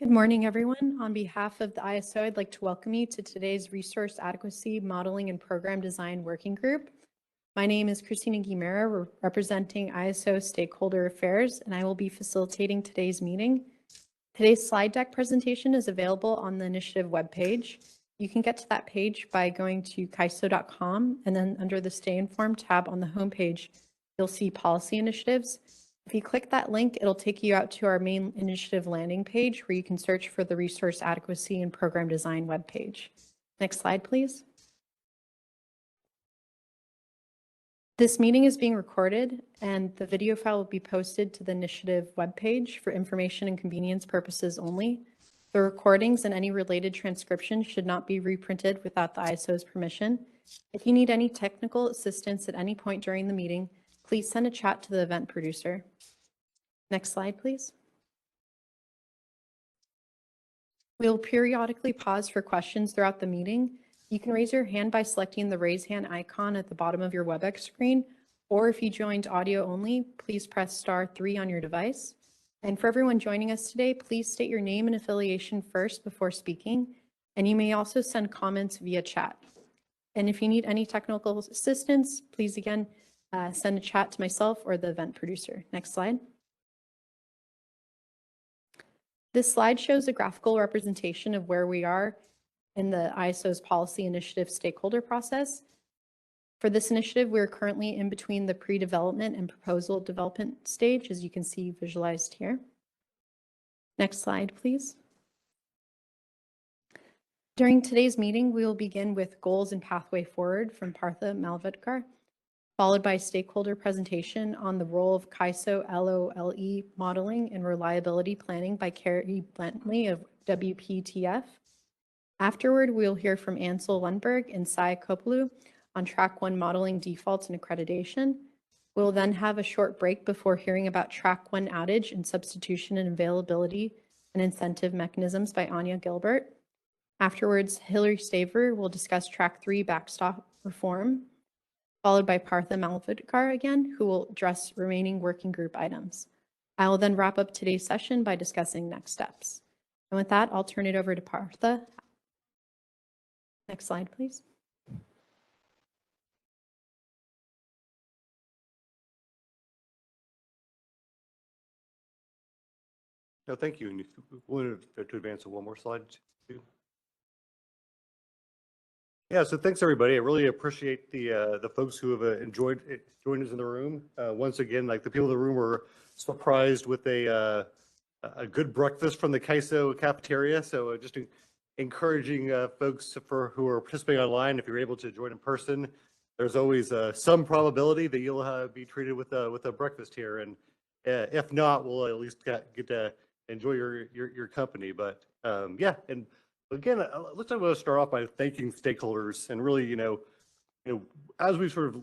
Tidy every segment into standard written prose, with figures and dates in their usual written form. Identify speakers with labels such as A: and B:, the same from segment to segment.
A: Good morning, everyone. On behalf of the ISO, I'd like to welcome you to today's Resource Adequacy Modeling and Program Design Working Group. My name is Christina Guimera, representing ISO Stakeholder Affairs, and I will be facilitating today's meeting. Today's slide deck presentation is available on the initiative webpage. You can get to that page by going to kaiso.com, and then under the Stay Informed tab on the homepage, you'll see policy initiatives. If you click that link, it'll take you out to our main initiative landing page where you can search for the Resource Adequacy and Program Design webpage. Next slide, please. This meeting is being recorded, and the video file will be posted to the initiative webpage for information and convenience purposes only. The recordings and any related transcription should not be reprinted without the ISO's permission. If you need any technical assistance at any point during the meeting, please send a chat to the event producer. Next slide, please. We will periodically pause for questions throughout the meeting. You can raise your hand by selecting the raise hand icon at the bottom of your WebEx screen, or if you joined audio only, please press *3 on your device. And for everyone joining us today, please state your name and affiliation first before speaking, and you may also send comments via chat. And if you need any technical assistance, please again send a chat to myself or the event producer. Next slide. This slide shows a graphical representation of where we are in the ISO's policy initiative stakeholder process. For this initiative, we're currently in between the pre-development and proposal development stage, as you can see visualized here. Next slide, please. During today's meeting, we will begin with goals and pathway forward from Partha Malvidkar, followed by a stakeholder presentation on the role of KAISO LOLE modeling and reliability planning by Carrie Bentley of WPTF. Afterward, we'll hear from Ansel Lundberg and Sai Kopulu on Track 1 modeling defaults and accreditation. We'll then have a short break before hearing about Track 1 outage and substitution and availability and incentive mechanisms by Anya Gilbert. Afterwards, Hilary Staver will discuss Track 3 backstop reform, followed by Partha Malvidkar again, who will address remaining working group items. I will then wrap up today's session by discussing next steps. And with that, I'll turn it over to Partha. Next slide, please.
B: No, thank you. And if you wanted to advance one more slide, too. Yeah, so thanks everybody. I really appreciate the folks who have joined us in the room. Once again, like the people in the room were surprised with a good breakfast from the KAISO cafeteria. So just encouraging folks who are participating online, if you're able to join in person, there's always some probability that you'll be treated with a breakfast here. And if not, we'll at least get to enjoy your company. But yeah, and again, let's start off by thanking stakeholders. And really, as we sort of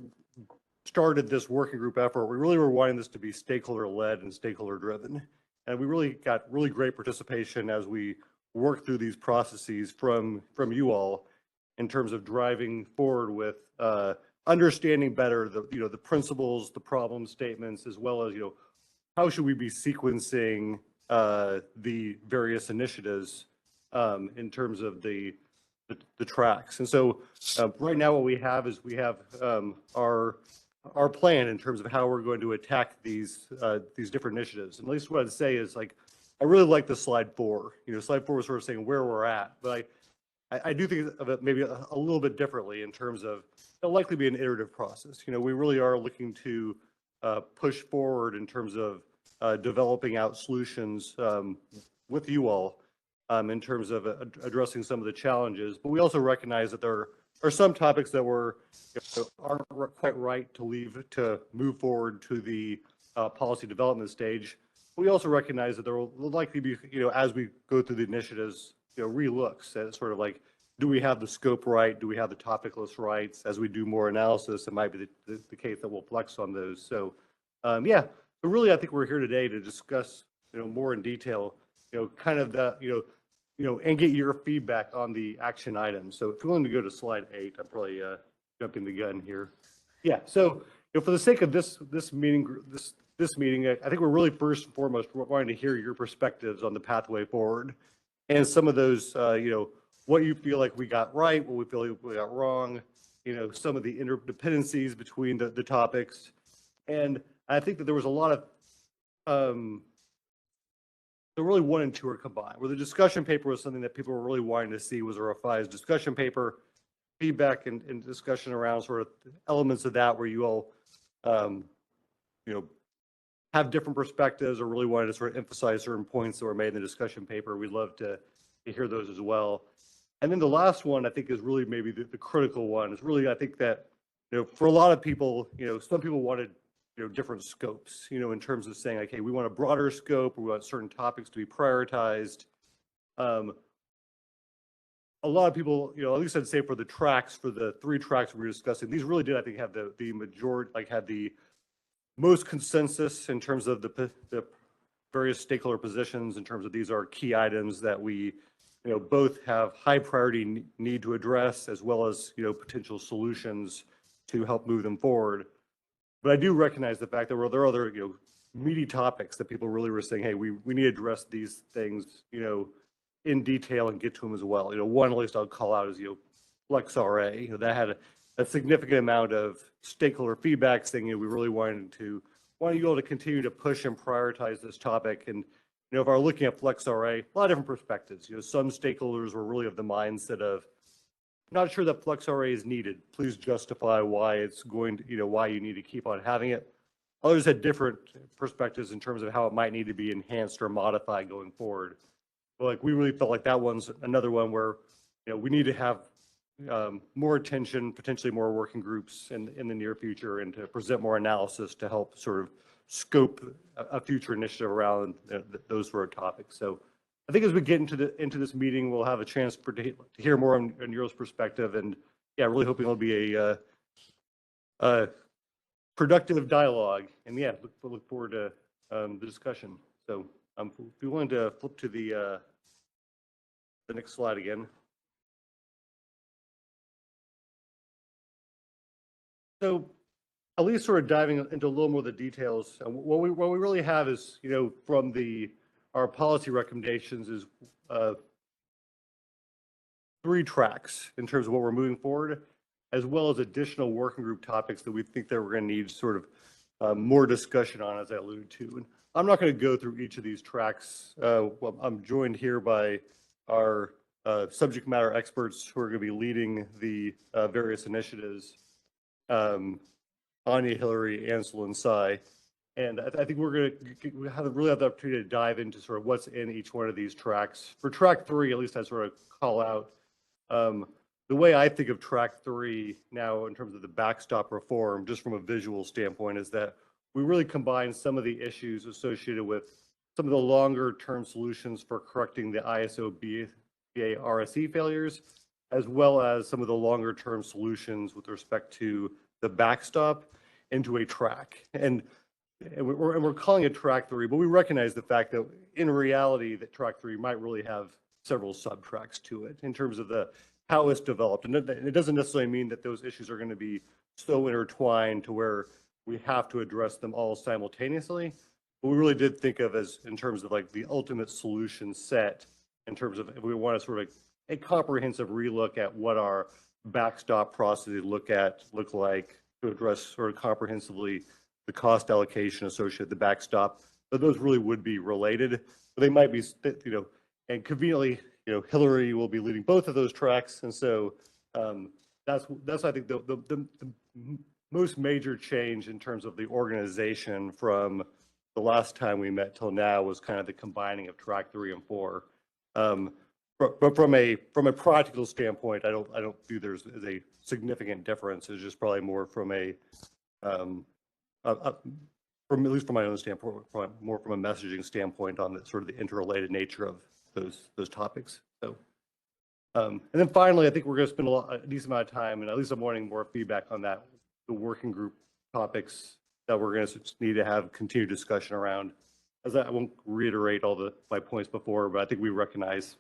B: started this working group effort, we really were wanting this to be stakeholder-led and stakeholder-driven. And we really got really great participation as we worked through these processes from you all in terms of driving forward with understanding better the principles, the problem statements, as well as how should we be sequencing the various initiatives in terms of the tracks. And so right now what we have is our plan in terms of how we're going to attack these different initiatives. And at least what I'd say is, like, I really like the slide 4. Slide 4 is sort of saying where we're at, but I do think of it maybe a little bit differently in terms of it'll likely be an iterative process. We really are looking to push forward in terms of developing out solutions with you all in terms of addressing some of the challenges. But we also recognize that there are some topics that aren't quite right to move forward to the policy development stage. We also recognize that there will likely be, as we go through the initiatives, relooks at sort of like, do we have the scope right? Do we have the topic list right? As we do more analysis, it might be the case that we'll flex on those. So yeah, but really I think we're here today to discuss, more in detail, kind of the, and get your feedback on the action items. So if you're willing to go to slide 8, I'm probably jumping the gun here. Yeah, so for the sake of this meeting, this this meeting, I think we're really first and foremost wanting to hear your perspectives on the pathway forward and some of those, what you feel like we got right, what we feel like we got wrong, some of the interdependencies between the topics. And I think that there was a lot of, so really 1 and 2 are combined, where the discussion paper was something that people were really wanting to see was a revised discussion paper, feedback and discussion around sort of elements of that where you all, have different perspectives or really wanted to sort of emphasize certain points that were made in the discussion paper. We'd love to hear those as well. And then the last one, I think, is really maybe the critical one. Is really, I think that, for a lot of people, some people wanted, different scopes, in terms of saying, okay, we want a broader scope, we want certain topics to be prioritized. A lot of people, at least I'd say for the tracks, for the 3 tracks we were discussing, these really did, I think, have the majority, had the most consensus in terms of the various stakeholder positions, in terms of these are key items that we, both have high priority need to address, as well as, potential solutions to help move them forward. But I do recognize the fact that there are other, meaty topics that people really were saying, hey, we need to address these things, in detail and get to them as well. One, at least I'll call out is, FlexRA, that had a significant amount of stakeholder feedback saying, we really wanted you all to continue to push and prioritize this topic. And, if I were looking at FlexRA, a lot of different perspectives, some stakeholders were really of the mindset of, not sure that FlexRA is needed. Please justify why it's going to, why you need to keep on having it. Others had different perspectives in terms of how it might need to be enhanced or modified going forward. But we really felt like that one's another one where, we need to have more attention, potentially more working groups in the near future, and to present more analysis to help sort of scope a future initiative around those sort of topics. So I think as we get into this meeting, we'll have a chance to hear more on your perspective, and really hoping it'll be a productive dialogue. And look forward to the discussion. So if you're willing to flip to the next slide again. So at least sort of diving into a little more of the details, what we really have is, from our policy recommendations is 3 tracks in terms of what we're moving forward, as well as additional working group topics that we think that we're going to need sort of more discussion on, as I alluded to. And I'm not going to go through each of these tracks. Well, I'm joined here by our subject matter experts who are going to be leading the various initiatives. Anya, Hillary, Ansel, and Cy. And I think we're going to really have the opportunity to dive into sort of what's in each one of these tracks. For track 3, at least I sort of call out, the way I think of track 3 now in terms of the backstop reform, just from a visual standpoint, is that we really combine some of the issues associated with some of the longer term solutions for correcting the ISO BA RSE failures, as well as some of the longer term solutions with respect to the backstop into a track. And we're calling it track 3, but we recognize the fact that in reality that track 3 might really have several sub-tracks to it in terms of how it's developed. And it doesn't necessarily mean that those issues are going to be so intertwined to where we have to address them all simultaneously. But we really did think of as in terms of the ultimate solution set, in terms of if we want to sort of a comprehensive relook at what our backstop processes look like to address sort of comprehensively the cost allocation associated with the backstop. But those really would be related. But they might be, and conveniently, Hillary will be leading both of those tracks. And so that's I think the most major change in terms of the organization from the last time we met till now was kind of the combining of track 3 and 4. But from a practical standpoint, I don't view there's a significant difference. It's just probably more from from at least from my own standpoint, more from a messaging standpoint on the sort of the interrelated nature of those topics. So, and then finally, I think we're going to spend a decent amount of time, and at least I'm wanting more feedback on that, the working group topics that we're going to need to have continued discussion around. As I won't reiterate all my points before, but I think we recognize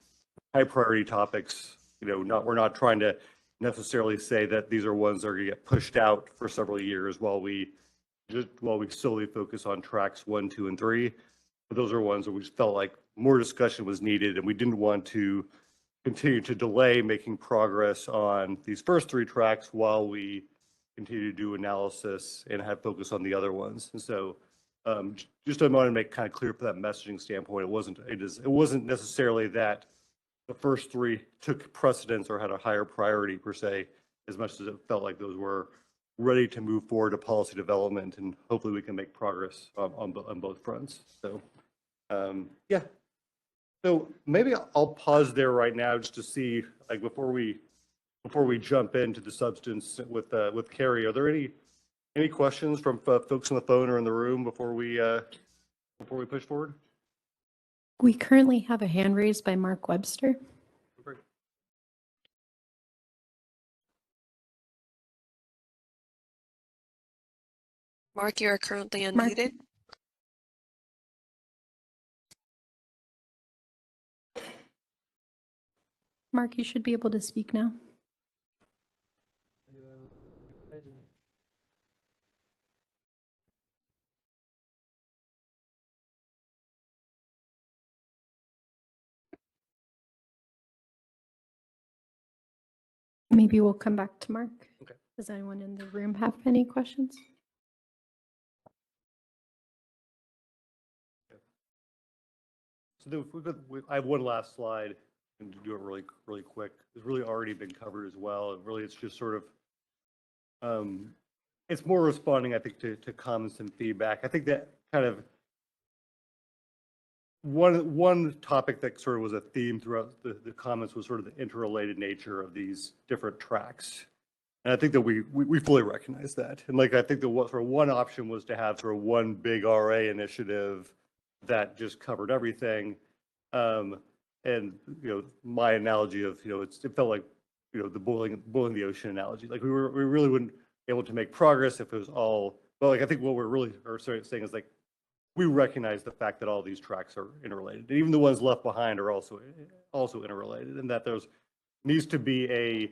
B: high priority topics. We're not trying to necessarily say that these are ones that are going to get pushed out for several years while we just while we solely focus on tracks 1, 2, and 3. But those are ones where we just felt like more discussion was needed, and we didn't want to continue to delay making progress on these first 3 tracks while we continue to do analysis and have focus on the other ones. And so just I wanted to make kind of clear for that messaging standpoint, it wasn't necessarily that the first 3 took precedence or had a higher priority per se, as much as it felt like those were ready to move forward to policy development, and hopefully we can make progress on both fronts. So yeah. So maybe I'll pause there right now just to see, like, before we jump into the substance with Carrie, are there any questions from folks on the phone or in the room before we push forward?
A: We currently have a hand raised by Mark Webster.
C: Mark, you are currently
A: Mark.
C: unmuted.
A: Mark, you should be able to speak now. Maybe we'll come back to Mark.
B: Okay.
A: Does anyone in the room have any questions?
B: So I have one last slide, and to do it really quick. It's really already been covered as well. And really, it's just sort of, it's more responding, I think, to comments and feedback. I think that kind of one topic that sort of was a theme throughout the comments was sort of the interrelated nature of these different tracks. And I think that we fully recognize that. And like, I think the sort of one option was to have sort of one big RA initiative that just covered everything. And, my analogy of, it felt like, the boiling the ocean analogy. Like we really wouldn't be able to make progress if it was all, well, like I think what we're really saying is like, we recognize the fact that all these tracks are interrelated. And even the ones left behind are also interrelated, and that there's needs to be a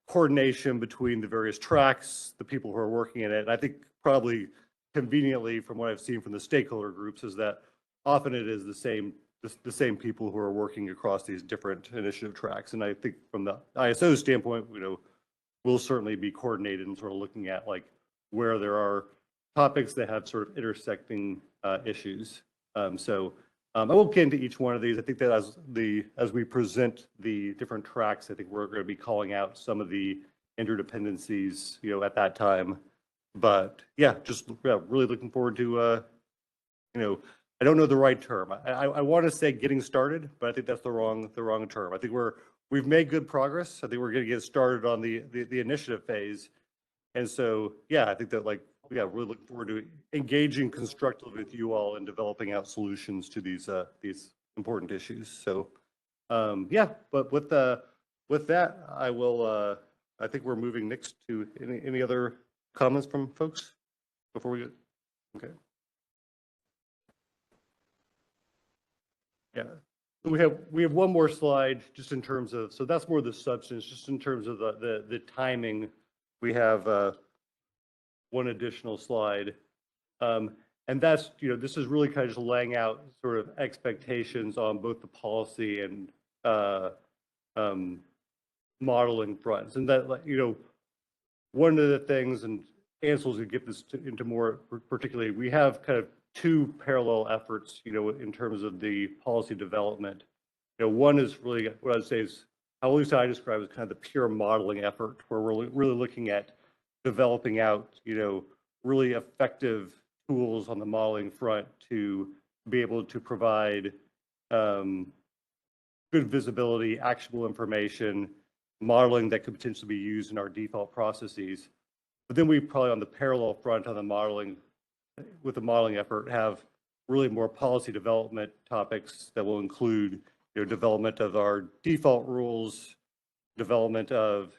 B: coordination between the various tracks, the people who are working in it. And I think probably conveniently from what I've seen from the stakeholder groups is that often it is the same people who are working across these different initiative tracks. And I think from the ISO standpoint, we'll certainly be coordinated and sort of looking at like where there are topics that have sort of intersecting issues. So I won't get into each one of these. I think that as we present the different tracks, I think we're going to be calling out some of the interdependencies, at that time. But yeah, really looking forward to, I don't know the right term. I want to say getting started, but I think that's the wrong term. I think we've made good progress. I think we're going to get started on the initiative phase. And so, yeah, I think that really looking forward to engaging constructively with you all and developing out solutions to these important issues. So, yeah, but with that, I think we're moving next to any other comments from folks before we get, okay. Yeah, we have one more slide just in terms of, so that's more the substance, just in terms of the timing. We have one additional slide. And that's, this is really kind of just laying out sort of expectations on both the policy and modeling fronts. And that, one of the things, and Ansel will get this into more particularly, we have kind of 2 parallel efforts, in terms of the policy development. One is really what I'd say is, how at least I describe as kind of the pure modeling effort, where we're really looking at developing out, really effective tools on the modeling front to be able to provide good visibility, actionable information, modeling that could potentially be used in our default processes. But then we probably on the parallel front on the modeling, with the modeling effort, have really more policy development topics that will include, development of our default rules, development of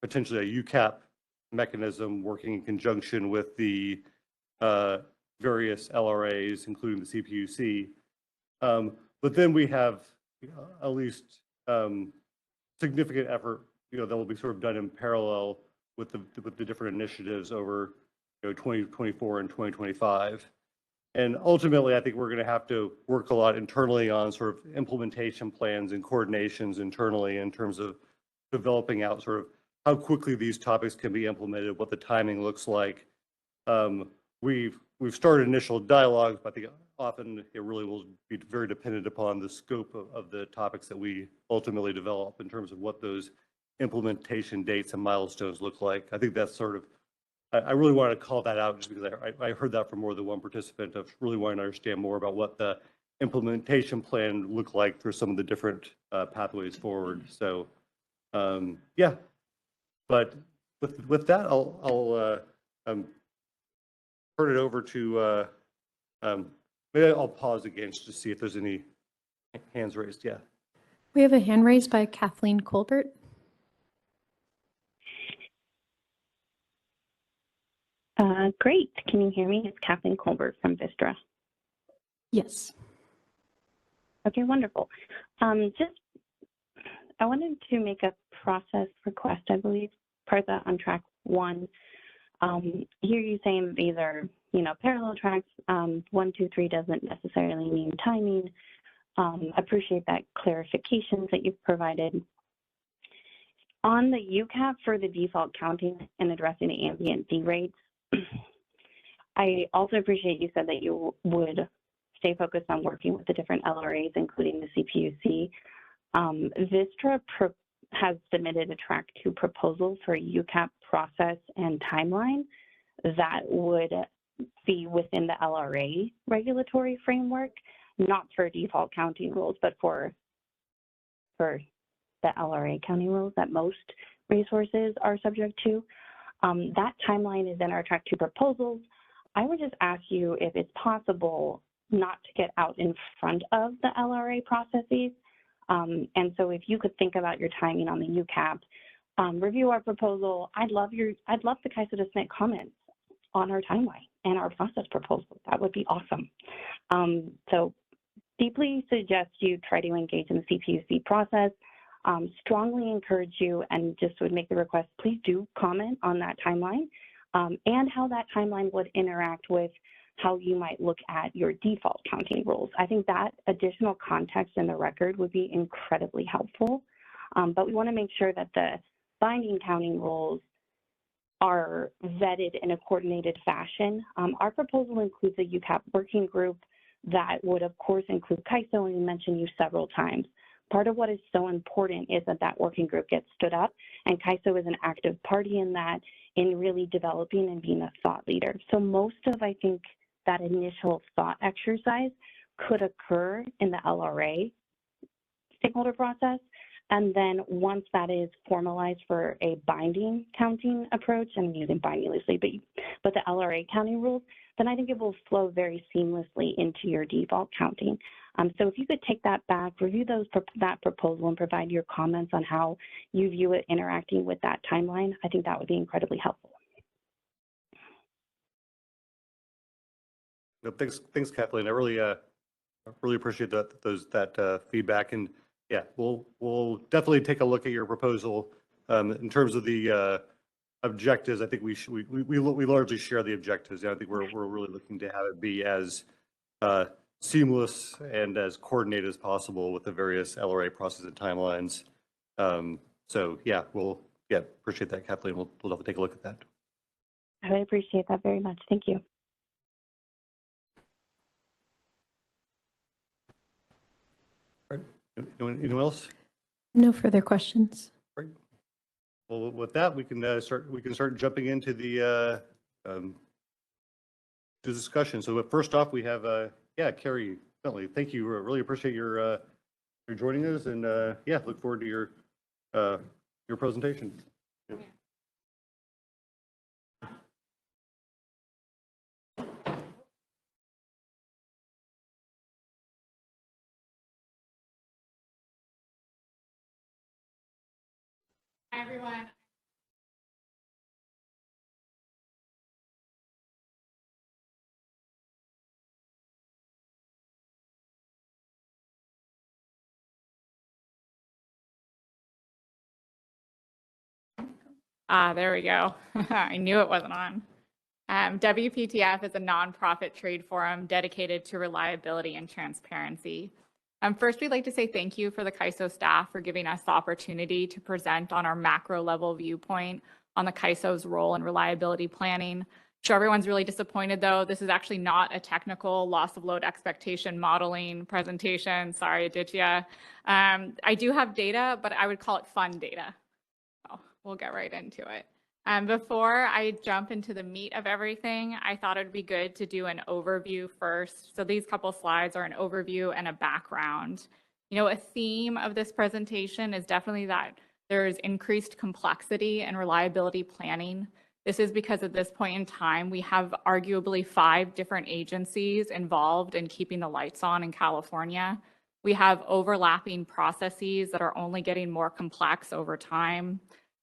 B: potentially a UCAP mechanism working in conjunction with the various LRAs, including the CPUC. But then we have at least significant effort, that will be sort of done in parallel with the different initiatives over 2024 and 2025. And ultimately, I think we're going to have to work a lot internally on sort of implementation plans and coordinations internally in terms of developing out sort of how quickly these topics can be implemented, what the timing looks like. We've started initial dialogues, but I think often it really will be very dependent upon the scope of the topics that we ultimately develop in terms of what those implementation dates and milestones look like. I think that's sort of, I really want to call that out just because I heard that from more than one participant of really wanting to understand more about what the implementation plan look like for some of the different pathways forward. So yeah, but with that, I'll turn it over to, maybe I'll pause again just to see if there's any hands raised. Yeah.
A: We have a hand raised by Kathleen Colbert.
C: Great. Can you hear me? It's Kathleen Colbert from Vistra.
A: Yes.
C: Okay, wonderful. I wanted to make a process request, I believe, Partha on track 1. Here you're saying these are, parallel tracks. 1, 2, 3 doesn't necessarily mean timing. Appreciate that clarifications that you've provided. On the UCAP for the default counting and addressing the ambient D rates, I also appreciate you said that you would stay focused on working with the different LRAs, including the CPUC. Vistra has submitted a track 2 proposal for a UCAP process and timeline that would be within the LRA regulatory framework, not for default counting rules, but for the LRA counting rules that most resources are subject to. That timeline is in our track 2 proposals. I would just ask you if it's possible not to get out in front of the LRA processes. And so if you could think about your timing on the UCAP, review our proposal. I'd love the CAISO to submit comments on our timeline and our process proposal. That would be awesome. So deeply suggest you try to engage in the CPUC process. Strongly encourage you and just would make the request, please do comment on that timeline and how that timeline would interact with how you might look at your default counting rules. I think that additional context in the record would be incredibly helpful. But we want to make sure that the binding counting rules are vetted in a coordinated fashion. Our proposal includes a UCAP working group that would, of course, include CAISO, and we mentioned you several times. Part of what is so important is that that working group gets stood up, and CAISO is an active party in that, in really developing and being a thought leader. So most of, I think, that initial thought exercise could occur in the LRA stakeholder process. And then once that is formalized for a binding counting approach, and I'm using binding loosely, but the LRA counting rules, then I think it will flow very seamlessly into your default counting. So if you could take that back, review that proposal and provide your comments on how you view it interacting with that timeline, I think that would be incredibly helpful.
B: No, thanks, Kathleen. I really appreciate that feedback, and yeah, we'll definitely take a look at your proposal in terms of the objectives. I think we largely share the objectives. I think we're really looking to have it be as seamless and as coordinated as possible with the various LRA processes and timelines. So yeah, appreciate that, Kathleen. We'll definitely take a look at that.
C: I really appreciate that very much. Thank you.
B: All right. Anyone else?
A: No further questions.
B: Great. Well, with that, we can start jumping into the discussion. So first off, we have Carrie Bentley. Thank you. Really appreciate your joining us, and look forward to your presentation. Yeah.
D: Hi, everyone. There we go. I knew it wasn't on. WPTF is a nonprofit trade forum dedicated to reliability and transparency. First, we'd like to say thank you for the CAISO staff for giving us the opportunity to present on our macro level viewpoint on the CAISO's role in reliability planning. Sure, everyone's really disappointed though. This is actually not a technical loss of load expectation modeling presentation. Sorry, Aditya. I do have data, but I would call it fun data. Oh, we'll get right into it. Before I jump into the meat of everything, I thought it'd be good to do an overview first. So these couple slides are an overview and a background. You know, a theme of this presentation is definitely that there's increased complexity and reliability planning. This is because at this point in time, we have arguably 5 different agencies involved in keeping the lights on in California. We have overlapping processes that are only getting more complex over time.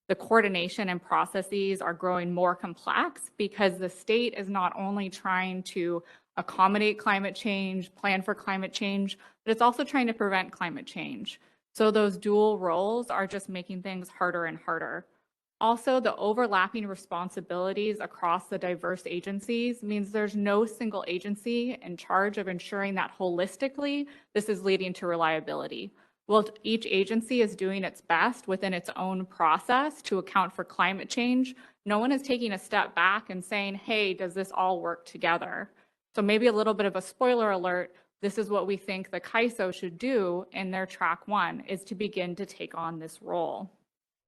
D: The coordination and processes are growing more complex because the state is not only trying to accommodate climate change, plan for climate change, but it's also trying to prevent climate change. So those dual roles are just making things harder and harder. Also, the overlapping responsibilities across the diverse agencies means there's no single agency in charge of ensuring that holistically this is leading to reliability. Well, each agency is doing its best within its own process to account for climate change. No one is taking a step back and saying, hey, does this all work together? So maybe a little bit of a spoiler alert, this is what we think the CAISO should do in their track 1, is to begin to take on this role.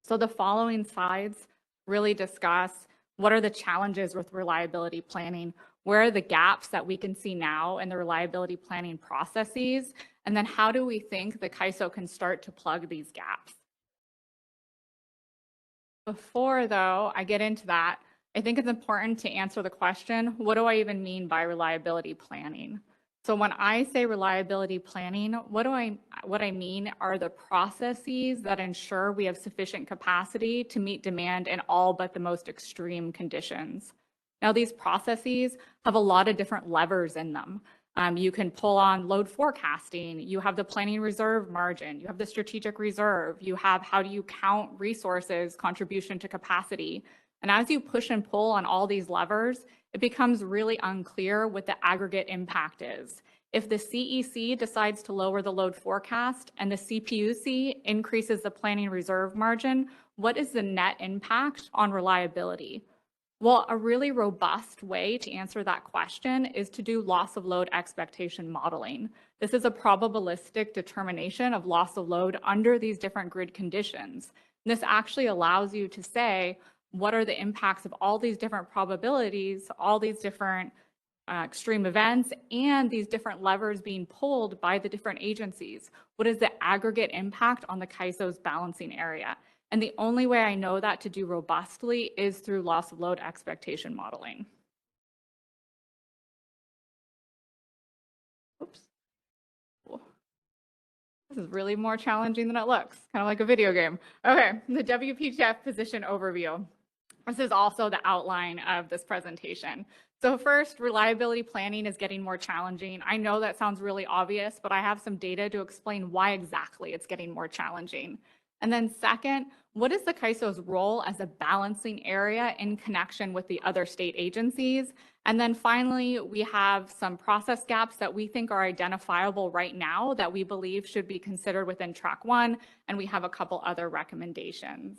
D: So the following slides really discuss what are the challenges with reliability planning, where are the gaps that we can see now in the reliability planning processes, and then how do we think the CAISO can start to plug these gaps? Before, though, I get into that, I think it's important to answer the question, what do I even mean by reliability planning? So when I say reliability planning, what I mean are the processes that ensure we have sufficient capacity to meet demand in all but the most extreme conditions. Now, these processes have a lot of different levers in them. You can pull on load forecasting, you have the planning reserve margin, you have the strategic reserve, you have how do you count resources, contribution to capacity. And as you push and pull on all these levers, it becomes really unclear what the aggregate impact is. If the CEC decides to lower the load forecast and the CPUC increases the planning reserve margin, what is the net impact on reliability? Well, a really robust way to answer that question is to do loss of load expectation modeling. This is a probabilistic determination of loss of load under these different grid conditions. And this actually allows you to say, what are the impacts of all these different probabilities, all these different extreme events, and these different levers being pulled by the different agencies? What is the aggregate impact on the CAISO's balancing area? And the only way I know that to do robustly is through loss of load expectation modeling. Oops. Cool. This is really more challenging than it looks, kind of like a video game. Okay, the WPTF position overview. This is also the outline of this presentation. So first, reliability planning is getting more challenging. I know that sounds really obvious, but I have some data to explain why exactly it's getting more challenging. And then second, what is the CAISO's role as a balancing area in connection with the other state agencies? And then finally, we have some process gaps that we think are identifiable right now that we believe should be considered within track 1, and we have a couple other recommendations.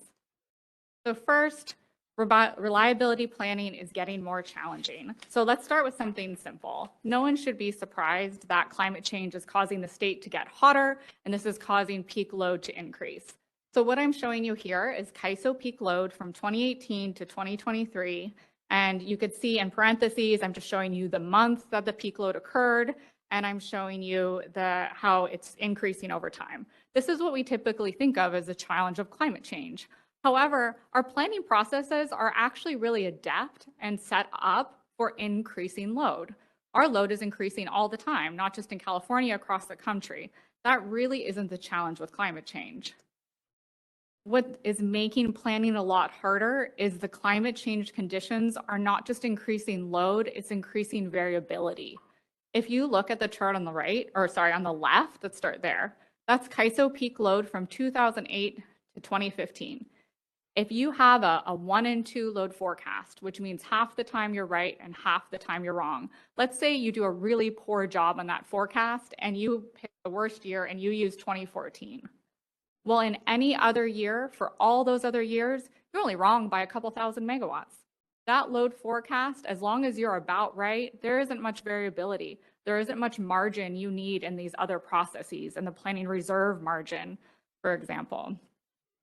D: So first, reliability planning is getting more challenging. So let's start with something simple. No one should be surprised that climate change is causing the state to get hotter, and this is causing peak load to increase. So what I'm showing you here is CAISO peak load from 2018 to 2023. And you could see in parentheses, I'm just showing you the month that the peak load occurred, and I'm showing you how it's increasing over time. This is what we typically think of as a challenge of climate change. However, our planning processes are actually really adept and set up for increasing load. Our load is increasing all the time, not just in California, across the country. That really isn't the challenge with climate change. What is making planning a lot harder is the climate change conditions are not just increasing load, it's increasing variability. If you look at the chart on the right, or sorry, on the left, let's start there. That's CAISO peak load from 2008 to 2015. If you have a 1 and 2 load forecast, which means half the time you're right and half the time you're wrong. Let's say you do a really poor job on that forecast and you pick the worst year and you use 2014. Well, in any other year, for all those other years, you're only wrong by a couple thousand megawatts. That load forecast, as long as you're about right, there isn't much variability. There isn't much margin you need in these other processes and the planning reserve margin, for example.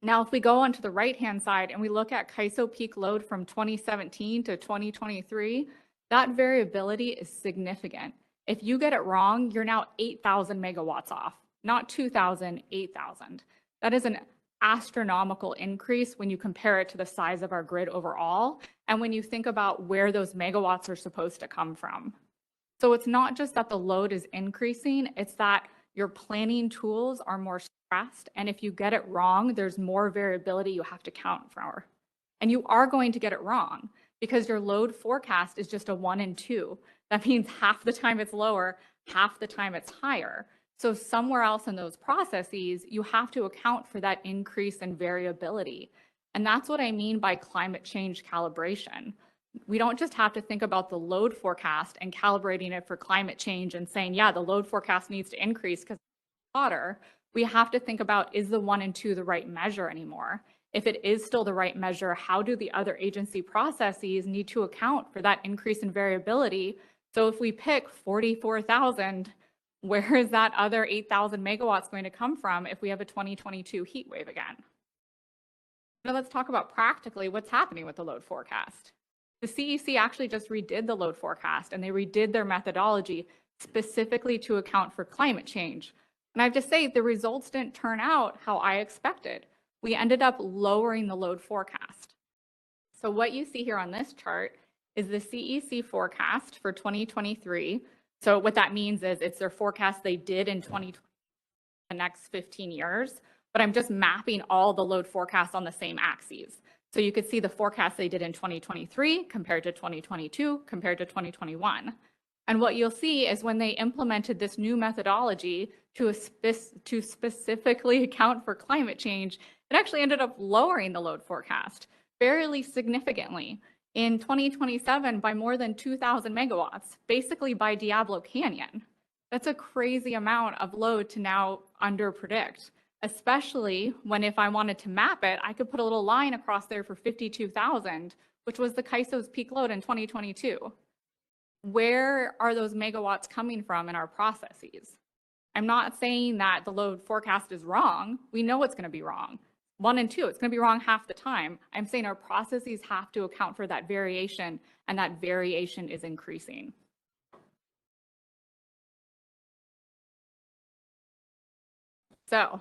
D: Now, if we go onto the right-hand side and we look at CAISO peak load from 2017 to 2023, that variability is significant. If you get it wrong, you're now 8,000 megawatts off, not 2,000, 8,000. That is an astronomical increase when you compare it to the size of our grid overall, and when you think about where those megawatts are supposed to come from. So it's not just that the load is increasing, it's that your planning tools are more stressed, and if you get it wrong, there's more variability you have to count for. And you are going to get it wrong because your load forecast is just a 1 and 2. That means half the time it's lower, half the time it's higher. So somewhere else in those processes, you have to account for that increase in variability. And that's what I mean by climate change calibration. We don't just have to think about the load forecast and calibrating it for climate change and saying, yeah, the load forecast needs to increase because it's hotter. We have to think about, is the 1 and 2 the right measure anymore? If it is still the right measure, how do the other agency processes need to account for that increase in variability? So if we pick 44,000, where is that other 8,000 megawatts going to come from if we have a 2022 heat wave again? Now let's talk about practically what's happening with the load forecast. The CEC actually just redid the load forecast and they redid their methodology specifically to account for climate change. And I have to say, the results didn't turn out how I expected. We ended up lowering the load forecast. So what you see here on this chart is the CEC forecast for 2023. So what that means is it's their forecast they did in 2020, the next 15 years, but I'm just mapping all the load forecasts on the same axes. So you could see the forecast they did in 2023 compared to 2022 compared to 2021. And what you'll see is when they implemented this new methodology to specifically account for climate change, it actually ended up lowering the load forecast fairly significantly in 2027 by more than 2,000 megawatts, basically by Diablo Canyon. That's a crazy amount of load to now underpredict, especially when if I wanted to map it, I could put a little line across there for 52,000, which was the CAISO's peak load in 2022. Where are those megawatts coming from in our processes? I'm not saying that the load forecast is wrong. We know it's going to be wrong. 1 and 2, it's going to be wrong half the time. I'm saying our processes have to account for that variation, and that variation is increasing. So,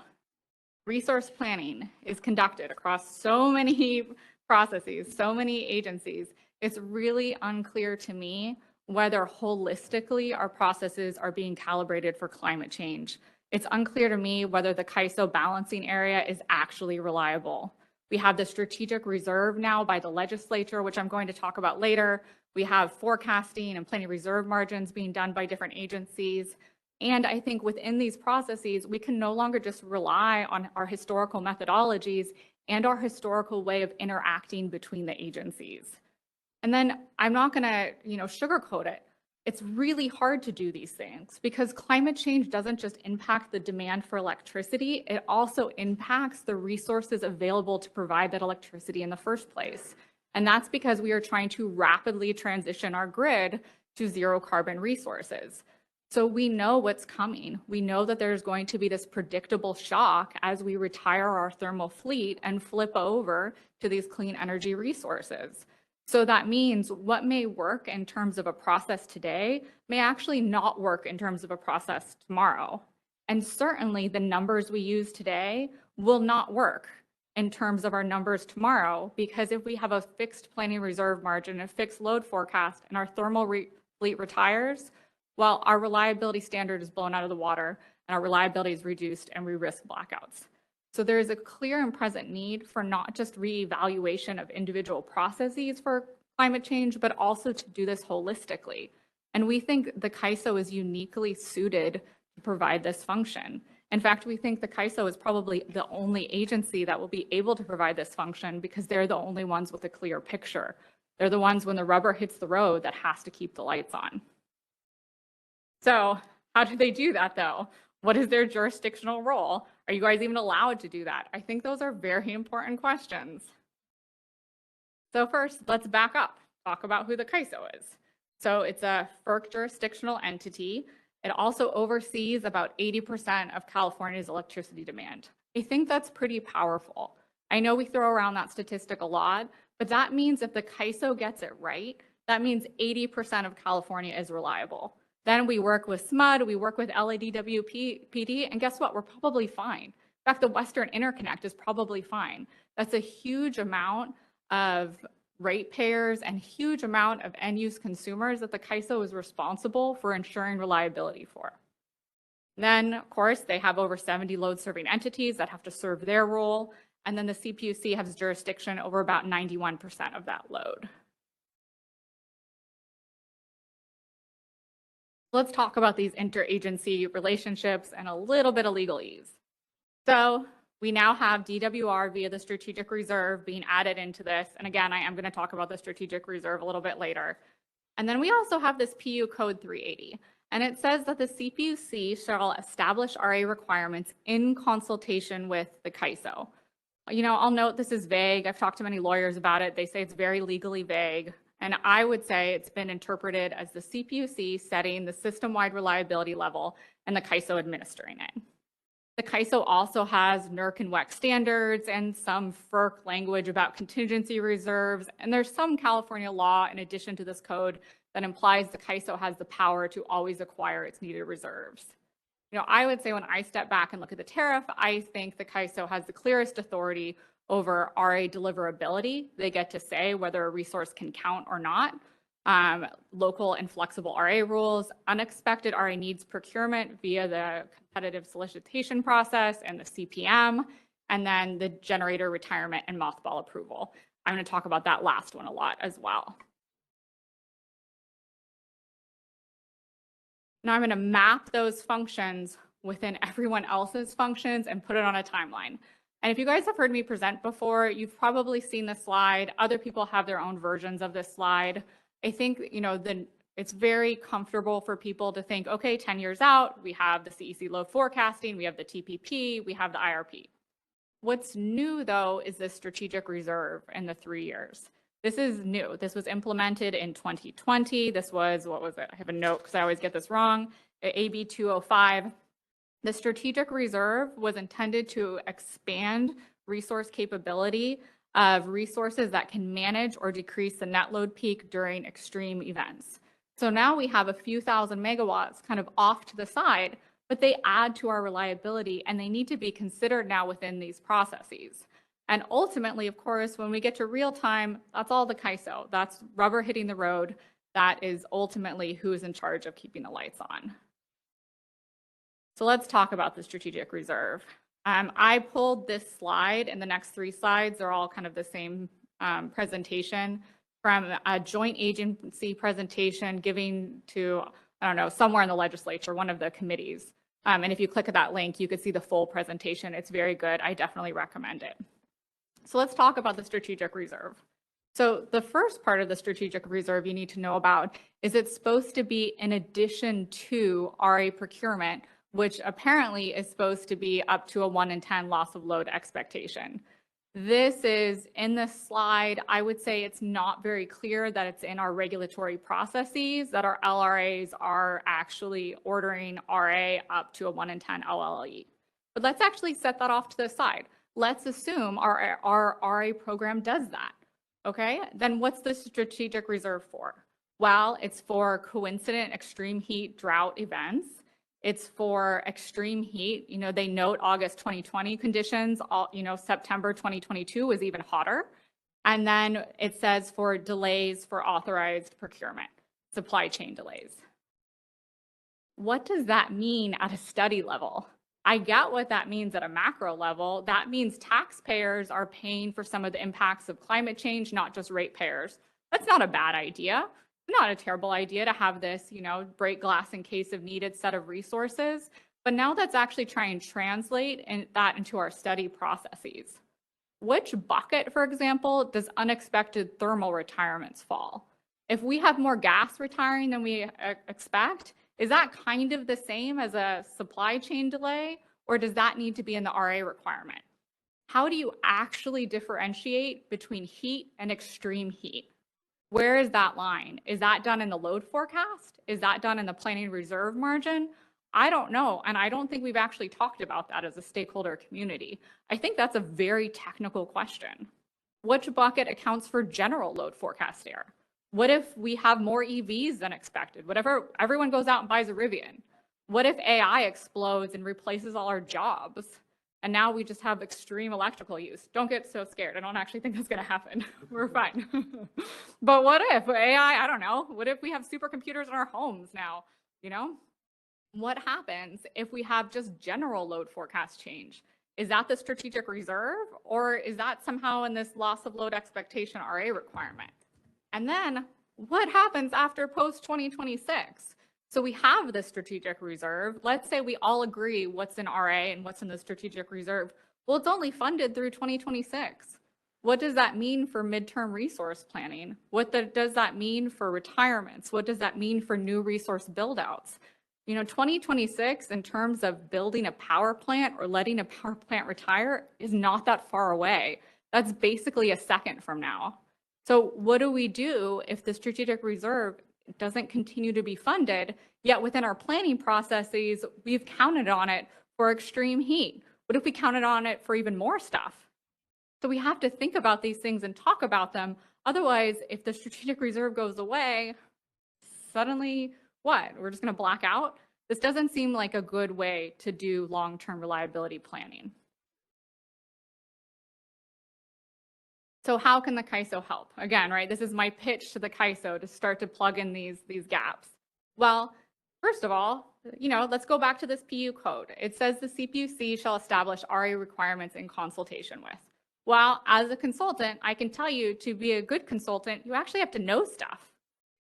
D: resource planning is conducted across so many processes, so many agencies. It's really unclear to me whether holistically our processes are being calibrated for climate change. It's unclear to me whether the CAISO balancing area is actually reliable. We have the strategic reserve now by the legislature, which I'm going to talk about later. We have forecasting and planning reserve margins being done by different agencies. And I think within these processes, we can no longer just rely on our historical methodologies and our historical way of interacting between the agencies. And then I'm not going to, sugarcoat it. It's really hard to do these things because climate change doesn't just impact the demand for electricity, it also impacts the resources available to provide that electricity in the first place. And that's because we are trying to rapidly transition our grid to zero carbon resources. So we know what's coming. We know that there's going to be this predictable shock as we retire our thermal fleet and flip over to these clean energy resources. So that means what may work in terms of a process today may actually not work in terms of a process tomorrow. And certainly the numbers we use today will not work in terms of our numbers tomorrow, because if we have a fixed planning reserve margin, a fixed load forecast, and our thermal fleet retires, well, our reliability standard is blown out of the water and our reliability is reduced and we risk blackouts. So there is a clear and present need for not just reevaluation of individual processes for climate change, but also to do this holistically. And we think the CAISO is uniquely suited to provide this function. In fact, we think the CAISO is probably the only agency that will be able to provide this function because they're the only ones with a clear picture. They're the ones when the rubber hits the road that has to keep the lights on. So how do they do that though? What is their jurisdictional role? Are you guys even allowed to do that? I think those are very important questions. So first, let's back up, talk about who the CAISO is. So it's a FERC jurisdictional entity. It also oversees about 80% of California's electricity demand. I think that's pretty powerful. I know we throw around that statistic a lot, but that means if the CAISO gets it right, that means 80% of California is reliable. Then we work with SMUD, we work with LADWPD, and guess what? We're probably fine. In fact, the Western Interconnect is probably fine. That's a huge amount of ratepayers and huge amount of end-use consumers that the CAISO is responsible for ensuring reliability for. Then, of course, they have over 70 load-serving entities that have to serve their role, and then the CPUC has jurisdiction over about 91% of that load. Let's talk about these interagency relationships and a little bit of legalese. So we now have DWR via the strategic reserve being added into this. And again, I am going to talk about the strategic reserve a little bit later. And then we also have this PU code 380. And it says that the CPUC shall establish RA requirements in consultation with the CAISO. You know, I'll note this is vague. I've talked to many lawyers about it. They say it's very legally vague. And I would say it's been interpreted as the CPUC setting the system-wide reliability level and the CAISO administering it. The CAISO also has NERC and WEC standards and some FERC language about contingency reserves. And there's some California law in addition to this code that implies the CAISO has the power to always acquire its needed reserves. You know, I would say when I step back and look at the tariff, I think the CAISO has the clearest authority over RA deliverability. They get to say whether a resource can count or not. Local and flexible RA rules, unexpected RA needs procurement via the competitive solicitation process and the CPM, and then the generator retirement and mothball approval. I'm going to talk about that last one a lot as well. Now I'm going to map those functions within everyone else's functions and put it on a timeline. And if you guys have heard me present before, you've probably seen this slide. Other people have their own versions of this slide. I think, you know, it's very comfortable for people to think, okay, 10 years out, we have the CEC load forecasting, we have the TPP, we have the IRP. What's new though is this strategic reserve in the 3 years. This is new. This was implemented in 2020. This was, what was it? I have a note because I always get this wrong. AB 205. The strategic reserve was intended to expand resource capability of resources that can manage or decrease the net load peak during extreme events. So now we have a few thousand megawatts kind of off to the side, but they add to our reliability and they need to be considered now within these processes. And ultimately, of course, when we get to real time, that's all the CAISO. That's rubber hitting the road. That is ultimately who is in charge of keeping the lights on. So let's talk about the strategic reserve. I pulled this slide, and the next 3 slides are all kind of the same presentation from a joint agency presentation giving to, I don't know, somewhere in the legislature, one of the committees. And if you click at that link, you could see the full presentation. It's very good. I definitely recommend it. So let's talk about the strategic reserve. So the first part of the strategic reserve you need to know about is it's supposed to be in addition to RA procurement, which apparently is supposed to be up to a 1 in 10 loss of load expectation. This is in this slide. I would say it's not very clear that it's in our regulatory processes, that our LRAs are actually ordering RA up to a 1 in 10 LLE. But let's actually set that off to the side. Let's assume our RA program does that. Okay, then what's the strategic reserve for? Well, it's for coincident extreme heat drought events. It's for extreme heat. You know, they note August 2020 conditions, September 2022 was even hotter. And then it says for delays for authorized procurement, supply chain delays. What does that mean at a study level? I get what that means at a macro level. That means taxpayers are paying for some of the impacts of climate change, not just ratepayers. That's not a bad idea. Not a terrible idea to have this, break glass in case of needed set of resources. But now let's actually try and translate that into our study processes. Which bucket, for example, does unexpected thermal retirements fall? If we have more gas retiring than we expect, is that kind of the same as a supply chain delay, or does that need to be in the RA requirement? How do you actually differentiate between heat and extreme heat? Where is that line? Is that done in the load forecast? Is that done in the planning reserve margin? I don't know. And I don't think we've actually talked about that as a stakeholder community. I think that's a very technical question. Which bucket accounts for general load forecast error? What if we have more EVs than expected? What if everyone goes out and buys a Rivian? What if AI explodes and replaces all our jobs? And now we just have extreme electrical use. Don't get so scared. I don't actually think that's going to happen. We're fine. But what if AI, I don't know, what if we have supercomputers in our homes now, you know? What happens if we have just general load forecast change? Is that the strategic reserve, or is that somehow in this loss of load expectation RA requirement? And then what happens after post 2026? So we have the strategic reserve. Let's say we all agree what's in RA and what's in the strategic reserve. Well, it's only funded through 2026. What does that mean for midterm resource planning? What does that mean for retirements? What does that mean for new resource buildouts? You know, 2026 in terms of building a power plant or letting a power plant retire is not that far away. That's basically a second from now. So what do we do if the strategic reserve doesn't continue to be funded, yet within our planning processes, we've counted on it for extreme heat? What if we counted on it for even more stuff? So we have to think about these things and talk about them. Otherwise, if the strategic reserve goes away, suddenly what? We're just going to black out? This doesn't seem like a good way to do long-term reliability planning. So how can the CAISO help? Again, right, this is my pitch to the CAISO to start to plug in these gaps. Well, first of all, you know, let's go back to this PU code. It says the CPUC shall establish RA requirements in consultation with. Well, as a consultant, I can tell you to be a good consultant, you actually have to know stuff.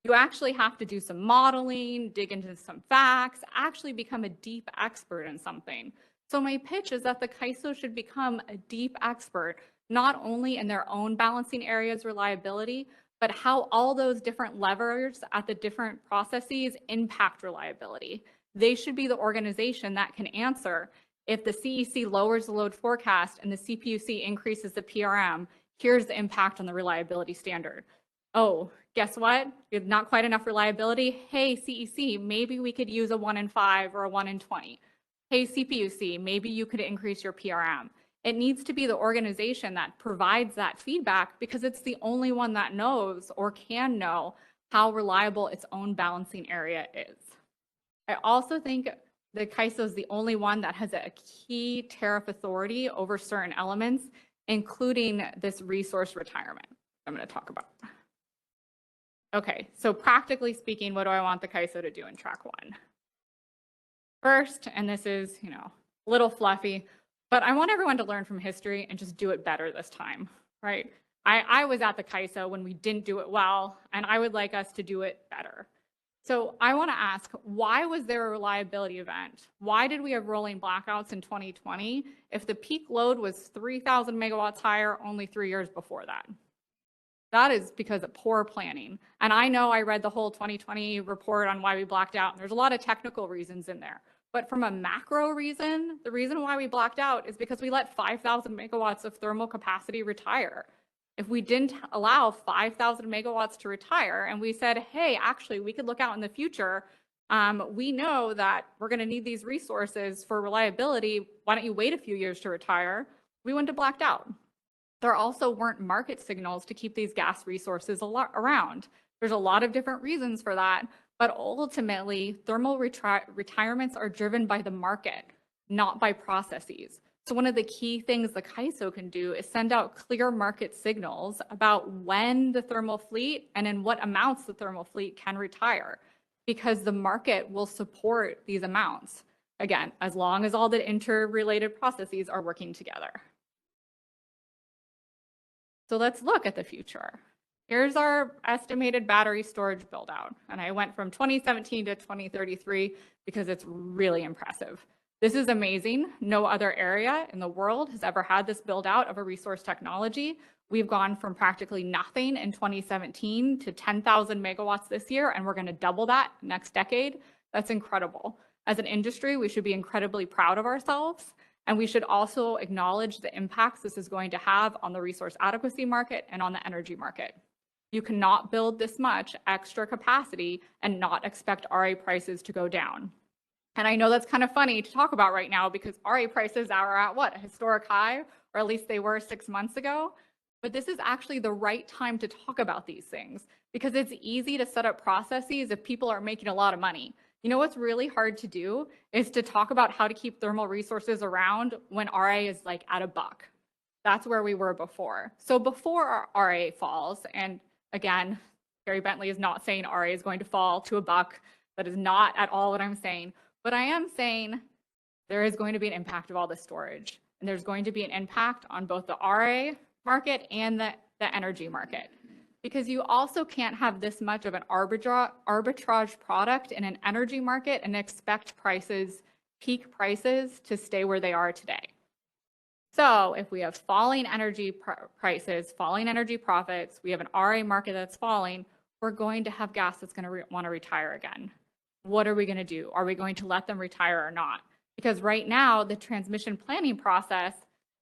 D: You actually have to do some modeling, dig into some facts, actually become a deep expert in something. So my pitch is that the CAISO should become a deep expert, not only in their own balancing areas reliability, but how all those different levers at the different processes impact reliability. They should be the organization that can answer if the CEC lowers the load forecast and the CPUC increases the PRM, here's the impact on the reliability standard. Oh, guess what? You have not quite enough reliability. Hey, CEC, maybe we could use a 1 in 5 or a 1 in 20. Hey, CPUC, maybe you could increase your PRM. It needs to be the organization that provides that feedback because it's the only one that knows or can know how reliable its own balancing area is. I also think the CAISO is the only one that has a key tariff authority over certain elements, including this resource retirement I'm going to talk about. Okay, so practically speaking, what do I want the CAISO to do in track 1? First, and this is, you know, a little fluffy, but I want everyone to learn from history and just do it better this time, right? I was at the CAISO when we didn't do it well, and I would like us to do it better. So I want to ask, why was there a reliability event? Why did we have rolling blackouts in 2020 if the peak load was 3,000 megawatts higher only 3 years before that? That is because of poor planning. And I know I read the whole 2020 report on why we blacked out, and there's a lot of technical reasons in there. But from a macro reason, the reason why we blacked out is because we let 5,000 megawatts of thermal capacity retire. If we didn't allow 5,000 megawatts to retire and we said, hey, actually, we could look out in the future, we know that we're going to need these resources for reliability. Why don't you wait a few years to retire? We wouldn't have blacked out. There also weren't market signals to keep these gas resources around. There's a lot of different reasons for that, but ultimately, thermal retirements are driven by the market, not by processes. So one of the key things the CAISO can do is send out clear market signals about when the thermal fleet and in what amounts the thermal fleet can retire, because the market will support these amounts. Again, as long as all the interrelated processes are working together. So let's look at the future. Here's our estimated battery storage build out. And I went from 2017 to 2033 because it's really impressive. This is amazing. No other area in the world has ever had this build out of a resource technology. We've gone from practically nothing in 2017 to 10,000 megawatts this year, and we're going to double that next decade. That's incredible. As an industry, we should be incredibly proud of ourselves, and we should also acknowledge the impacts this is going to have on the resource adequacy market and on the energy market. You cannot build this much extra capacity and not expect RA prices to go down. And I know that's kind of funny to talk about right now because RA prices are at what, a historic high, or at least they were 6 months ago. But this is actually the right time to talk about these things because it's easy to set up processes if people are making a lot of money. You know what's really hard to do is to talk about how to keep thermal resources around when RA is like at $1. That's where we were before. So before our RA falls, and again, Gary Bentley is not saying RA is going to fall to $1. That is not at all what I'm saying. But I am saying there is going to be an impact of all this storage, and there's going to be an impact on both the RA market and the energy market, because you also can't have this much of an arbitrage product in an energy market and expect prices, peak prices, to stay where they are today. So if we have falling energy prices, falling energy profits, we have an RA market that's falling, we're going to have gas that's going to want to retire again. What are we going to do? Are we going to let them retire or not? Because right now, the transmission planning process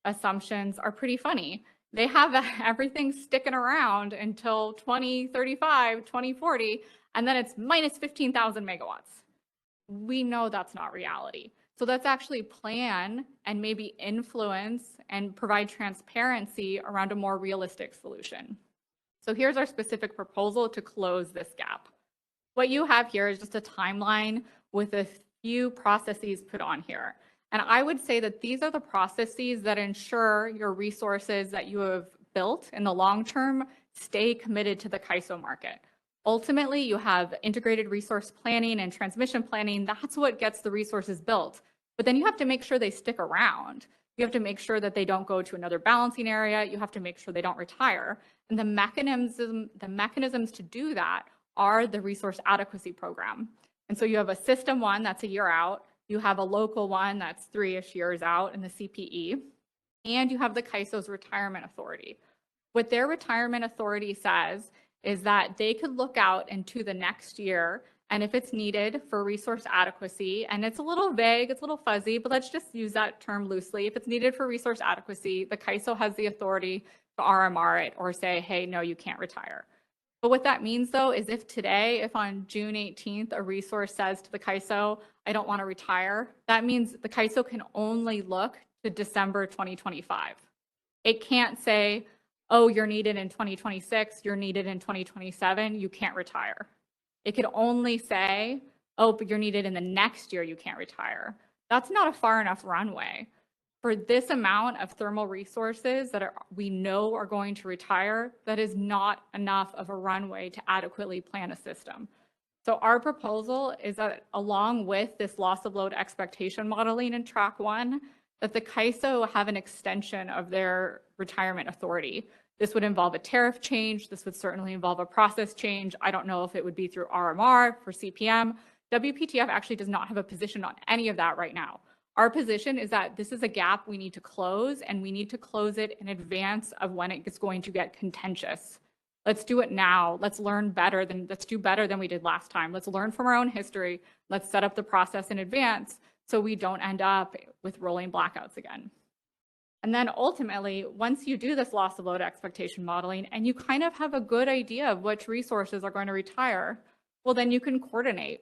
D: assumptions are pretty funny. They have everything sticking around until 2035, 2040, and then it's minus 15,000 megawatts. We know that's not reality. So let's actually plan and maybe influence and provide transparency around a more realistic solution. So here's our specific proposal to close this gap. What you have here is just a timeline with a few processes put on here. And I would say that these are the processes that ensure your resources that you have built in the long term stay committed to the CAISO market. Ultimately, you have integrated resource planning and transmission planning. That's what gets the resources built. But then you have to make sure they stick around. You have to make sure that they don't go to another balancing area. You have to make sure they don't retire. And the mechanisms to do that are the resource adequacy program. And so you have a system one that's a year out, you have a local one that's 3-ish years out in the CPE, and you have the CAISO's retirement authority. What their retirement authority says is that they could look out into the next year, and if it's needed for resource adequacy, and it's a little vague, it's a little fuzzy, but let's just use that term loosely. If it's needed for resource adequacy, the CAISO has the authority to RMR it or say, hey, no, you can't retire. But what that means, though, is if today, if on June 18th, a resource says to the CAISO, I don't want to retire, that means the CAISO can only look to December 2025. It can't say, oh, you're needed in 2026, you're needed in 2027, you can't retire. It could only say, oh, but you're needed in the next year, you can't retire. That's not a far enough runway. For this amount of thermal resources that we know are going to retire, that is not enough of a runway to adequately plan a system. So our proposal is that along with this loss of load expectation modeling in track 1, that the CAISO have an extension of their retirement authority. This would involve a tariff change. This would certainly involve a process change. I don't know if it would be through RMR for CPM. WPTF actually does not have a position on any of that right now. Our position is that this is a gap we need to close, and we need to close it in advance of when it's going to get contentious. Let's do it now. Let's do better than we did last time. Let's learn from our own history. Let's set up the process in advance so we don't end up with rolling blackouts again. And then ultimately, once you do this loss of load expectation modeling and you kind of have a good idea of which resources are going to retire, well, then you can coordinate.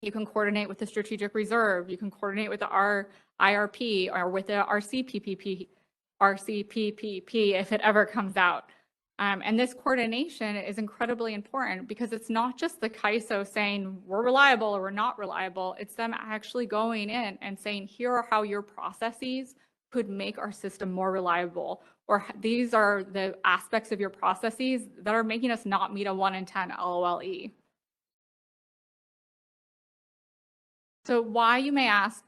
D: You can coordinate with the strategic reserve. You can coordinate with the IRP or with the RCPPP if it ever comes out. And this coordination is incredibly important because it's not just the CAISO saying we're reliable or we're not reliable. It's them actually going in and saying, here are how your processes could make our system more reliable, or these are the aspects of your processes that are making us not meet a 1 in 10 LOLE. So why, you may ask,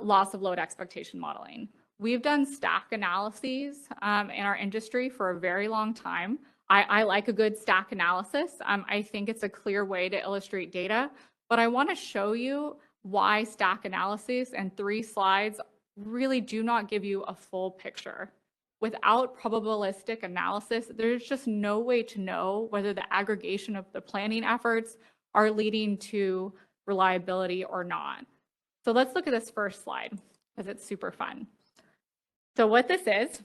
D: loss of load expectation modeling? We've done stack analyses in our industry for a very long time. I like a good stack analysis. I think it's a clear way to illustrate data, but I want to show you why stack analysis and 3 slides really do not give you a full picture. Without probabilistic analysis, there's just no way to know whether the aggregation of the planning efforts are leading to reliability or not. So let's look at this first slide because it's super fun. So what this is,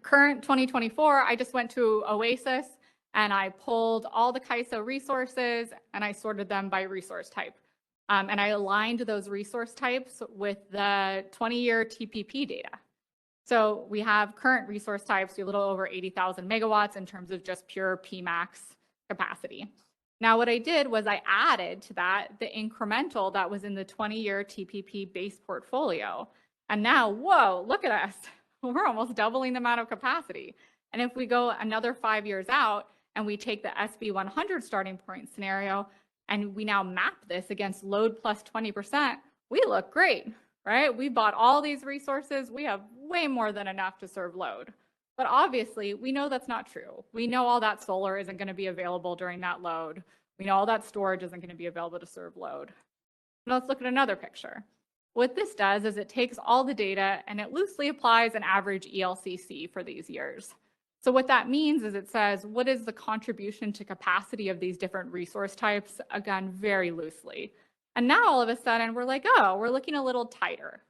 D: current 2024, I just went to Oasis and I pulled all the CAISO resources and I sorted them by resource type. And I aligned those resource types with the 20-year TPP data. So we have current resource types, a little over 80,000 megawatts in terms of just pure PMAX capacity. Now what I did was I added to that the incremental that was in the 20-year TPP base portfolio. And now, whoa, look at us. We're almost doubling the amount of capacity. And if we go another 5 years out and we take the SB 100 starting point scenario and we now map this against load plus 20%, we look great, right? We bought all these resources. We have way more than enough to serve load. But obviously, we know that's not true. We know all that solar isn't going to be available during that load. We know all that storage isn't going to be available to serve load. Now let's look at another picture. What this does is it takes all the data and it loosely applies an average ELCC for these years. So what that means is it says, what is the contribution to capacity of these different resource types? Again, very loosely. And now all of a sudden we're like, oh, we're looking a little tighter.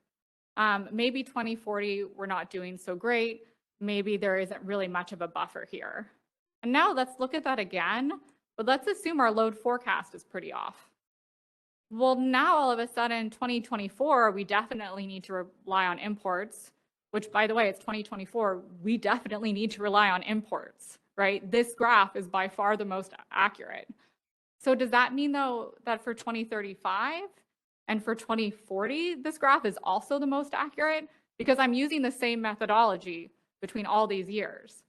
D: Maybe 2040, we're not doing so great. Maybe there isn't really much of a buffer here. And now let's look at that again, but let's assume our load forecast is pretty off. Well, now all of a sudden, 2024, we definitely need to rely on imports, which by the way, it's 2024. We definitely need to rely on imports, right? This graph is by far the most accurate. So does that mean though that for 2035 and for 2040, this graph is also the most accurate? Because I'm using the same methodology between all these years.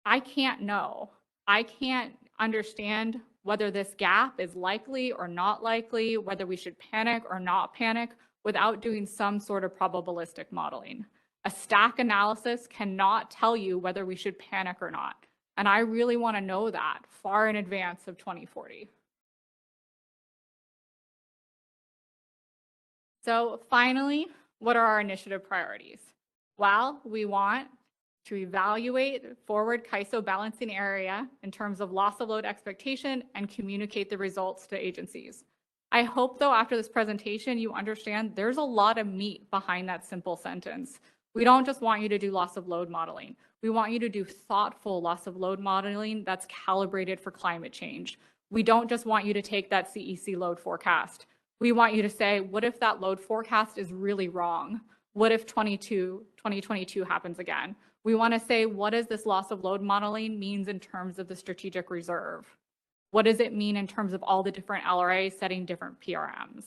D: I can't know. I can't understand whether this gap is likely or not likely, whether we should panic or not panic without doing some sort of probabilistic modeling. A stack analysis cannot tell you whether we should panic or not. And I really want to know that far in advance of 2040. So finally, what are our initiative priorities? Well, we want to evaluate forward CAISO balancing area in terms of loss of load expectation and communicate the results to agencies. I hope though after this presentation you understand there's a lot of meat behind that simple sentence. We don't just want you to do loss of load modeling. We want you to do thoughtful loss of load modeling that's calibrated for climate change. We don't just want you to take that CEC load forecast. We want you to say, what if that load forecast is really wrong? What if 2022 happens again? We want to say, what does this loss of load modeling means in terms of the strategic reserve? What does it mean in terms of all the different LRAs setting different PRMs?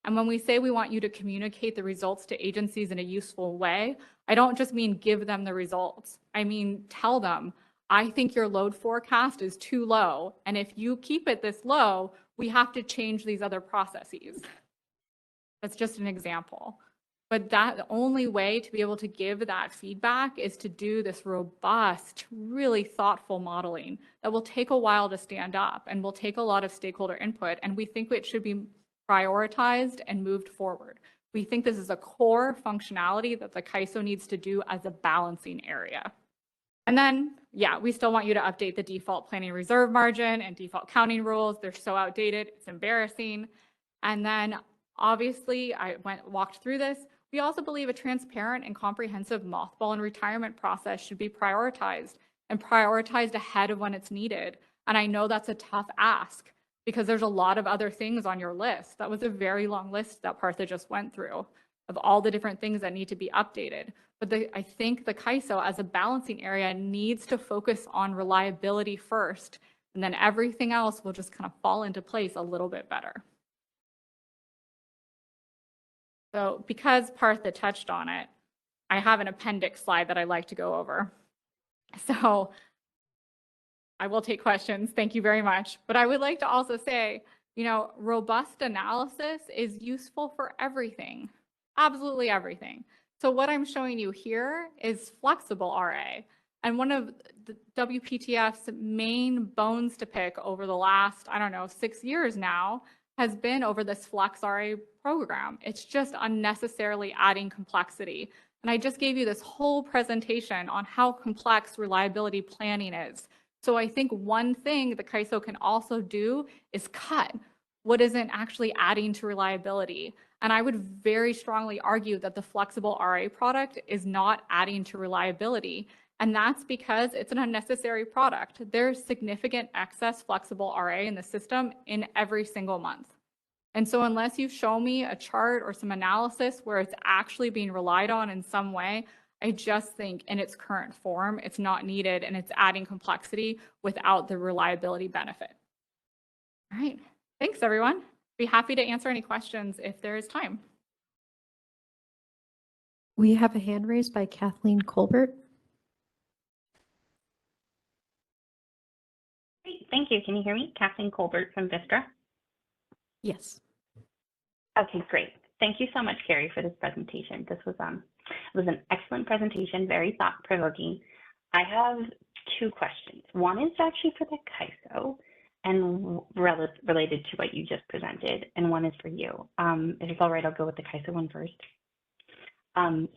D: And when we say we want you to communicate the results to agencies in a useful way, I don't just mean give them the results. I mean, tell them, I think your load forecast is too low. And if you keep it this low, we have to change these other processes. That's just an example. But the only way to be able to give that feedback is to do this robust, really thoughtful modeling that will take a while to stand up and will take a lot of stakeholder input. And we think it should be prioritized and moved forward. We think this is a core functionality that the CAISO needs to do as a balancing area. And then, yeah, we still want you to update the default planning reserve margin and default counting rules. They're so outdated, it's embarrassing. And then obviously I walked through this. We also believe a transparent and comprehensive mothball and retirement process should be prioritized and prioritized ahead of when it's needed. And I know that's a tough ask because there's a lot of other things on your list. That was a very long list that Partha just went through of all the different things that need to be updated. But I think the CAISO as a balancing area needs to focus on reliability first, and then everything else will just kind of fall into place a little bit better. So because Partha touched on it, I have an appendix slide that I'd like to go over. So I will take questions. Thank you very much. But I would like to also say, you know, robust analysis is useful for everything, absolutely everything. So what I'm showing you here is flexible RA. And one of the WPTF's main bones to pick over the last, I don't know, 6 years now has been over this FlexRA program. It's just unnecessarily adding complexity. And I just gave you this whole presentation on how complex reliability planning is. So I think one thing the CAISO can also do is cut what isn't actually adding to reliability. And I would very strongly argue that the flexible RA product is not adding to reliability. And that's because it's an unnecessary product. There's significant excess flexible RA in the system in every single month. And so unless you show me a chart or some analysis where it's actually being relied on in some way, I just think in its current form, it's not needed and it's adding complexity without the reliability benefit. All right, thanks everyone. Be happy to answer any questions if there is time.
A: We have a hand raised by Kathleen Colbert.
C: Great, thank you. Can you hear me? Kathleen Colbert from Vistra.
A: Yes.
C: Okay, great. Thank you so much, Carrie, for this presentation. This was an excellent presentation, very thought-provoking. I have two questions. One is actually for the CAISO and related to what you just presented, and one is for you. If it's all right, I'll go with the CAISO one first.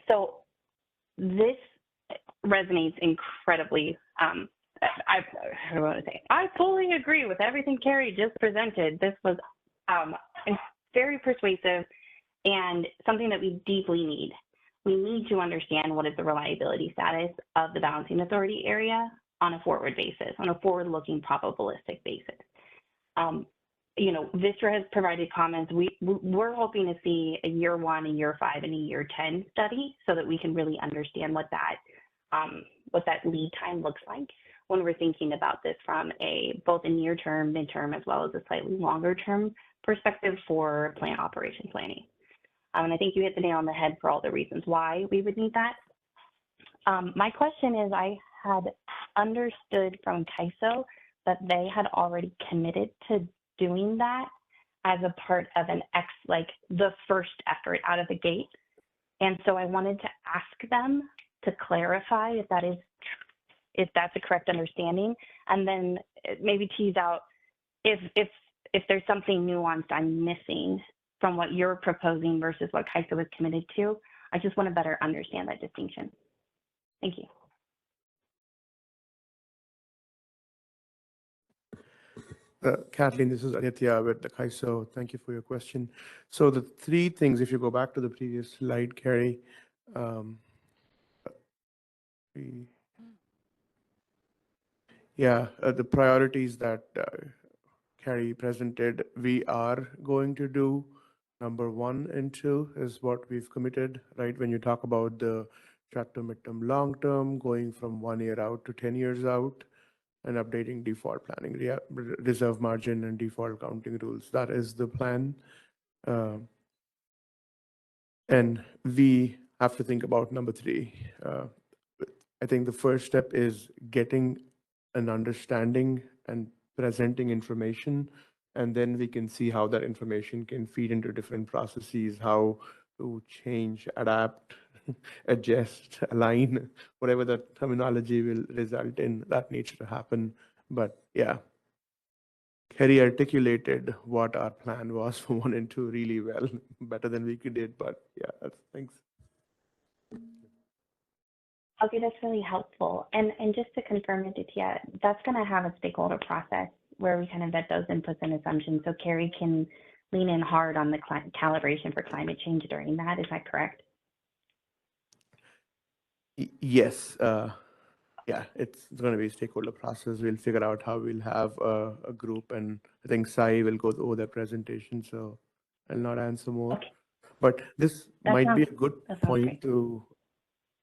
C: So this resonates incredibly. I fully agree with everything Carrie just presented. This was very persuasive and something that we deeply need. We need to understand what is the reliability status of the balancing authority area on a forward basis, on a forward-looking probabilistic basis. You know, Vistra has provided comments. We're hoping to see a year 1, a year 5, and a year 10 study so that we can really understand what that lead time looks like when we're thinking about this from both a near-term, mid-term, as well as a slightly longer-term perspective for plant operation planning. And I think you hit the nail on the head for all the reasons why we would need that. My question is, I had understood from CAISO that they had already committed to doing that as a part of the first effort out of the gate. And so I wanted to ask them to clarify if that's a correct understanding, and then maybe tease out if there's something nuanced I'm missing from what you're proposing versus what CAISO is committed to. I just want to better understand that distinction. Thank you.
E: Kathleen, this is Aditya with the CAISO. Thank you for your question. So the three things, if you go back to the previous slide, Carrie, the priorities that Carrie presented, we are going to do. Number 1 and 2 is what we've committed, right? When you talk about the short-term, mid-term, long-term, going from 1 year out to 10 years out, and updating default planning, reserve margin and default counting rules. That is the plan. And we have to think about number 3. I think the first step is getting an understanding and presenting information, and then we can see how that information can feed into different processes, how to change, adapt, adjust, align, whatever the terminology will result in, that needs to happen. But yeah, Kerry articulated what our plan was for 1 and 2 really well, better than we did, but yeah, thanks.
C: Okay, that's really helpful. And just to confirm, Aditya, that's going to have a stakeholder process where we kind of vet those inputs and assumptions so Carrie can lean in hard on the calibration for climate change during that. Is that correct?
E: Yes. Yeah, it's going to be a stakeholder process. We'll figure out how we'll have a group, and I think Sai will go over their presentation, so I'll not answer more.
C: Okay.
E: But this might be a good point
C: great.
E: to,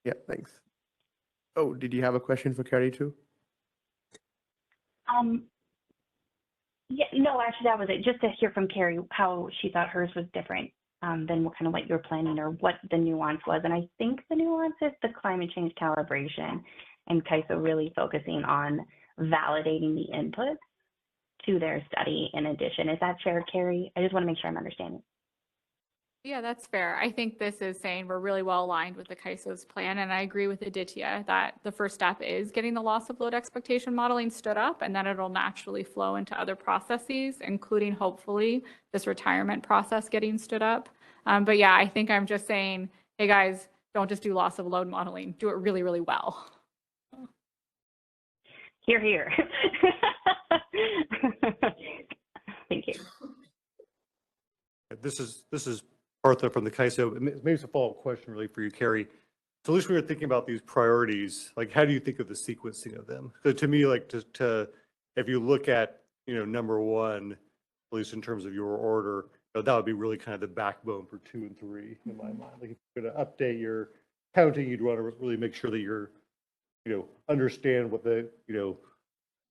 E: yeah, thanks. Oh, did you have a question for Carrie too?
C: Yeah, no, actually that was it. Just to hear from Carrie how she thought hers was different than what you're planning or what the nuance was. And I think the nuance is the climate change calibration and CAISO really focusing on validating the inputs to their study in addition. Is that fair, Carrie? I just want to make sure I'm understanding.
D: Yeah, that's fair. I think this is saying we're really well aligned with the CAISO's plan, and I agree with Aditya that the first step is getting the loss of load expectation modeling stood up, and then it'll naturally flow into other processes, including hopefully this retirement process getting stood up. But yeah, I think I'm just saying, hey guys, don't just do loss of load modeling, do it really, really well.
C: Here, here. Thank you.
B: This is Partha from the CAISO. Maybe it's a follow-up question really for you, Carrie. So at least we were thinking about these priorities, like how do you think of the sequencing of them? So to me, like if you look at, number one, at least in terms of your order, that would be really kind of the backbone for 2 and 3 in my mind. Like if you're going to update your counting, you'd want to really make sure that you're, understand what the,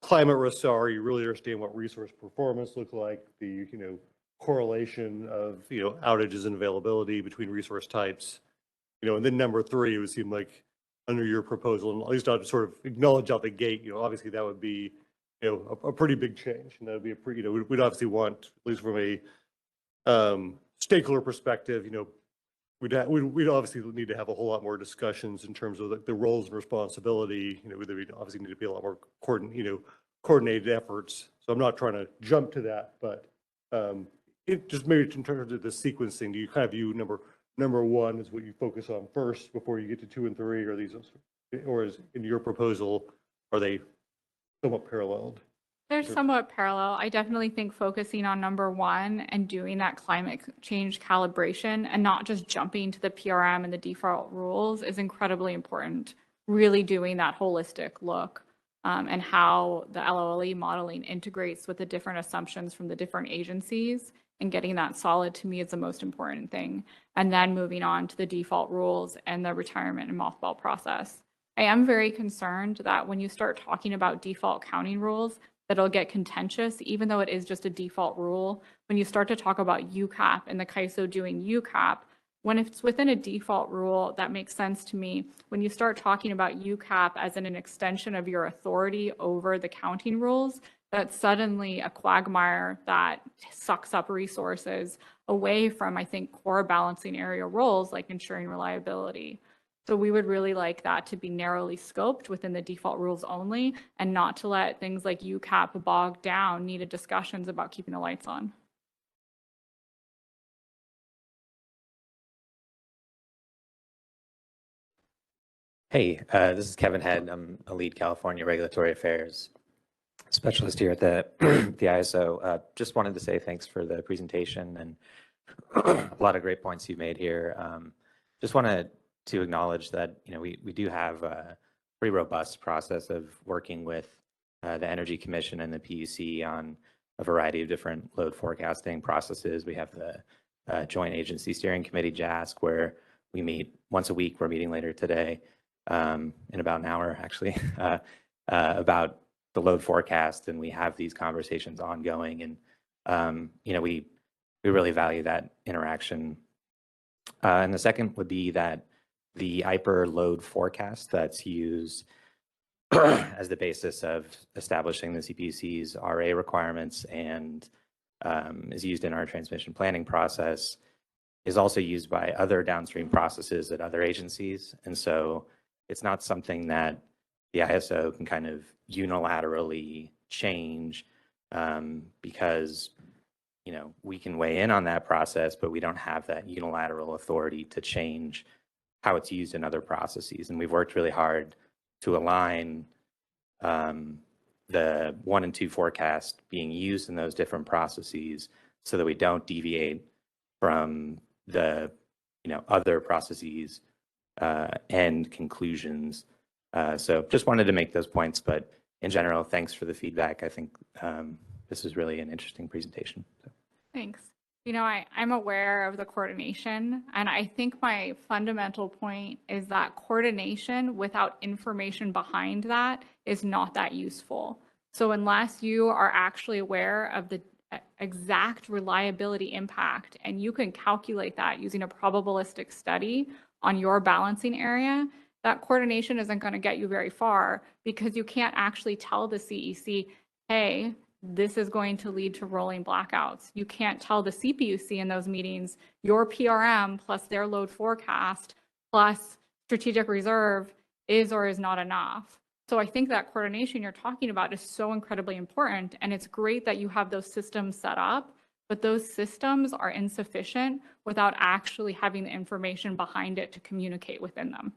B: climate risks are. You really understand what resource performance looks like, the, correlation of, outages and availability between resource types, and then number 3, it would seem like under your proposal, and at least I'd sort of acknowledge out the gate, obviously that would be, a pretty big change. And that would be a pretty, we'd obviously want, at least from a stakeholder perspective, we'd obviously need to have a whole lot more discussions in terms of the roles and responsibility. We'd obviously need to be a lot more coordinated efforts. So I'm not trying to jump to that, but it just maybe in terms of the sequencing, do you kind of view number 1 is what you focus on first before you get to 2 and 3, or these, or is in your proposal, are they somewhat paralleled?
D: They're somewhat parallel. I definitely think focusing on number 1 and doing that climate change calibration and not just jumping to the PRM and the default rules is incredibly important. Really doing that holistic look and how the LOLE modeling integrates with the different assumptions from the different agencies, and getting that solid to me is the most important thing. And then moving on to the default rules and the retirement and mothball process. I am very concerned that when you start talking about default counting rules, that it'll get contentious, even though it is just a default rule. When you start to talk about UCAP and the CAISO doing UCAP, when it's within a default rule, that makes sense to me. When you start talking about UCAP as an extension of your authority over the counting rules, that's suddenly a quagmire that sucks up resources away from, I think, core balancing area roles like ensuring reliability. So we would really like that to be narrowly scoped within the default rules only, and not to let things like UCAP bog down needed discussions about keeping the lights on.
F: Hey, this is Kevin Head. I'm a lead California regulatory affairs specialist here at the the ISO. Just wanted to say thanks for the presentation and a lot of great points you made here. Just wanted to acknowledge that we do have a pretty robust process of working with the Energy Commission and the PUC on a variety of different load forecasting processes. We have the Joint Agency Steering Committee, JASC, where we meet once a week. We're meeting later today in about an hour, actually, about the load forecast, and we have these conversations ongoing, and we really value that interaction. And the second would be that the IPER load forecast that's used as the basis of establishing the CPUC's RA requirements and is used in our transmission planning process is also used by other downstream processes at other agencies. And so it's not something that the ISO can kind of unilaterally change because we can weigh in on that process, but we don't have that unilateral authority to change how it's used in other processes. And we've worked really hard to align the 1 and 2 forecast being used in those different processes so that we don't deviate from the other processes and conclusions. So just wanted to make those points, but in general, thanks for the feedback. I think this is really an interesting presentation. So.
D: Thanks. I'm aware of the coordination, and I think my fundamental point is that coordination without information behind that is not that useful. So unless you are actually aware of the exact reliability impact, and you can calculate that using a probabilistic study on your balancing area, that coordination isn't going to get you very far, because you can't actually tell the CEC, hey, this is going to lead to rolling blackouts. You can't tell the CPUC in those meetings, your PRM plus their load forecast plus strategic reserve is or is not enough. So I think that coordination you're talking about is so incredibly important. And it's great that you have those systems set up, but those systems are insufficient without actually having the information behind it to communicate within them.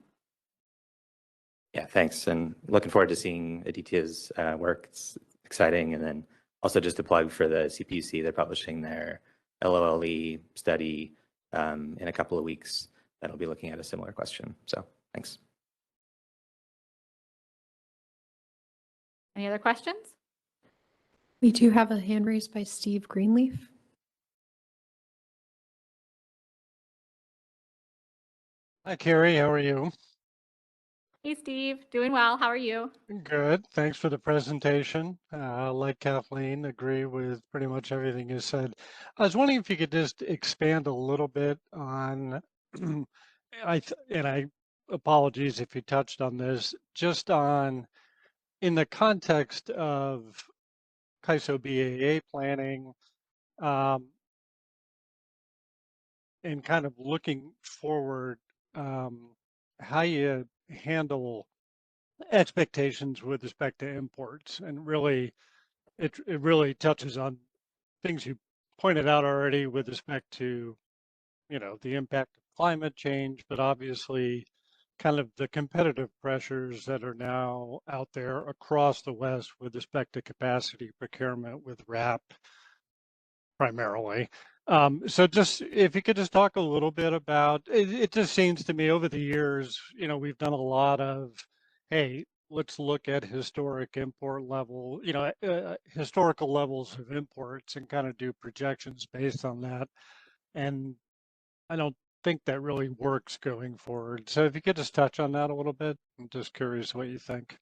F: Yeah, thanks. And looking forward to seeing Aditya's work. It's exciting. And then also just a plug for the CPUC. They're publishing their LOLE study in a couple of weeks that'll be looking at a similar question. So thanks.
D: Any other questions?
A: We do have a hand raised by Steve Greenleaf.
G: Hi, Carrie. How are you?
D: Hey, Steve. Doing well. How are you?
G: Good. Thanks for the presentation. Like Kathleen, agree with pretty much everything you said. I was wondering if you could just expand a little bit on, I apologies if you touched on this, just on in the context of CAISO BAA planning, and kind of looking forward, how you handle expectations with respect to imports. And really, it really touches on things you pointed out already with respect to, the impact of climate change, but obviously kind of the competitive pressures that are now out there across the West with respect to capacity procurement with RAP primarily. So just if you could just talk a little bit about it, it just seems to me over the years, we've done a lot of, hey, let's look at historic import level, historical levels of imports and kind of do projections based on that. And I don't think that really works going forward. So if you could just touch on that a little bit, I'm just curious what you think.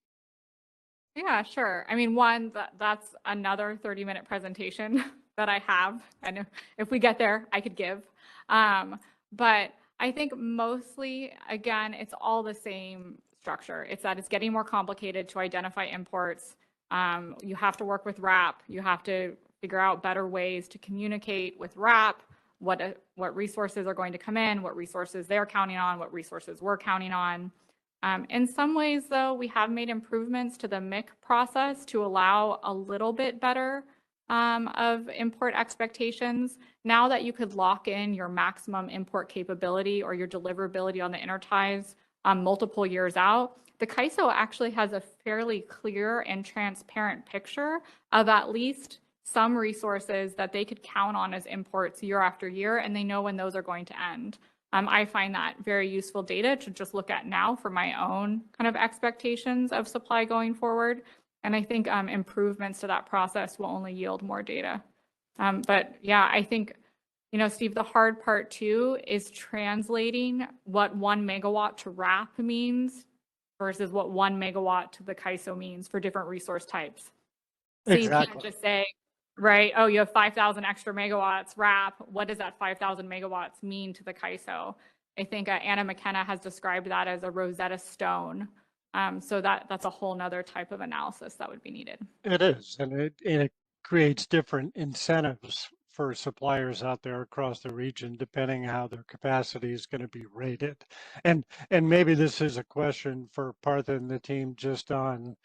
D: Yeah, sure. I mean, one, that's another 30-minute presentation that I have. And if we get there, I could give. But I think mostly, again, it's all the same structure. It's that it's getting more complicated to identify imports. You have to work with RAP. You have to figure out better ways to communicate with RAP, what resources are going to come in, what resources they're counting on, what resources we're counting on. In some ways, though, we have made improvements to the MIC process to allow a little bit better of import expectations. Now that you could lock in your maximum import capability or your deliverability on the interties multiple years out, the CAISO actually has a fairly clear and transparent picture of at least some resources that they could count on as imports year after year, and they know when those are going to end. I find that very useful data to just look at now for my own kind of expectations of supply going forward. And I think improvements to that process will only yield more data. But yeah, I think, Steve, the hard part too is translating what 1 megawatt to RAP means versus what 1 megawatt to the CAISO means for different resource types. So you can't just say, right, oh, you have 5,000 extra megawatts RAP. What does that 5,000 megawatts mean to the CAISO? I think Anna McKenna has described that as a Rosetta Stone. So that's a whole nother type of analysis that would be needed.
G: It is, and it creates different incentives for suppliers out there across the region, depending how their capacity is going to be rated. And maybe this is a question for Partha and the team just on,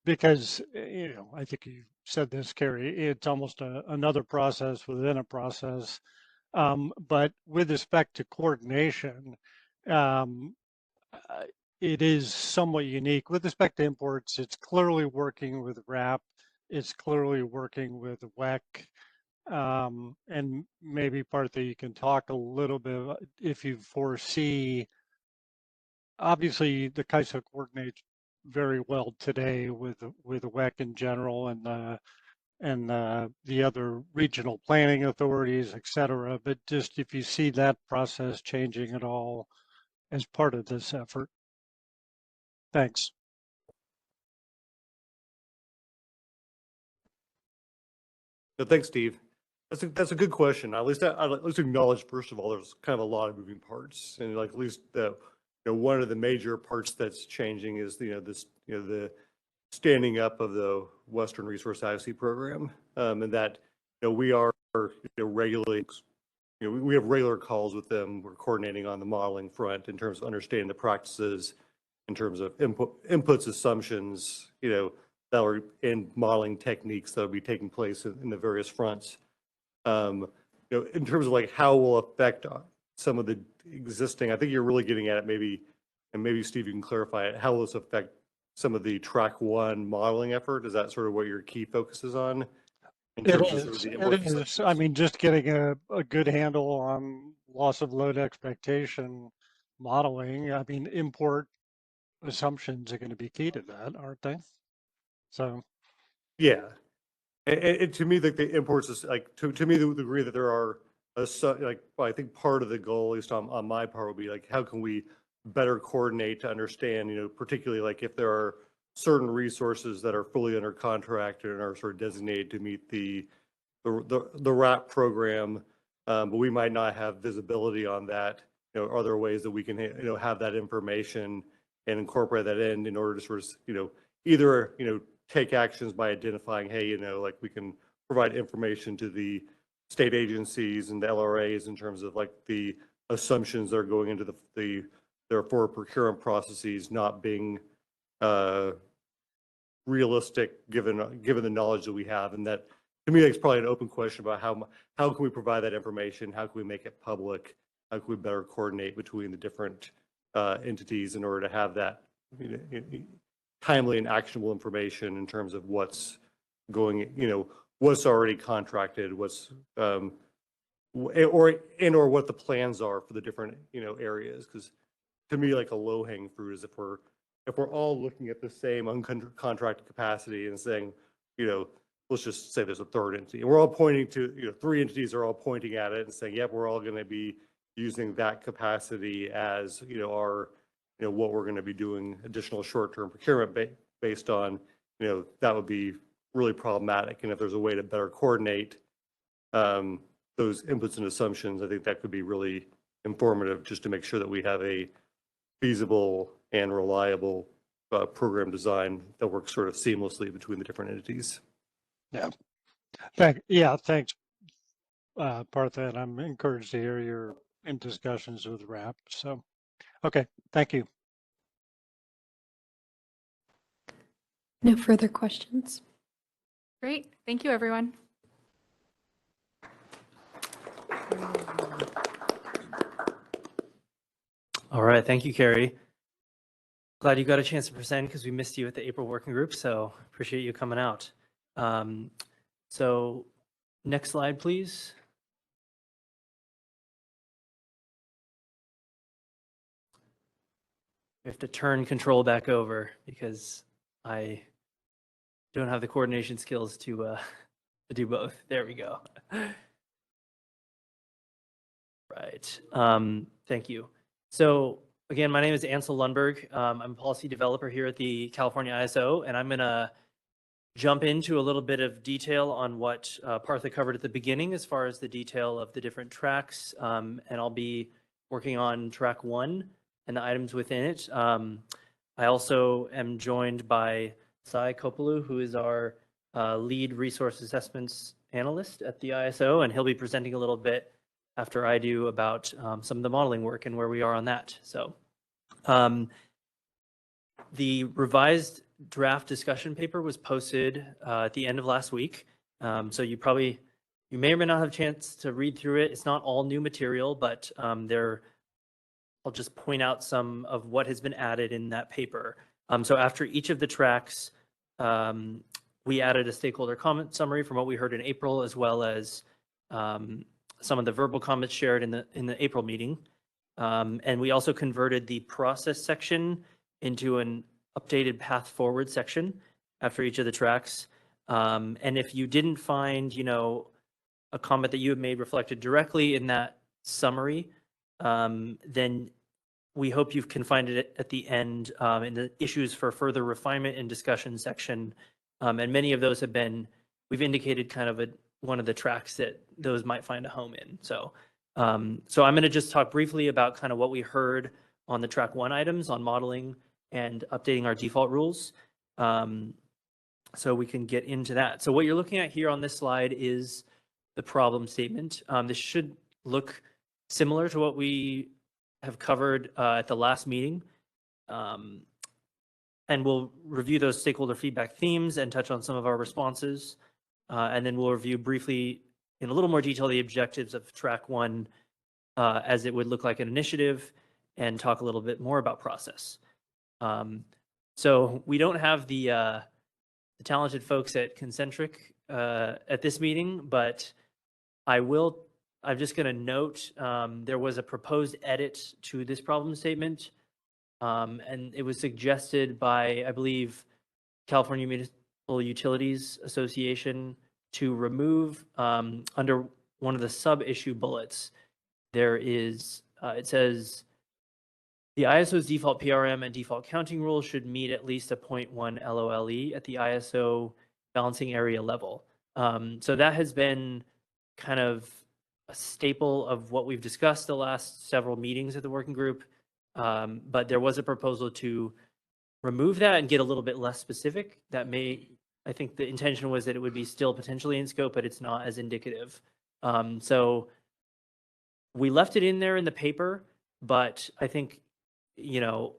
G: because, I think you said this, Carrie, it's almost another process within a process. But with respect to coordination, it is somewhat unique. With respect to imports, it's clearly working with RAP. It's clearly working with WEC. And maybe Partha, you can talk a little bit about if you foresee, obviously the CAISO coordinates very well today with WEC in general and the other regional planning authorities, et cetera. But just if you see that process changing at all as part of this effort. Thanks.
B: No, thanks, Steve. That's a good question. At least let's acknowledge, first of all, there's kind of a lot of moving parts, and like at least one of the major parts that's changing is the standing up of the Western Resource Adequacy Program, and that we are regularly, we have regular calls with them. We're coordinating on the modeling front in terms of understanding the practices, in terms of inputs, assumptions, that are in modeling techniques that will be taking place in the various fronts. In terms of like how it will affect some of the existing, I think you're really getting at it maybe, and maybe Steve, you can clarify it, how will this affect some of the track one modeling effort? Is that sort of what your key focus is on? In
G: It
B: terms of sort of
G: is.
B: the
G: It
B: input
G: is. I
B: assumptions?
G: mean, just getting a good handle on loss of load expectation modeling. I mean, import assumptions are going to be key to that, aren't they? So,
B: Yeah. And to me, like the imports is like, to me, the degree that there are, like, well, I think part of the goal, at least on my part, would be like, how can we better coordinate to understand, particularly like if there are certain resources that are fully under contract and are sort of designated to meet the RAP program, but we might not have visibility on that. Are there ways that we can, have that information and incorporate that in order to sort of, either, take actions by identifying, hey, like we can provide information to the state agencies and the LRAs in terms of like the assumptions that are going into their forward procurement processes not being realistic given the knowledge that we have. And that, to me, that's probably an open question about how can we provide that information? How can we make it public? How can we better coordinate between the different entities in order to have that timely and actionable information in terms of what's going, what's already contracted, what's or what the plans are for the different areas. Because to me, like a low hanging fruit is if we're all looking at the same uncontracted capacity and saying, let's just say there's a third entity, and we're all pointing to, three entities are all pointing at it and saying, yep, we're all going to be using that capacity as our what we're going to be doing additional short-term procurement based on, that would be really problematic. And if there's a way to better coordinate those inputs and assumptions, I think that could be really informative just to make sure that we have a feasible and reliable program design that works sort of seamlessly between the different entities.
G: yeah. Thanks, Partha, and I'm encouraged to hear you're in discussions with RAP. So, okay, thank you.
A: No further questions.
D: Great. Thank you, everyone.
H: All right, thank you, Carrie. Glad you got a chance to present because we missed you at the April working group, so appreciate you coming out. So next slide, please. We have to turn control back over because I don't have the coordination skills to do both. There we go. Right. Thank you. So again, my name is Ansel Lundberg. I'm a policy developer here at the California ISO, and I'm going to jump into a little bit of detail on what Partha covered at the beginning as far as the detail of the different tracks, and I'll be working on track 1 and the items within it. I also am joined by Sai Kopulu, who is our lead resource assessments analyst at the ISO, and he'll be presenting a little bit after I do about some of the modeling work and where we are on that. So the revised draft discussion paper was posted at the end of last week. So you may or may not have a chance to read through it. It's not all new material, but I'll just point out some of what has been added in that paper. So after each of the tracks, we added a stakeholder comment summary from what we heard in April, as well as some of the verbal comments shared in the April meeting. And we also converted the process section into an updated path forward section after each of the tracks. And if you didn't find, a comment that you have made reflected directly in that summary, then we hope you can find it at the end in the issues for further refinement and discussion section. And many of those we've indicated kind of one of the tracks that those might find a home in. So I'm going to just talk briefly about kind of what we heard on the track 1 items on modeling and updating our default rules. So we can get into that. So what you're looking at here on this slide is the problem statement. This should look similar to what we have covered at the last meeting. And we'll review those stakeholder feedback themes and touch on some of our responses. And then we'll review briefly in a little more detail the objectives of track 1 as it would look like an initiative, and talk a little bit more about process. So we don't have the talented folks at Concentric at this meeting, but I'm just going to note there was a proposed edit to this problem statement, and it was suggested by, I believe, California Municipal Utilities Association to remove under one of the sub-issue bullets. There is, it says, the ISO's default PRM and default counting rules should meet at least a 0.1 LOLE at the ISO balancing area level. So that has been kind of a staple of what we've discussed the last several meetings at the working group. But there was a proposal to remove that and get a little bit less specific. That may, I think the intention was that it would be still potentially in scope, but it's not as indicative. So we left it in there in the paper, but I think, you know,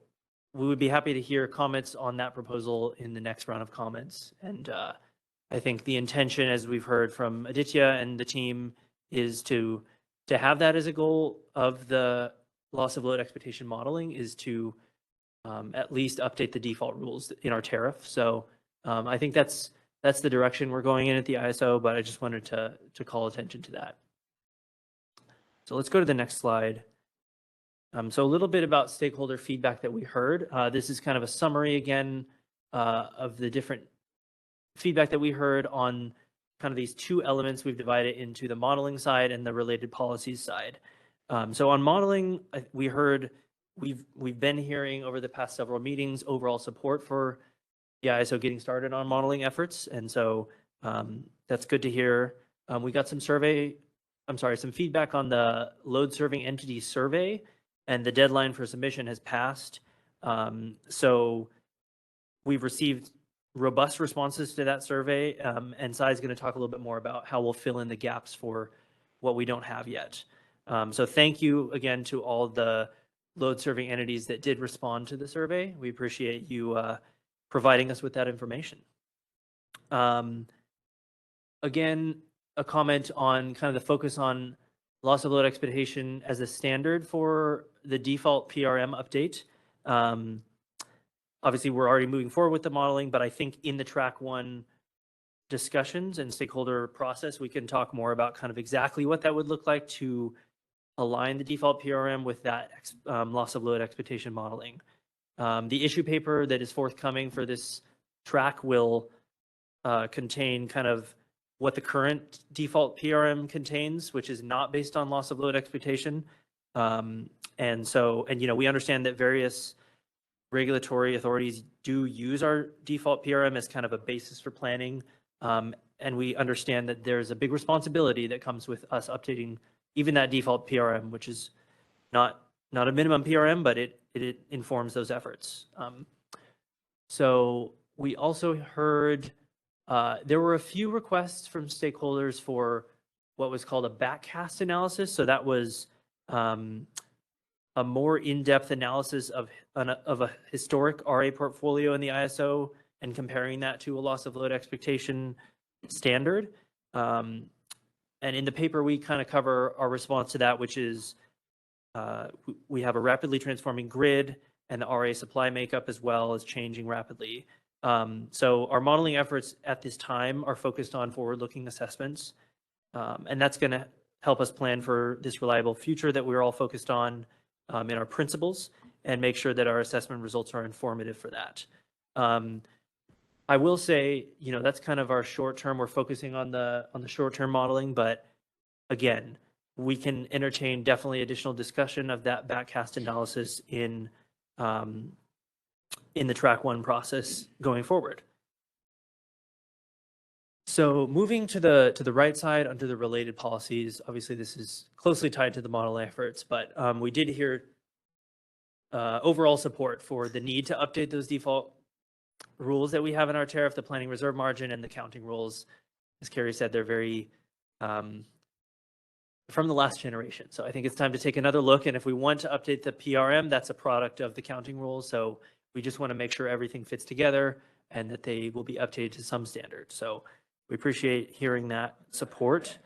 H: we would be happy to hear comments on that proposal in the next round of comments. And I think the intention, as we've heard from Aditya and the team, is to have that as a goal of the loss of load expectation modeling, is to at least update the default rules in our tariff. So I think that's the direction we're going in at the ISO, but I just wanted to call attention to that. So let's go to the next slide. So a little bit about stakeholder feedback that we heard. This is kind of a summary again of the different feedback that we heard on kind of these two elements. We've divided into the modeling side and the related policies side. So on modeling, we heard, we've been hearing over the past several meetings overall support for the ISO getting started on modeling efforts. And so that's good to hear. We got some feedback on the load serving entity survey, and the deadline for submission has passed. So we've received robust responses to that survey, and Sai is going to talk a little bit more about how we'll fill in the gaps for what we don't have yet. So thank you again to all the load serving entities that did respond to the survey. We appreciate you providing us with that information. Again, a comment on kind of the focus on loss of load expectation as a standard for the default PRM update. Obviously, we're already moving forward with the modeling, but I think in the track 1 discussions and stakeholder process, we can talk more about kind of exactly what that would look like to align the default PRM with that loss of load expectation modeling. The issue paper that is forthcoming for this track will contain kind of what the current default PRM contains, which is not based on loss of load expectation. And you know, we understand that various regulatory authorities do use our default PRM as kind of a basis for planning. And we understand that there's a big responsibility that comes with us updating even that default PRM, which is not a minimum PRM, but it informs those efforts. So we also heard there were a few requests from stakeholders for what was called a backcast analysis. So that was a more in-depth analysis of a historic RA portfolio in the ISO and comparing that to a loss of load expectation standard. And in the paper, we kind of cover our response to that, which is we have a rapidly transforming grid, and the RA supply makeup as well is changing rapidly. So our modeling efforts at this time are focused on forward-looking assessments, and that's going to help us plan for this reliable future that we're all focused on in our principles, and make sure that our assessment results are informative for that. I will say, you know, that's kind of our short term. We're focusing on the short term modeling, but again, we can entertain definitely additional discussion of that backcast analysis in the track 1 process going forward. So moving to the right side under the related policies, obviously this is closely tied to the model efforts, but we did hear overall support for the need to update those default rules that we have in our tariff, the planning reserve margin and the counting rules. As Carrie said, they're very from the last generation. So I think it's time to take another look. And if we want to update the PRM, that's a product of the counting rules. So we just want to make sure everything fits together and that they will be updated to some standard. So we appreciate hearing that support.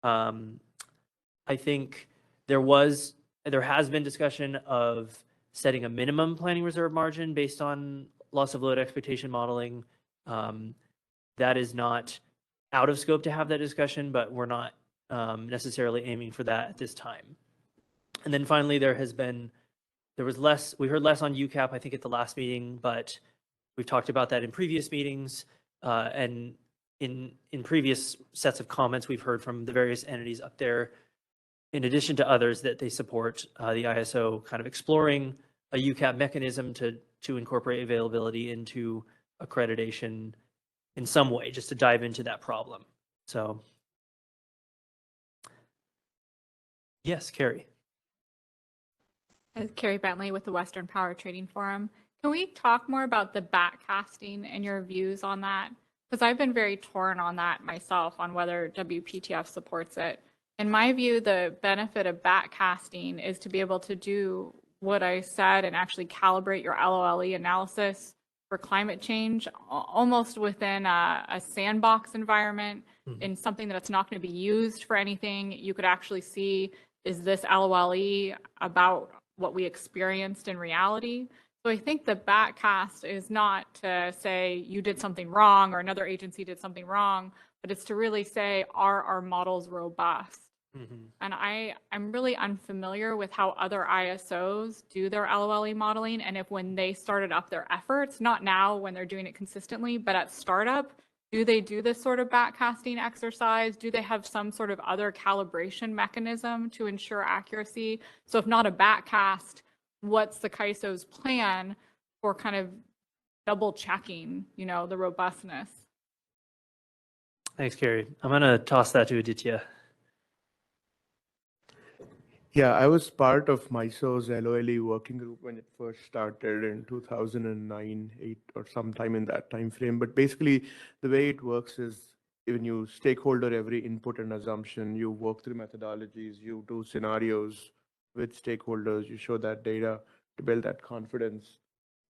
H: I think there has been discussion of setting a minimum planning reserve margin based on loss of load expectation modeling. That is not out of scope to have that discussion, but we're not necessarily aiming for that at this time. And then finally, we heard less on UCAP, I think, at the last meeting, but we've talked about that in previous meetings. And in previous sets of comments, we've heard from the various entities up there, in addition to others, that they support the ISO kind of exploring a UCAP mechanism to incorporate availability into accreditation in some way, just to dive into that problem. So, yes, Carrie.
D: Carrie Bentley with the Western Power Trading Forum. Can we talk more about the backcasting and your views on that? Because I've been very torn on that myself, on whether WPTF supports it. In my view, the benefit of backcasting is to be able to do what I said and actually calibrate your LOLE analysis for climate change almost within a sandbox environment, in something that's not going to be used for anything. You could actually see, is this LOLE about what we experienced in reality? So I think the backcast is not to say you did something wrong or another agency did something wrong, but it's to really say, are our models robust? And I'm really unfamiliar with how other ISOs do their LOLE modeling, and if when they started up their efforts, not now when they're doing it consistently, but at startup, do they do this sort of backcasting exercise? Do they have some sort of other calibration mechanism to ensure accuracy? So if not a backcast, what's the CAISO's plan for kind of double checking, the robustness?
H: Thanks, Carrie. I'm going to toss that to Aditya.
E: Yeah, I was part of MISO's LOLE working group when it first started in 2009, 8, or sometime in that time frame. But basically, the way it works is when you stakeholder every input and assumption, you work through methodologies, you do scenarios with stakeholders, you show that data to build that confidence,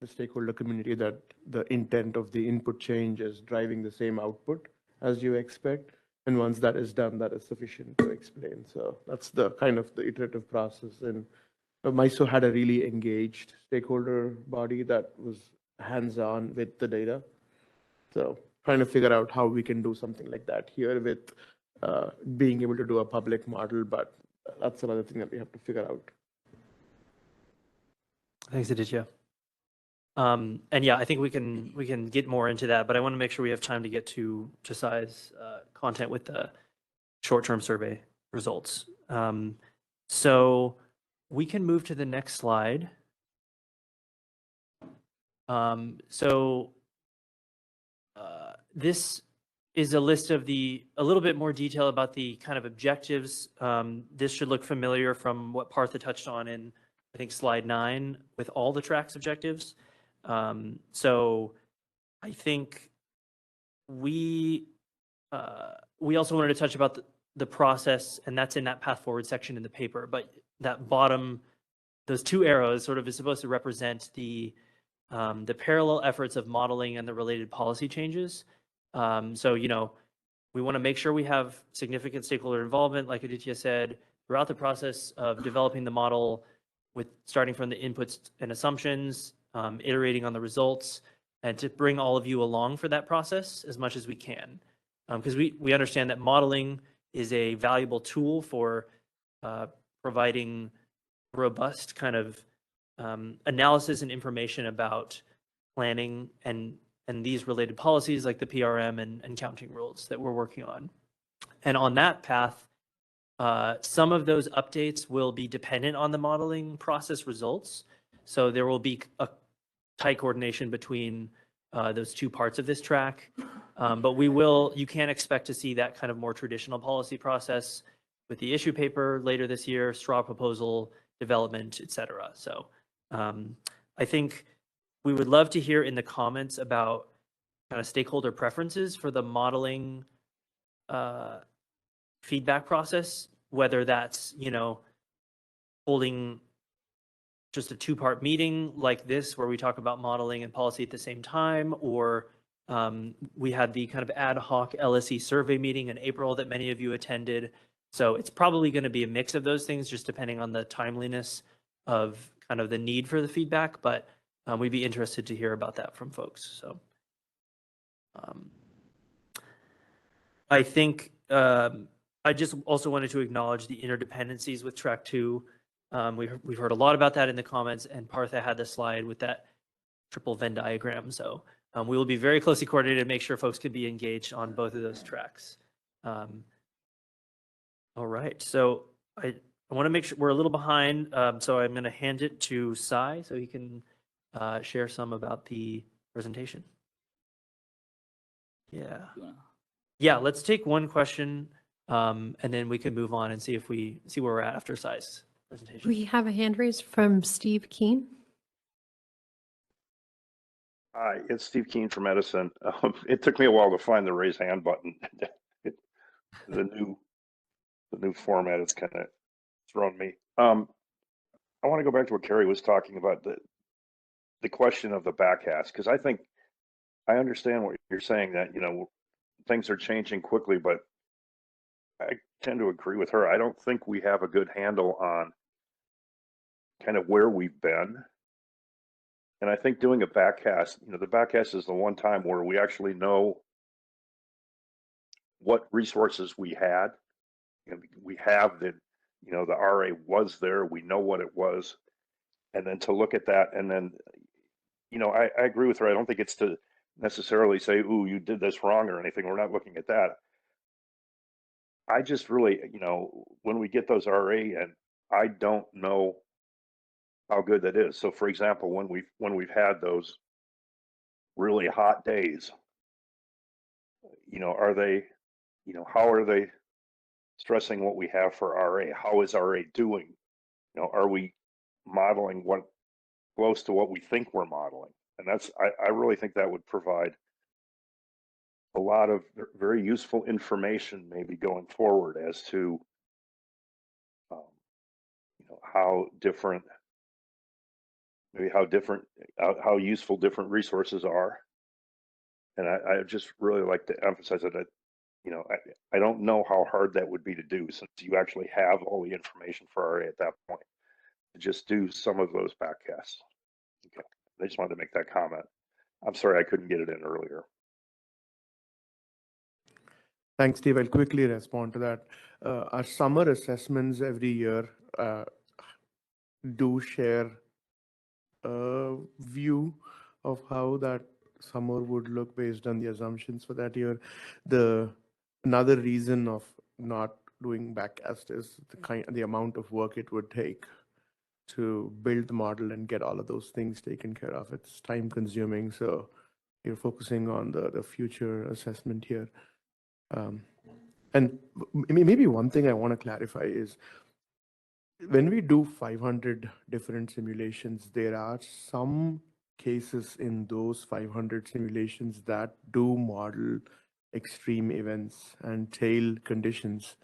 E: the stakeholder community, that the intent of the input change is driving the same output as you expect. And once that is done, that is sufficient to explain. So that's the kind of the iterative process. And MISO had a really engaged stakeholder body that was hands-on with the data. So trying to figure out how we can do something like that here with being able to do a public model, but that's another thing that we have to figure out.
H: Thanks, Aditya. And yeah, I think we can get more into that, but I want to make sure we have time to get to size content with the short-term survey results. So we can move to the next slide. This is a list of a little bit more detail about the kind of objectives. This should look familiar from what Partha touched on in, I think, slide 9 with all the tracks objectives. So I think we also wanted to touch about the process, and that's in that path forward section in the paper. But that bottom, those two arrows sort of is supposed to represent the parallel efforts of modeling and the related policy changes. So, we want to make sure we have significant stakeholder involvement, like Aditya said, throughout the process of developing the model, with starting from the inputs and assumptions, iterating on the results, and to bring all of you along for that process as much as we can. Because we understand that modeling is a valuable tool for providing robust kind of analysis and information about planning and these related policies like the PRM and counting rules that we're working on. And on that path, some of those updates will be dependent on the modeling process results. So there will be a tight coordination between those two parts of this track. But you can expect to see that kind of more traditional policy process with the issue paper later this year, straw proposal development, et cetera. So I think we would love to hear in the comments about kind of stakeholder preferences for the modeling feedback process, whether that's, holding just a two-part meeting like this where we talk about modeling and policy at the same time, or we had the kind of ad hoc LSE survey meeting in April that many of you attended. So it's probably going to be a mix of those things, just depending on the timeliness of kind of the need for the feedback, but we'd be interested to hear about that from folks. So I think I just also wanted to acknowledge the interdependencies with track 2. We've heard a lot about that in the comments, and Partha had the slide with that triple Venn diagram. So we will be very closely coordinated to make sure folks can be engaged on both of those tracks. All right, so I want to make sure we're a little behind, so I'm going to hand it to Sai so he can share some about the presentation. Yeah, let's take one question, and then we can move on and see where we're at after Sai's presentation.
A: We have a hand raised from Steve Keen.
I: Hi, it's Steve Keen from Edison. It took me a while to find the raise hand button. The new format has kind of thrown me. I want to go back to what Carrie was talking about, the question of the backcast, because I think I understand what you're saying, that things are changing quickly, but I tend to agree with her. I don't think we have a good handle on kind of where we've been. And I think doing a backcast, the backcast is the one time where we actually know what resources we had. And we have the RA was there, we know what it was. And then to look at that, and then, I agree with her. I don't think it's to necessarily say, ooh, you did this wrong or anything. We're not looking at that. I just really, when we get those RA, and I don't know how good that is. So for example, when we've had those really hot days, are they, how are they stressing what we have for RA? How is RA doing? Are we modeling what close to what we think we're modeling? And that's, I really think that would provide a lot of very useful information maybe going forward as to how different, maybe how useful different resources are. And I just really like to emphasize that I don't know how hard that would be to do, since you actually have all the information for RA at that point, to just do some of those backcasts. Okay, I just wanted to make that comment. I'm sorry I couldn't get it in earlier.
E: Thanks, Steve. I'll quickly respond to that. Our summer assessments every year do share a view of how that summer would look based on the assumptions for that year. Another reason of not doing backcast is the amount of work it would take to build the model and get all of those things taken care of. It's time consuming, so you're focusing on the future assessment here. And maybe one thing I want to clarify is, when we do 500 different simulations, there are some cases in those 500 simulations that do model extreme events and tail conditions.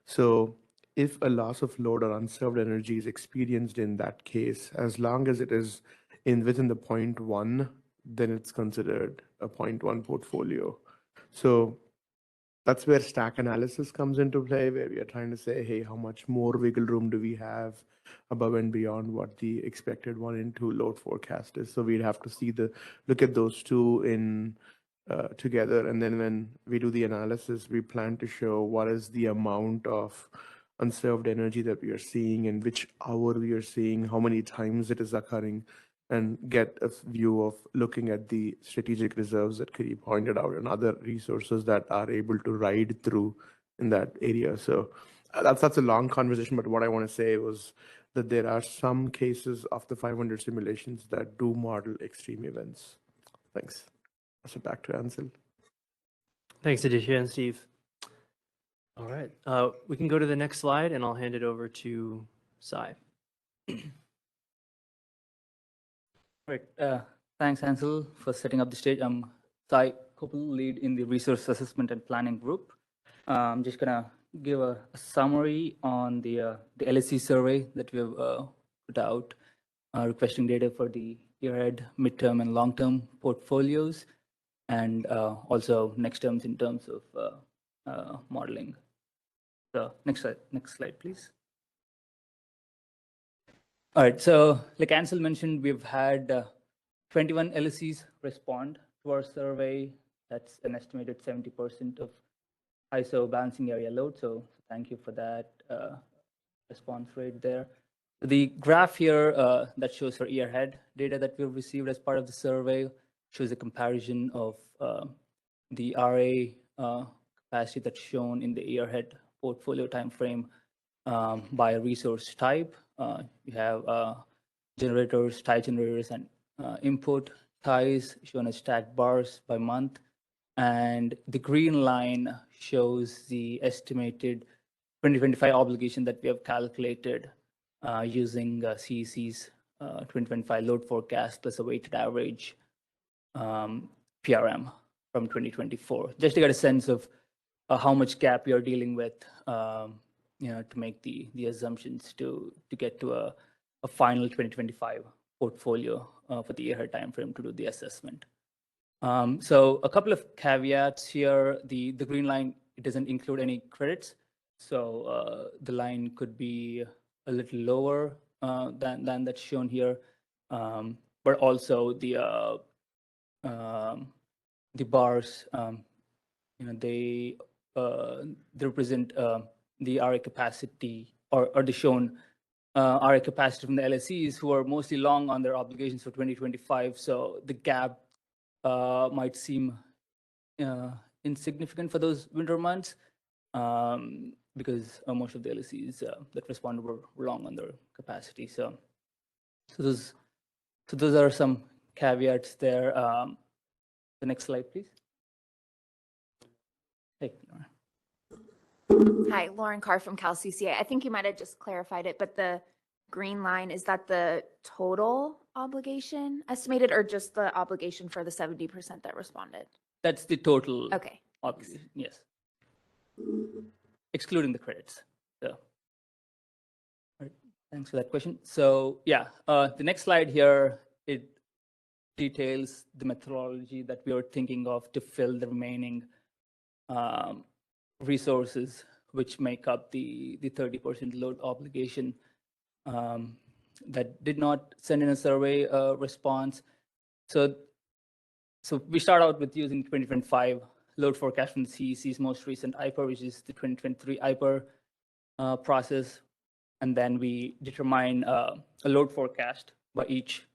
E: So if a loss of load or unserved energy is experienced in that case, as long as it is within the 0.1, then it's considered a 0.1 portfolio. So that's where stack analysis comes into play, where we are trying to say, hey, how much more wiggle room do we have above and beyond what the expected 1 in 2 load forecast is? So we'd have to look at those two together. And then when we do the analysis, we plan to show what is the amount of unserved energy that we are seeing, and which hour we are seeing, how many times it is occurring, and get a view of looking at the strategic reserves that Kiri pointed out and other resources that are able to ride through in that area. So that's a long conversation, but what I want to say was that there are some cases of the 500 simulations that do model extreme events. Thanks. So back to Ansel.
H: Thanks, Aditya and Steve. All right, we can go to the next slide, and I'll hand it over to Sai.
J: Right. Thanks, Ansel, for setting up the stage. I'm Sai Kopal, lead in the Resource Assessment and Planning Group. I'm just gonna give a summary on the LSC survey that we've put out, requesting data for the year-ahead, midterm, and long-term portfolios, and also next terms in terms of modeling. So next slide, please. All right, so like Ansel mentioned, we've had 21 LSCs respond to our survey. That's an estimated 70% of ISO balancing area load. So thank you for that response rate there. The graph here that shows our year-ahead data that we've received as part of the survey shows a comparison of the RA capacity that's shown in the year-ahead portfolio timeframe by resource type. You have generators, tie generators, and input ties shown as stacked bars by month. And the green line shows the estimated 2025 obligation that we have calculated using CEC's 2025 load forecast plus a weighted average PRM from 2024, just to get a sense of how much gap you're dealing with, to make the assumptions to get to a final 2025 portfolio for the year timeframe to do the assessment. So a couple of caveats here. The green line, it doesn't include any credits. So the line could be a little lower than that's shown here. But also the bars, they represent the RA capacity or the shown RA capacity from the LSCs who are mostly long on their obligations for 2025. So the gap might seem insignificant for those winter months because most of the LSCs that responded were long on their capacity. So those are some caveats there. The next slide, please. Hey, Nora.
K: Hi, Lauren Carr from Cal CCA. I think you might have just clarified it, but the green line, is that the total obligation estimated or just the obligation for the 70% that responded?
J: That's the total
K: Okay.
J: obligation, yes. Excluding the credits. So, all right, thanks for that question. So yeah, the next slide here, it details the methodology that we are thinking of to fill the remaining resources which make up the 30% load obligation that did not send in a survey response. So we start out with using 2025 load forecast from the CEC's most recent IPER, which is the 2023 IPER process. And then we determine a load forecast by each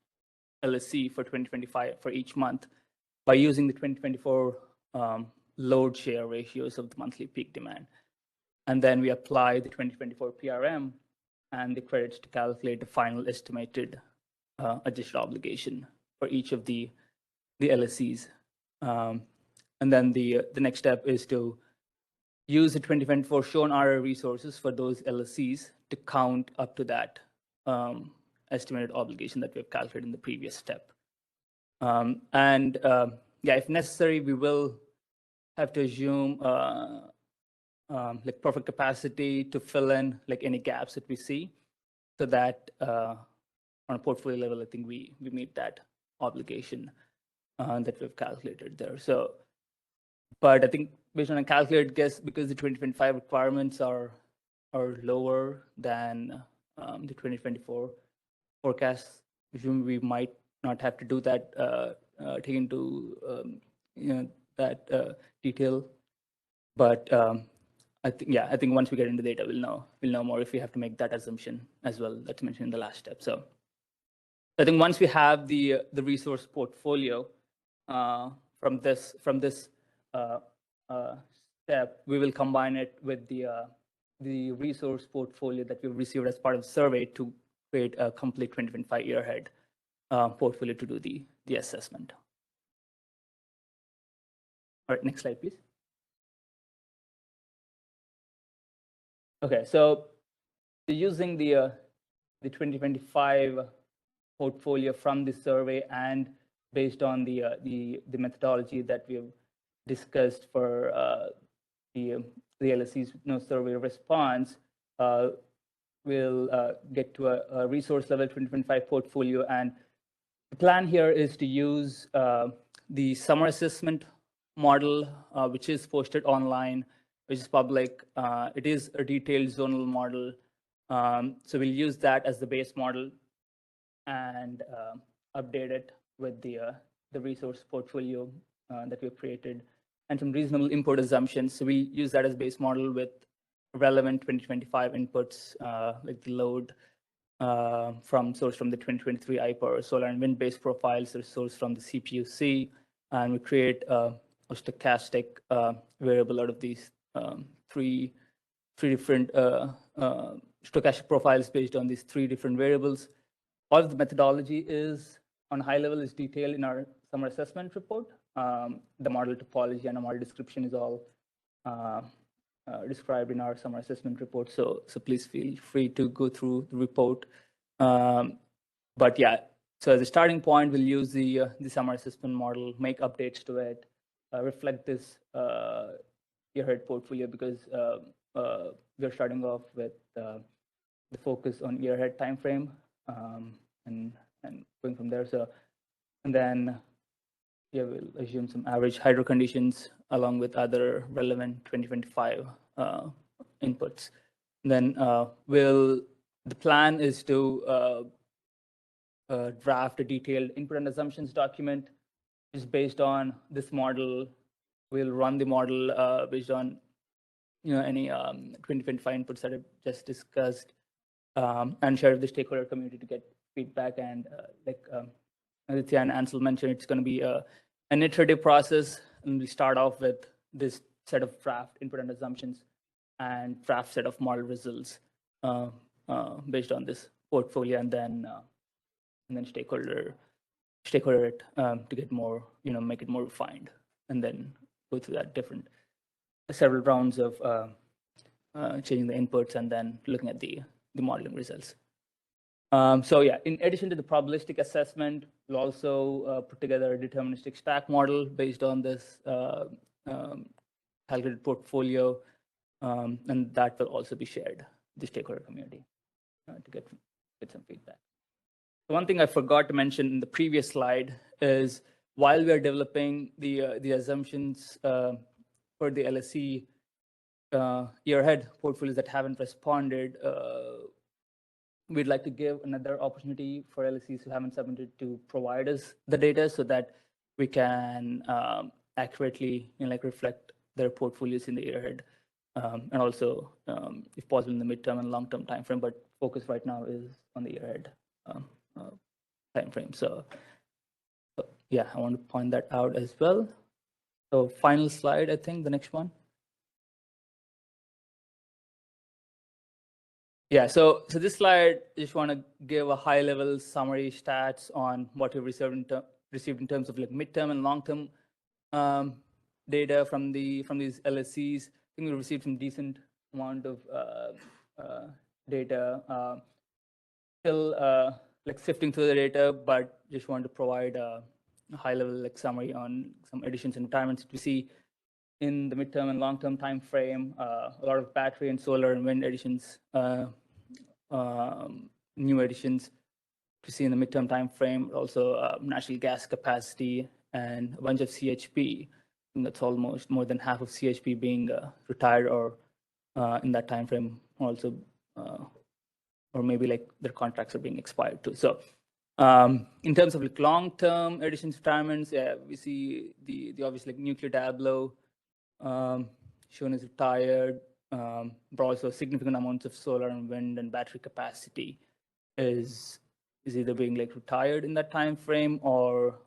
J: LSC for 2025 for each month by using the 2024 load share ratios of the monthly peak demand. And then we apply the 2024 PRM and the credits to calculate the final estimated adjusted obligation for each of the LSCs. And then the next step is to use the 2024 shown RA resources for those LSCs to count up to that estimated obligation that we have calculated in the previous step. Yeah, if necessary, we will have to assume like perfect capacity to fill in like any gaps that we see, so that on a portfolio level, I think we meet that obligation that we've calculated there. So, but I think based on a calculated guess, because the 2025 requirements are lower than the 2024 forecasts, we might not have to do that, take into that detail. But I think once we get into data, we'll know more if we have to make that assumption as well. That's mentioned in the last step. So I think once we have the resource portfolio from this step, we will combine it with the resource portfolio that we've received as part of the survey to create a complete 2025 year ahead portfolio to do the assessment. All right, next slide, please. Okay, so using the 2025 portfolio from the survey and based on the methodology that we've discussed for the LSC's survey response, we'll get to a resource level 2025 portfolio. And the plan here is to use the summer assessment model, which is posted online, which is public. It is a detailed zonal model. So we'll use that as the base model and update it with the resource portfolio that we've created and some reasonable input assumptions. So we use that as base model with relevant 2025 inputs, like the load source from the 2023 IPER solar and wind-based profiles, the source from the CPUC, and we create a stochastic variable out of these three different stochastic profiles based on these three different variables. All of the methodology is on high level is detailed in our summer assessment report. The model topology and the model description is all described in our summer assessment report. So please feel free to go through the report. But yeah, so as a starting point, we'll use the summer assessment model, make updates to it, reflect this year-ahead portfolio, because we're starting off with the focus on year-ahead timeframe, and going from there. So, and then yeah, we'll assume some average hydro conditions along with other relevant 2025 inputs. Then the plan is to draft a detailed input and assumptions document, which is based on this model. We'll run the model based on any 2025 inputs that I've just discussed, and share with the stakeholder community to get feedback. And like Aditya and Ansel mentioned, it's going to be an iterative process, and we start off with this set of draft input and assumptions and draft set of model results based on this portfolio, and then stakeholder it to get more, make it more refined, and then go through that several rounds of changing the inputs and then looking at the modeling results. So yeah, in addition to the probabilistic assessment, we'll also put together a deterministic stack model based on this calculated portfolio, and that will also be shared with the stakeholder community to get some feedback. So one thing I forgot to mention in the previous slide is, while we are developing the assumptions for the LSC year-ahead portfolios that haven't responded, we'd like to give another opportunity for LSCs who haven't submitted to provide us the data so that we can accurately reflect their portfolios in the year ahead, and also, if possible, in the midterm and long-term timeframe. But focus right now is on the year ahead timeframe. So yeah, I want to point that out as well. So final slide, I think the next one. Yeah, so this slide, I just want to give a high-level summary stats on what we've received in terms of midterm and long-term data from these LSCs. I think we received some decent amount of data. Still sifting through the data, but just want to provide a high-level summary on some additions and retirements that we see in the midterm and long-term time frame. A lot of battery and solar and wind additions, new additions to see in the midterm time frame. Also natural gas capacity and a bunch of CHP. And that's almost more than half of CHP being retired or in that time frame also, or maybe their contracts are being expired too. So in terms of long-term additions, retirements, yeah, we see the obvious nuclear Diablo shown as retired, but also significant amounts of solar and wind and battery capacity is either being retired in that time frame or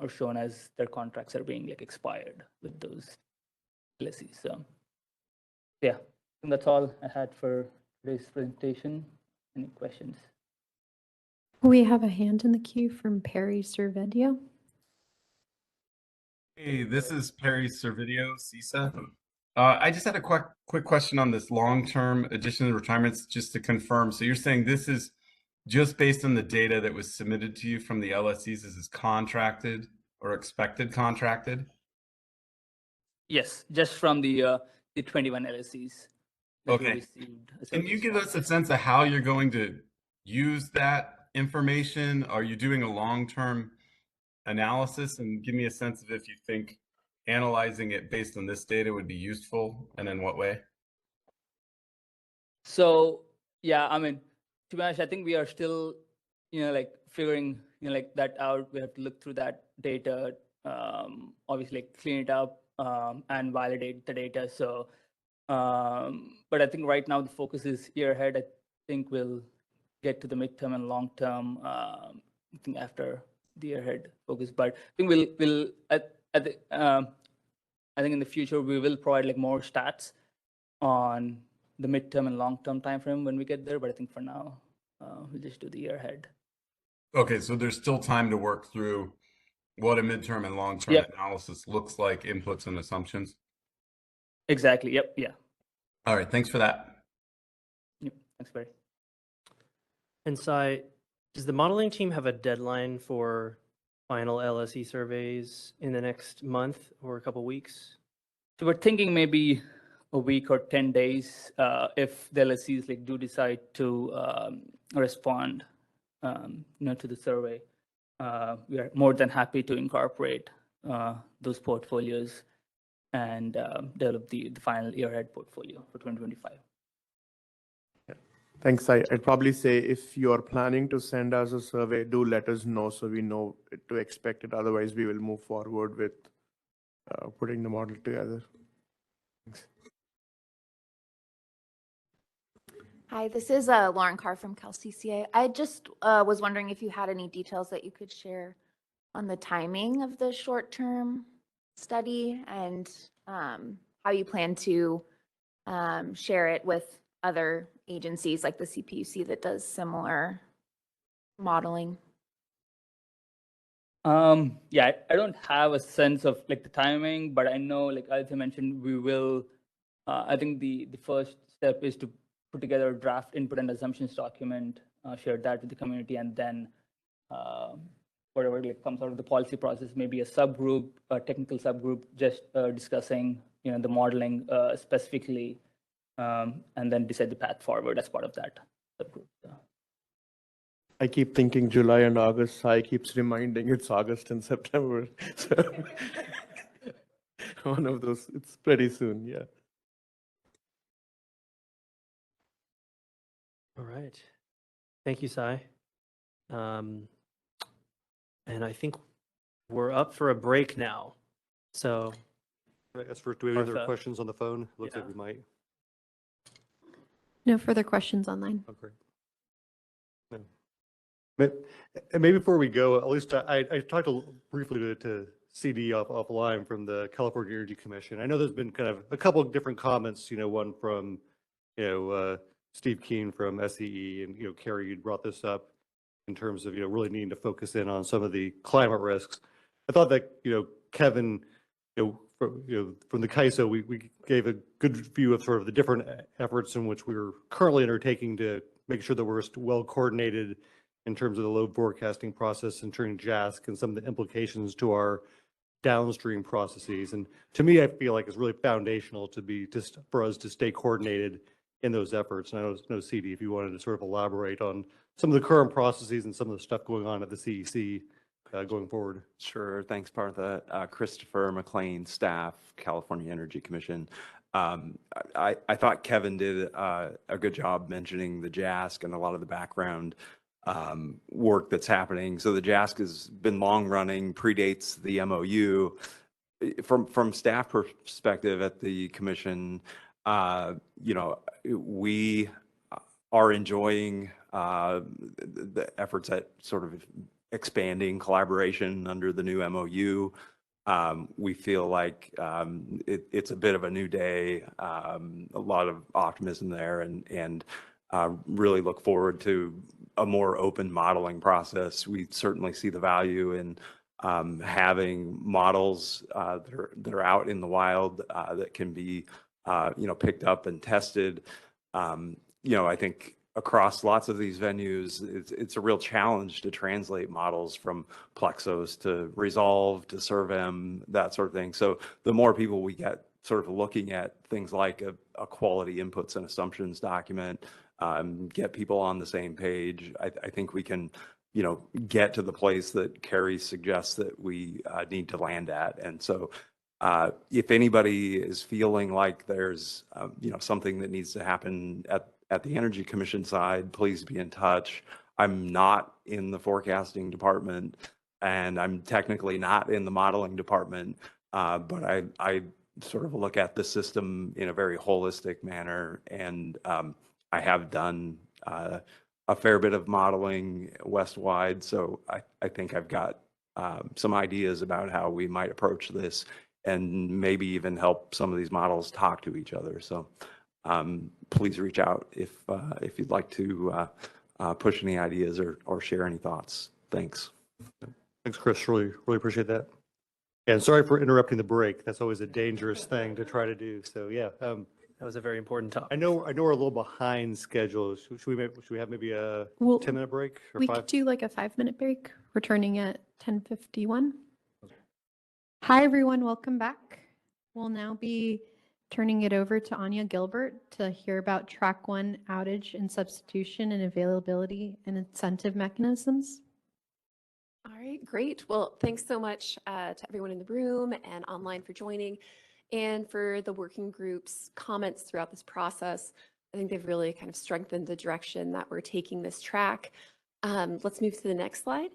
J: shown as their contracts are being expired with those LSCs. So yeah, and that's all I had for today's presentation. Any questions?
A: We have a hand in the queue from Perry Servedio.
L: Hey, this is Perry Servedio, CISA. I just had a quick question on this long-term addition and retirements, just to confirm. So you're saying this is just based on the data that was submitted to you from the LSCs, is this contracted or expected contracted?
J: Yes, just from the 21 LSCs that we
L: Okay.
J: received. a
L: Can you
J: survey
L: give
J: from.
L: us a sense of how you're going to use that information? Are you doing a long-term analysis? And give me a sense of if you think analyzing it based on this data would be useful, and in what way?
J: So yeah, I mean, to be honest, I think we are still, like figuring, like that out. We have to look through that data, obviously clean it up, and validate the data. So, but I think right now the focus is year ahead. I think we'll get to the midterm and long term, I think after the year ahead focus. But I think I think in the future we will provide like more stats on the midterm and long-term time frame when we get there. But I think for now, we'll just do the year ahead.
L: Okay, so there's still time to work through what a midterm and long-term
J: Yep.
L: analysis looks like, inputs and assumptions.
J: Exactly. Yep. Yeah.
L: All right, thanks for that.
J: Yep. Thanks, Barry.
H: And Sai, does the modeling team have a deadline for final LSE surveys in the next month or a couple weeks?
J: So we're thinking maybe a week or 10 days if the LSCs like do decide to respond, to the survey. We are more than happy to incorporate those portfolios and develop the final year-ahead portfolio for 2025.
E: Thanks. I'd probably say if you're planning to send us a survey, do let us know so we know to expect it. Otherwise, we will move forward with putting the model together. Thanks.
K: Hi, this is Lauren Carr from CalCCA. I just was wondering if you had any details that you could share on the timing of the short-term study and how you plan to share it with other agencies like the CPUC that does similar modeling.
J: Yeah, I don't have a sense of like the timing, but I know, like Aditya mentioned, we will. I think the first step is to put together a draft input and assumptions document, share that with the community, and then whatever like comes out of the policy process, maybe a subgroup, a technical subgroup, just discussing the modeling specifically, and then decide the path forward as part of that subgroup. So.
E: I keep thinking July and August. Sai keeps reminding it's August and September. So one of those, it's pretty soon, yeah.
H: All right. Thank you, Sai. And I think we're up for a break now. So
B: I guess do we have any other
H: Martha.
B: questions on the phone? Looks like
H: Yeah.
B: we might.
A: No further questions online.
B: Oh, great. No. Maybe before we go, at least I talked briefly to CD offline from the California Energy Commission. I know there's been kind of a couple of different comments, one from, Steve Keen from SEE, and, Carrie, you brought this up in terms of, really needing to focus in on some of the climate risks. I thought that, Kevin, from the CAISO, we gave a good view of sort of the different efforts in which we are currently undertaking to make sure that we're well coordinated in terms of the load forecasting process and turning JASC and some of the implications to our downstream processes. And to me, I feel like it's really foundational for us to stay coordinated in those efforts. And I know CD, if you wanted to sort of elaborate on some of the current processes and some of the stuff going on at the CEC going forward.
M: Sure. Thanks, Partha. Christopher McLean, staff, California Energy Commission. I thought Kevin did a good job mentioning the JASC and a lot of the background work that's happening. So the JASC has been long running, predates the MOU. From staff perspective at the commission, we are enjoying the efforts at sort of expanding collaboration under the new MOU. We feel like it's a bit of a new day, a lot of optimism there, and really look forward to a more open modeling process. We certainly see the value in having models that are out in the wild that can be picked up and tested. I think across lots of these venues, it's a real challenge to translate models from Plexos to Resolve to SurvM, that sort of thing. So the more people we get sort of looking at things like a quality inputs and assumptions document, get people on the same page, I think we can, you know, get to the place that Carrie suggests that we need to land at. And so if anybody is feeling like there's, you know, something that needs to happen at the Energy Commission side, please be in touch. I'm not in the forecasting department, and I'm technically not in the modeling department, but I sort of look at the system in a very holistic manner, and I have done a fair bit of modeling west-wide, so I think I've got some ideas about how we might approach this and maybe even help some of these models talk to each other. So please reach out if you'd like to push any ideas or share any thoughts. Thanks.
B: Thanks, Chris. Really appreciate that. And sorry for interrupting the break. That's always a dangerous thing to try to do. So yeah,
H: That was a very important topic.
B: I know we're a little behind schedule. Should we have maybe a
A: Well,
B: 10-minute break or
A: We
B: 5?
A: could do like a 5-minute break, returning at 10:51. Hi, everyone. Welcome back. We'll now be turning it over to Anya Gilbert to hear about Track 1 outage and substitution and availability and incentive mechanisms.
N: All right, great. Well, thanks so much to everyone in the room and online for joining and for the working group's comments throughout this process. I think they've really kind of strengthened the direction that we're taking this track. Let's move to the next slide.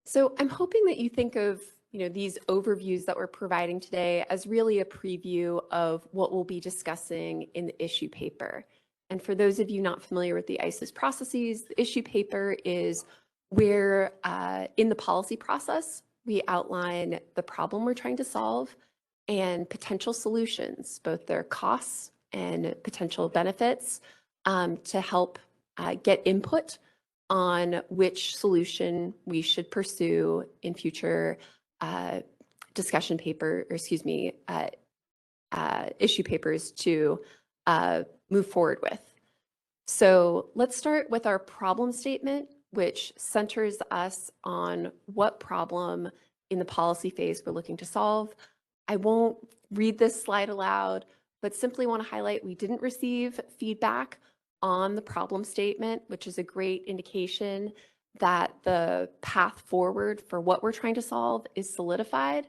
N: So I'm hoping that you think of these overviews that we're providing today as really a preview of what we'll be discussing in the issue paper. And for those of you not familiar with the ISO's processes, the issue paper is where in the policy process, we outline the problem we're trying to solve and potential solutions, both their costs and potential benefits, to help get input on which solution we should pursue in future discussion paper, or excuse me, issue papers to move forward with. So let's start with our problem statement, which centers us on what problem in the policy phase we're looking to solve. I won't read this slide aloud, but simply want to highlight we didn't receive feedback on the problem statement, which is a great indication that the path forward for what we're trying to solve is solidified.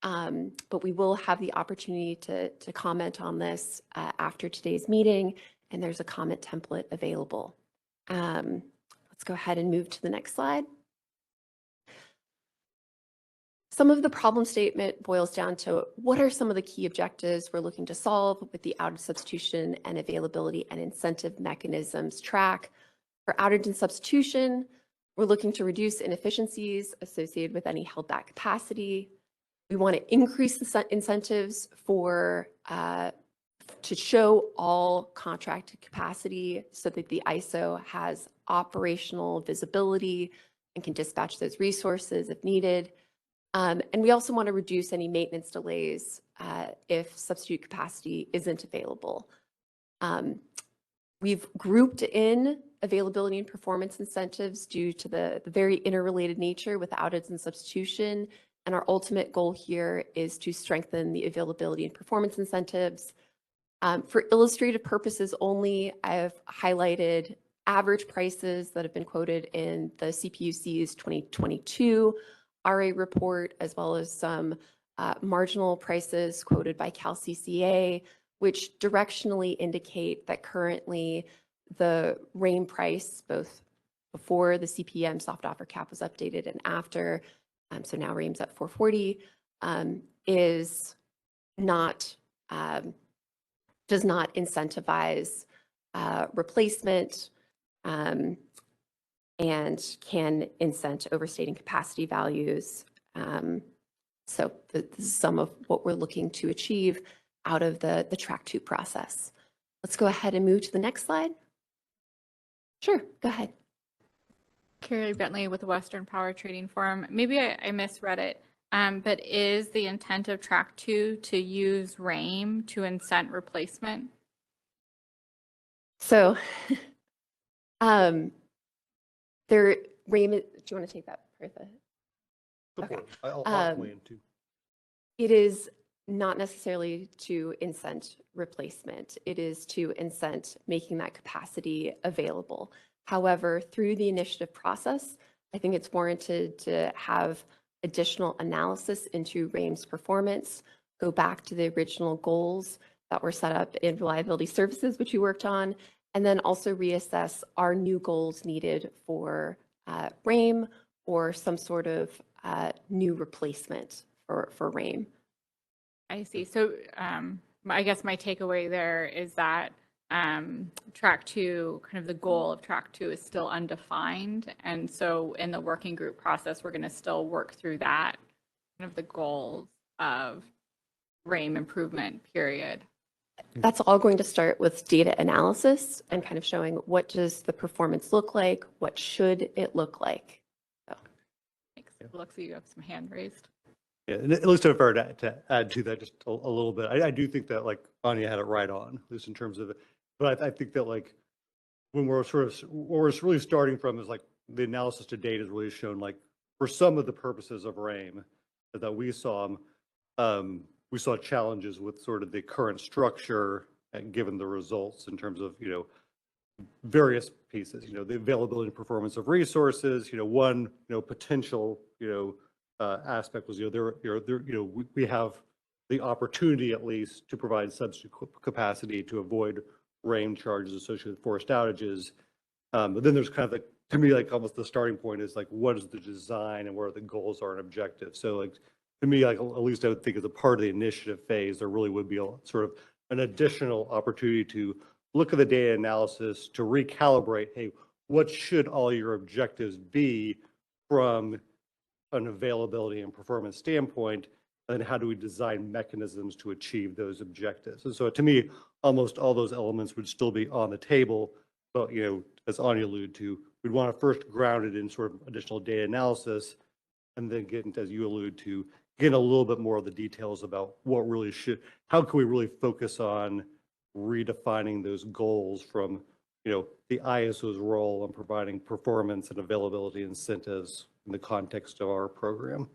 N: But we will have the opportunity to comment on this after today's meeting, and there's a comment template available. Let's go ahead and move to the next slide. Some of the problem statement boils down to what are some of the key objectives we're looking to solve with the outage substitution and availability and incentive mechanisms track. For outage and substitution, we're looking to reduce inefficiencies associated with any held back capacity. We want to increase the incentives for to show all contracted capacity so that the ISO has operational visibility and can dispatch those resources if needed. And we also want to reduce any maintenance delays if substitute capacity isn't available. We've grouped in availability and performance incentives due to the very interrelated nature with outage and substitution. And our ultimate goal here is to strengthen the availability and performance incentives. For illustrative purposes only, I've highlighted average prices that have been quoted in the CPUC's 2022 RA report, as well as some marginal prices quoted by CalCCA, which directionally indicate that currently the RAIN price, both before the CPM soft offer cap was updated and after, so now RAIN's at 440, is not, does not incentivize replacement and can incent overstating capacity values. So this is some of what we're looking to achieve out of the Track 2 process. Let's go ahead and move to the next slide. Sure, go ahead.
D: Carrie Bentley with the Western Power Trading Forum. Maybe I misread it, but is the intent of Track 2 to use RAIM to incent replacement?
N: So, Raymond, do you want to take that, Bertha? Okay.
B: I'll weigh in too.
N: It is not necessarily to incent replacement. It is to incent making that capacity available. However, through the initiative process, I think it's warranted to have additional analysis into RAIM's performance, go back to the original goals that were set up in reliability services, which we worked on, and then also reassess our new goals needed for RAIM or some sort of new replacement for RAIM.
D: I see. So I guess my takeaway there is that track 2, kind of the goal of track 2 is still undefined. And so in the working group process, we're going to still work through that, kind of the goals of RAIM improvement, period.
N: That's all going to start with data analysis and kind of showing what does the performance look like, what should it look like. So.
D: Thanks. It looks like you have some hand raised.
B: Yeah, and at least if I were to add to that just a little bit, I do think that like Anya had it right on, at least in terms of it. But I think that like when we're where we're really starting from is like the analysis to date has really shown like for some of the purposes of RAIM that we saw challenges with sort of the current structure and given the results in terms of, various pieces, the availability and performance of resources, one, potential, aspect was, we have the opportunity at least to provide substitute capacity to avoid RAIM charges associated with forced outages. But then there's kind of like, to me, like almost the starting point is like, what is the design and what are the goals are and objectives? So like, to me, like at least I would think as a part of the initiative phase, there really would be a sort of an additional opportunity to look at the data analysis to recalibrate, hey, what should all your objectives be from an availability and performance standpoint, and how do we design mechanisms to achieve those objectives? And so to me, almost all those elements would still be on the table, but as Anya alluded to, we'd want to first ground it in sort of additional data analysis, and then get into, as you allude to, get a little bit more of the details about what really how can we really focus on redefining those goals from, the ISO's role in providing performance and availability incentives in the context of our program.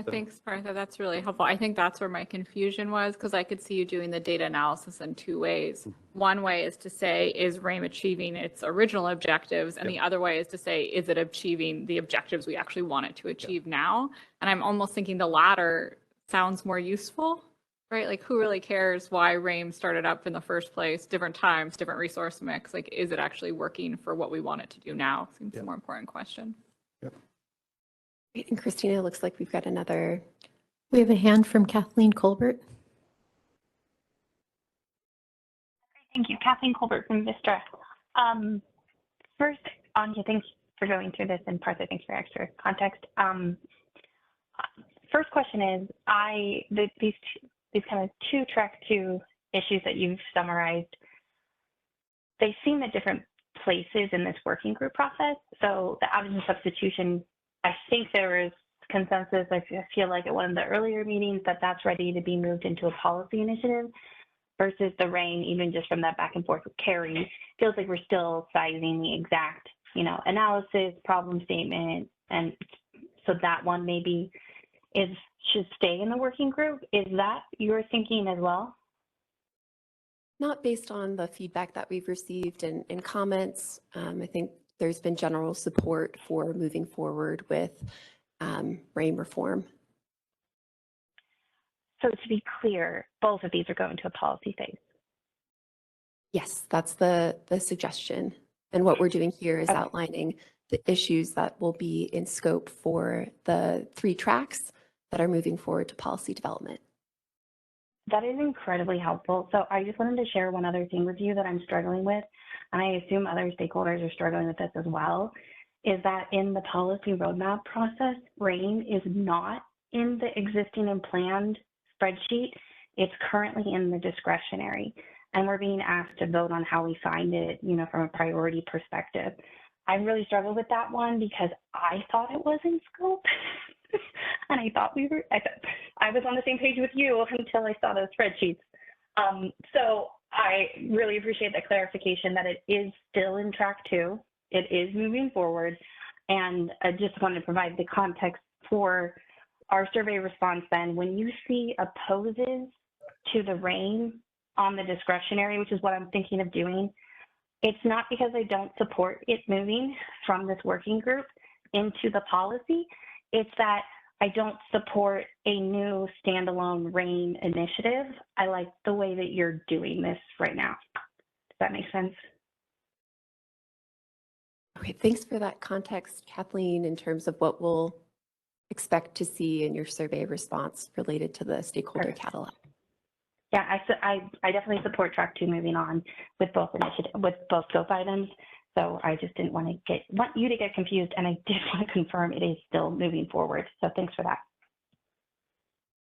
D: Thanks, Partha. That's really helpful. I think that's where my confusion was, because I could see you doing the data analysis in 2 ways. One way is to say, is RAIM achieving its original objectives? And the other way is to say, is it achieving the objectives we actually want it to achieve now? And I'm almost thinking the latter sounds more useful, right? Like, who really cares why RAIM started up in the first place, different times, different resource mix? Like, is it actually working for what we want it to do now? Seems a more important question.
N: And Christina, it looks like we've got another.
A: We have a hand from Kathleen Colbert.
O: Thank you. Kathleen Colbert from Vistra. First, Anya, thanks for going through this, and Partha, thanks for extra context. First question is, these kind of 2 track 2 issues that you've summarized, they seem at different places in this working group process. So the outage and substitution, I think there is consensus, I feel like at one of the earlier meetings, that that's ready to be moved into a policy initiative versus the RAIN, even just from that back and forth with Carrie, feels like we're still sizing the exact, analysis, problem statement. And so that one maybe should stay in the working group. Is that your thinking as well?
N: Not based on the feedback that we've received and comments. I think there's been general support for moving forward with RAIM reform.
O: So to be clear, both of these are going to a policy phase?
N: Yes, that's the suggestion. And what we're doing here is outlining the issues that will be in scope for the 3 tracks that are moving forward to policy development.
O: That is incredibly helpful. So I just wanted to share one other thing with you that I'm struggling with, and I assume other stakeholders are struggling with this as well, is that in the policy roadmap process, RAIN is not in the existing and planned spreadsheet. It's currently in the discretionary, and we're being asked to vote on how we find it, from a priority perspective. I really struggled with that one because I thought it was in scope. And I thought I was on the same page with you until I saw those spreadsheets. So I really appreciate the clarification that it is still in track 2. It is moving forward. And I just wanted to provide the context for our survey response then. When you see opposes to the RAIN on the discretionary, which is what I'm thinking of doing, it's not because I don't support it moving from this working group into the policy. It's that I don't support a new standalone RAIN initiative. I like the way that you're doing this right now. Does that make sense?
N: Okay, thanks for that context, Kathleen, in terms of what we'll expect to see in your survey response related to the stakeholder catalog.
O: Yeah, I definitely support track 2 moving on with both scope items. So I just didn't want you to get confused, and I did want to confirm it is still moving forward. So thanks for that.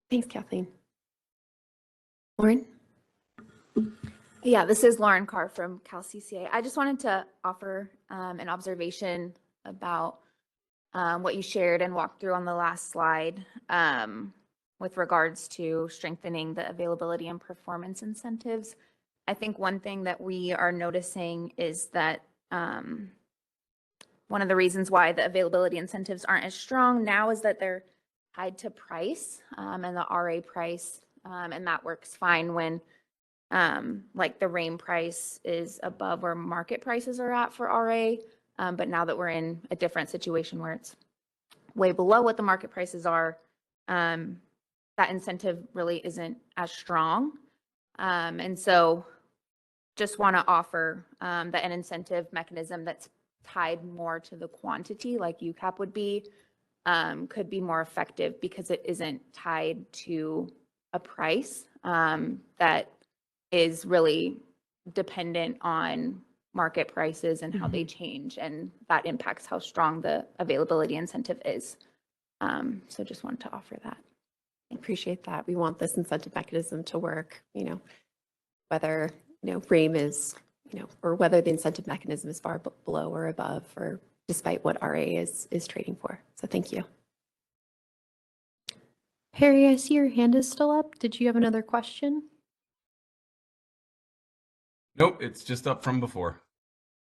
N: Thanks, Kathleen. Lauren?
K: Yeah, this is Lauren Carr from CalCCA. I just wanted to offer an observation about what you shared and walked through on the last slide with regards to strengthening the availability and performance incentives. I think one thing that we are noticing is that one of the reasons why the availability incentives aren't as strong now is that they're tied to price and the RA price, and that works fine when like the RAIN price is above where market prices are at for RA, but now that we're in a different situation where it's way below what the market prices are, that incentive really isn't as strong. And so just want to offer that an incentive mechanism that's tied more to the quantity like UCAP would be could be more effective because it isn't tied to a price that is really dependent on market prices and how they change, and that impacts how strong the availability incentive is. So just wanted to offer that.
N: I appreciate that. We want this incentive mechanism to work, whether, RAIM is, or whether the incentive mechanism is far below or above, or despite what RA is trading for. So thank you.
A: Harry, I see your hand is still up. Did you have another question?
L: Nope, it's just up from before.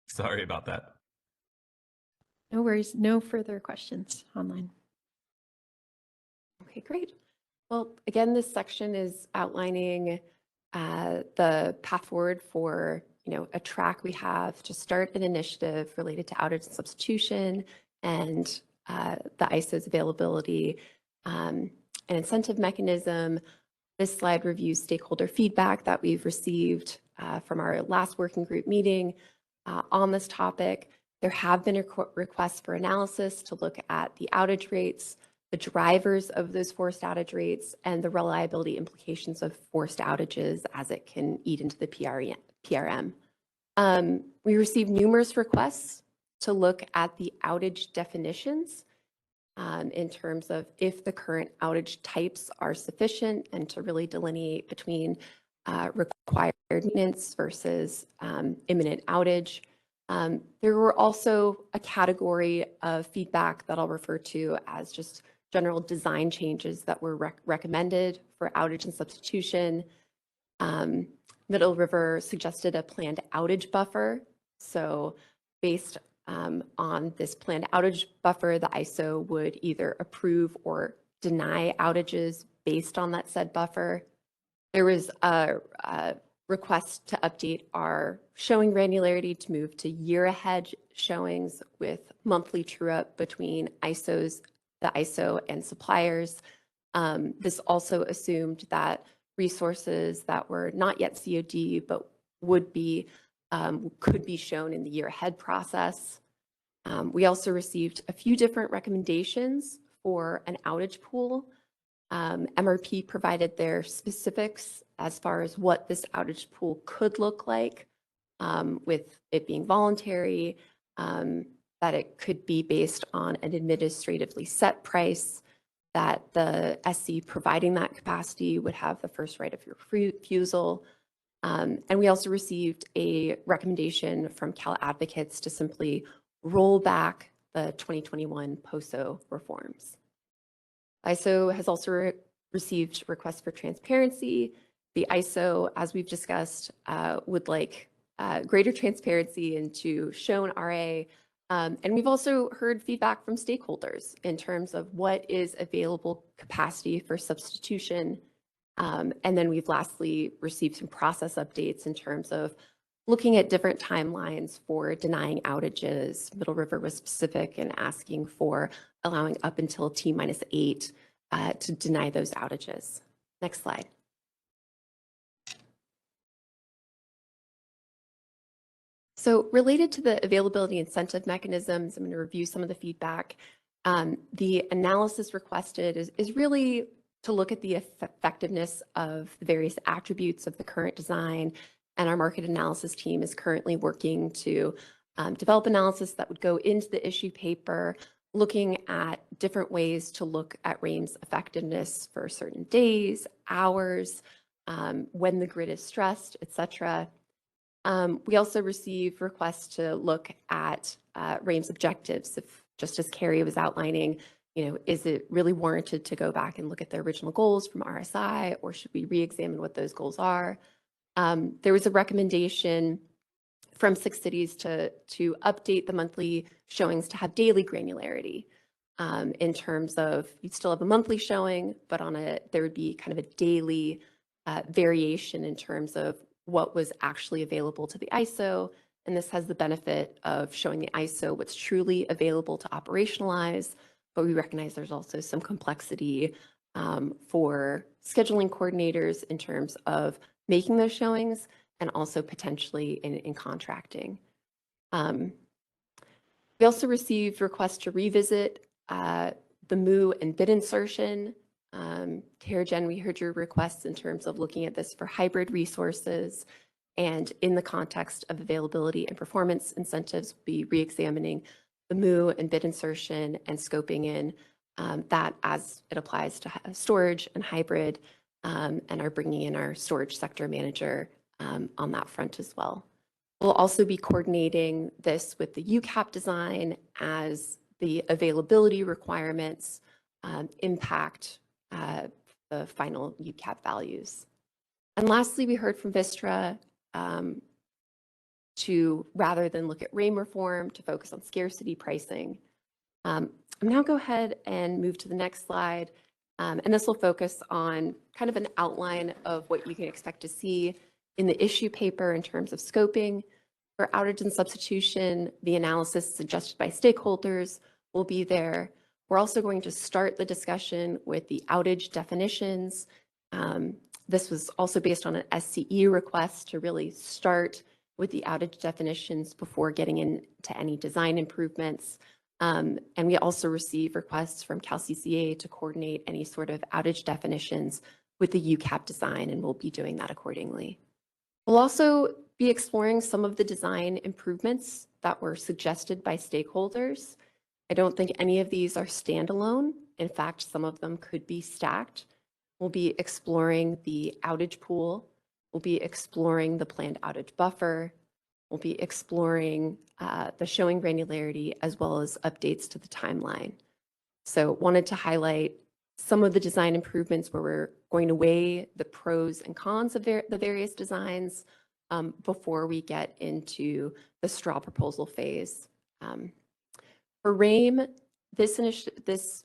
L: Sorry about that.
A: No worries. No further questions online.
N: Okay, great. Well, again, this section is outlining the path forward for, a track we have to start an initiative related to outage and substitution and the ISO's availability and incentive mechanism. This slide reviews stakeholder feedback that we've received from our last working group meeting on this topic. There have been requests for analysis to look at the outage rates, the drivers of those forced outage rates, and the reliability implications of forced outages as it can eat into the PRM. We received numerous requests to look at the outage definitions in terms of if the current outage types are sufficient, and to really delineate between required maintenance versus imminent outage. There were also a category of feedback that I'll refer to as just general design changes that were recommended for outage and substitution. Middle River suggested a planned outage buffer. So based on this planned outage buffer, the ISO would either approve or deny outages based on that said buffer. There was a request to update our showing granularity to move to year ahead showings with monthly true-up between the ISO and suppliers. This also assumed that resources that were not yet COD but could be shown in the year ahead process. We also received a few different recommendations for an outage pool. MRP provided their specifics as far as what this outage pool could look like, with it being voluntary, that it could be based on an administratively set price, that the SC providing that capacity would have the first right of refusal. And we also received a recommendation from Cal Advocates to simply roll back the 2021 POSO reforms. ISO has also received requests for transparency The ISO, as we've discussed, would like greater transparency into shown RA. And we've also heard feedback from stakeholders in terms of what is available capacity for substitution. And then we've lastly received some process updates in terms of looking at different timelines for denying outages. Middle River was specific in asking for allowing up until T-8 to deny those outages. Next slide. So related to the availability incentive mechanisms, I'm going to review some of the feedback. The analysis requested is really to look at the effectiveness of the various attributes of the current design, and our market analysis team is currently working to develop analysis that would go into the issue paper, looking at different ways to look at RAIM's effectiveness for certain days, hours, when the grid is stressed, et cetera. We also receive requests to look at RAIM's objectives. If, just as Carrie was outlining, is it really warranted to go back and look at the original goals from RSI, or should we re-examine what those goals are? There was a recommendation from 6 cities to update the monthly showings to have daily granularity in terms of you'd still have a monthly showing, but there would be kind of a daily variation in terms of what was actually available to the ISO. And this has the benefit of showing the ISO what's truly available to operationalize, but we recognize there's also some complexity for scheduling coordinators in terms of making those showings and also potentially in contracting. We also received requests to revisit the MOO and bid insertion. Tara Jen, we heard your requests in terms of looking at this for hybrid resources, and in the context of availability and performance incentives, we'll be re-examining the MOO and bid insertion and scoping in that as it applies to storage and hybrid, and are bringing in our storage sector manager on that front as well. We'll also be coordinating this with the UCAP design as the availability requirements impact the final UCAP values. And lastly, we heard from Vistra to, rather than look at RAIM reform, to focus on scarcity pricing. I'm now go ahead and move to the next slide. And this will focus on kind of an outline of what you can expect to see in the issue paper in terms of scoping. For outage and substitution, the analysis suggested by stakeholders will be there. We're also going to start the discussion with the outage definitions. This was also based on an SCE request to really start with the outage definitions before getting into any design improvements. And we also receive requests from CalCCA to coordinate any sort of outage definitions with the UCAP design, and we'll be doing that accordingly. We'll also be exploring some of the design improvements that were suggested by stakeholders. I don't think any of these are standalone. In fact, some of them could be stacked. We'll be exploring the outage pool. We'll be exploring the planned outage buffer. We'll be exploring the showing granularity as well as updates to the timeline. So wanted to highlight some of the design improvements where we're going to weigh the pros and cons of the various designs before we get into the straw proposal phase. For RAIM, this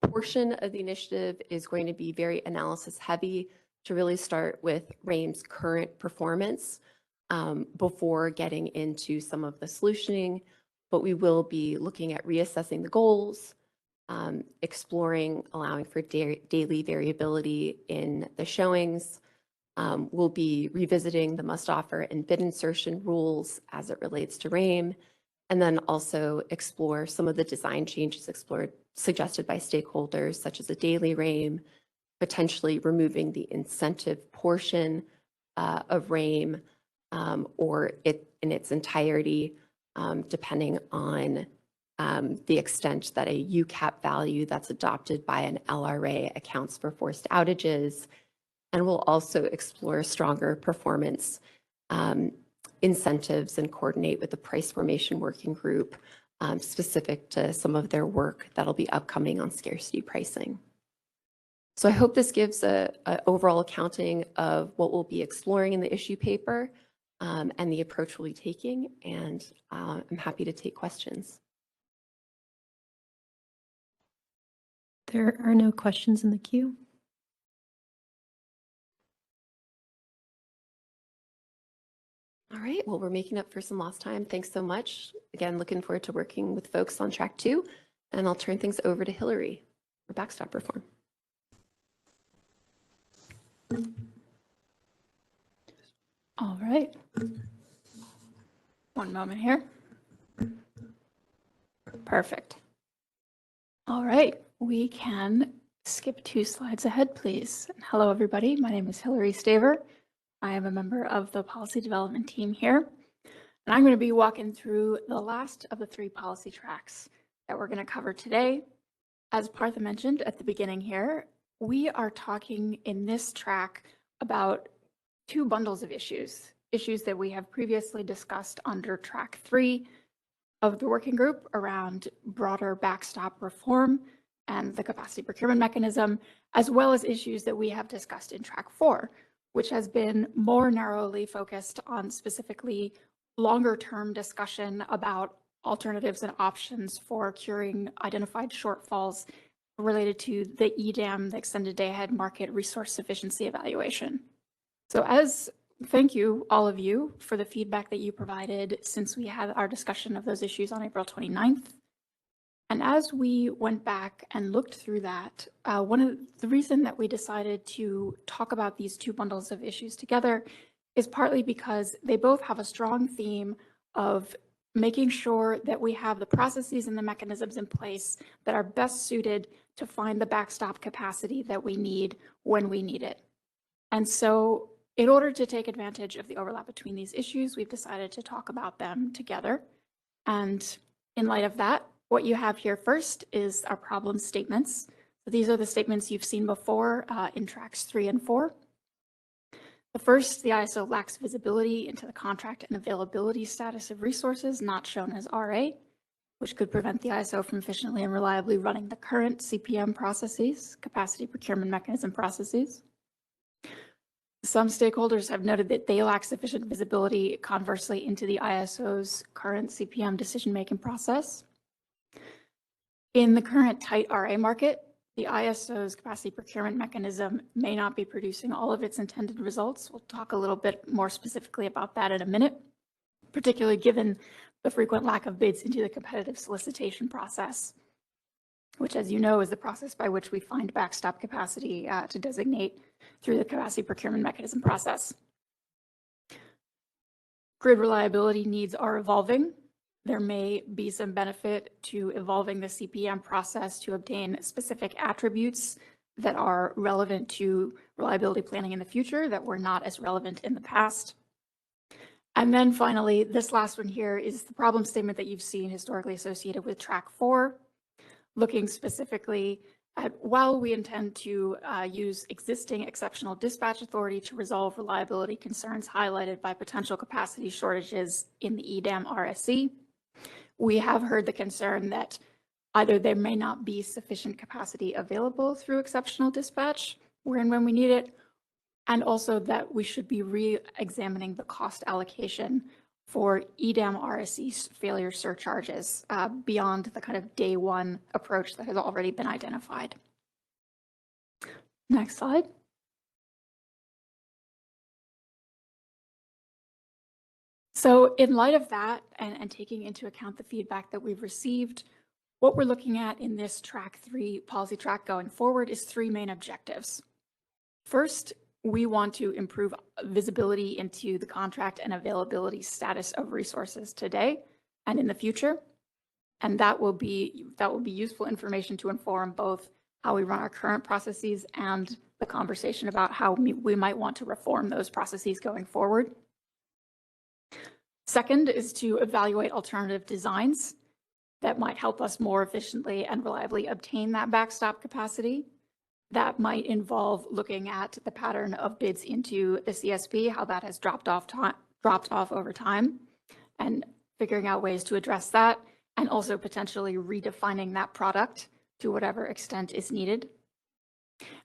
N: portion of the initiative is going to be very analysis heavy to really start with RAIM's current performance before getting into some of the solutioning, but we will be looking at reassessing the goals, exploring allowing for daily variability in the showings. We'll be revisiting the must offer and bid insertion rules as it relates to RAIM, and then also explore some of the design changes suggested by stakeholders, such as a daily RAIM, potentially removing the incentive portion of RAIM or it in its entirety, depending on the extent that a UCAP value that's adopted by an LRA accounts for forced outages. And we'll also explore stronger performance incentives and coordinate with the price formation working group specific to some of their work that'll be upcoming on scarcity pricing. So I hope this gives a overall accounting of what we'll be exploring in the issue paper and the approach we'll be taking. And I'm happy to take questions.
A: There are no questions in the queue.
N: All right, well, we're making up for some lost time. Thanks so much. Again, looking forward to working with folks on track 2. And I'll turn things over to Hillary for backstop reform.
P: All right. One moment here. Perfect. All right, we can skip 2 slides ahead, please. Hello, everybody. My name is Hillary Staver. I am a member of the policy development team here, and I'm going to be walking through the last of the 3 policy tracks that we're going to cover today. As Partha mentioned at the beginning here, we are talking in this track about 2 bundles of issues that we have previously discussed under track 3 of the working group around broader backstop reform and the capacity procurement mechanism, as well as issues that we have discussed in track 4, which has been more narrowly focused on specifically longer term discussion about alternatives and options for curing identified shortfalls related to the EDAM, the extended day ahead market resource sufficiency evaluation. So thank you, all of you, for the feedback that you provided since we had our discussion of those issues on April 29th. And as we went back and looked through that, one of the reason that we decided to talk about these 2 bundles of issues together is partly because they both have a strong theme of making sure that we have the processes and the mechanisms in place that are best suited to find the backstop capacity that we need when we need it. And so in order to take advantage of the overlap between these issues, we've decided to talk about them together. And in light of that, what you have here first is our problem statements. So these are the statements you've seen before in tracks 3 and 4. The first, the ISO lacks visibility into the contract and availability status of resources not shown as RA, which could prevent the ISO from efficiently and reliably running the current CPM processes, capacity procurement mechanism processes. Some stakeholders have noted that they lack sufficient visibility, conversely, into the ISO's current CPM decision-making process. In the current tight RA market, the ISO's capacity procurement mechanism may not be producing all of its intended results. We'll talk a little bit more specifically about that in a minute, particularly given the frequent lack of bids into the competitive solicitation process, which, as you know, is the process by which we find backstop capacity to designate through the capacity procurement mechanism process. Grid reliability needs are evolving. There may be some benefit to evolving the CPM process to obtain specific attributes that are relevant to reliability planning in the future that were not as relevant in the past. And then finally, this last one here is the problem statement that you've seen historically associated with track 4, looking specifically at, while we intend to use existing exceptional dispatch authority to resolve reliability concerns highlighted by potential capacity shortages in the EDAM RSC, we have heard the concern that either there may not be sufficient capacity available through exceptional dispatch where and when we need it, and also that we should be re-examining the cost allocation for EDAM RSC failure surcharges beyond the kind of day 1 approach that has already been identified. Next slide. So in light of that, and taking into account the feedback that we've received, what we're looking at in this track 3 policy track going forward is 3 main objectives. First, we want to improve visibility into the contract and availability status of resources today and in the future. And that will be useful information to inform both how we run our current processes and the conversation about how we might want to reform those processes going forward. Second is to evaluate alternative designs that might help us more efficiently and reliably obtain that backstop capacity. That might involve looking at the pattern of bids into the CSP, how that has dropped off over time, and figuring out ways to address that, and also potentially redefining that product to whatever extent is needed.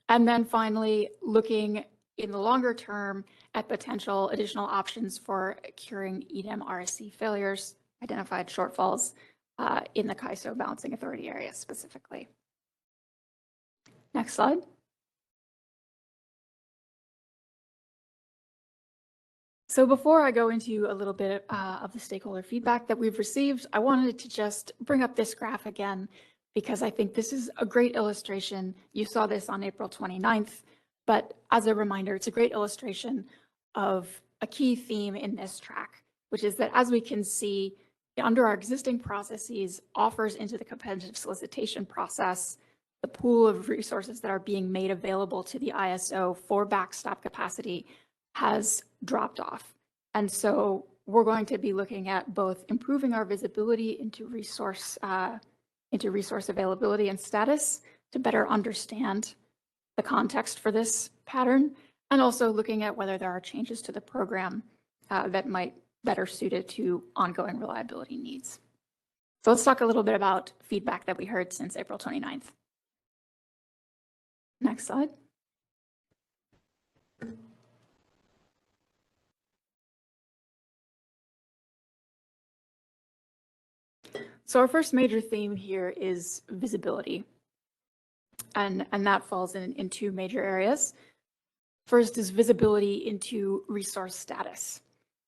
P: And then finally, looking in the longer term at potential additional options for curing EDEM RSC failures, identified shortfalls in the CAISO balancing authority area specifically. Next slide. So before I go into a little bit of the stakeholder feedback that we've received, I wanted to just bring up this graph again, because I think this is a great illustration. You saw this on April 29th, but as a reminder, it's a great illustration of a key theme in this track, which is that as we can see, under our existing processes, offers into the competitive solicitation process, the pool of resources that are being made available to the ISO for backstop capacity has dropped off. And so we're going to be looking at both improving our visibility into resource availability and status to better understand the context for this pattern, and also looking at whether there are changes to the program that might better suit it to ongoing reliability needs. So let's talk a little bit about feedback that we heard since April 29th. Next slide. So our first major theme here is visibility. And that falls in two major areas. First is visibility into resource status.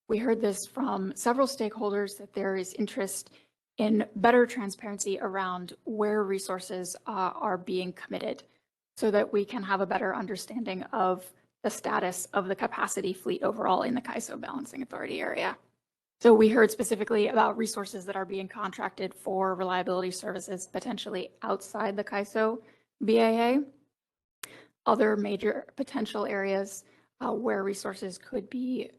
P: We heard this from several stakeholders that there is interest in better transparency around where resources are being committed so that we can have a better understanding of the status of the capacity fleet overall in the CAISO balancing authority area. So we heard specifically about resources that are being contracted for reliability services potentially outside the CAISO BAA. Other major potential areas where resources could be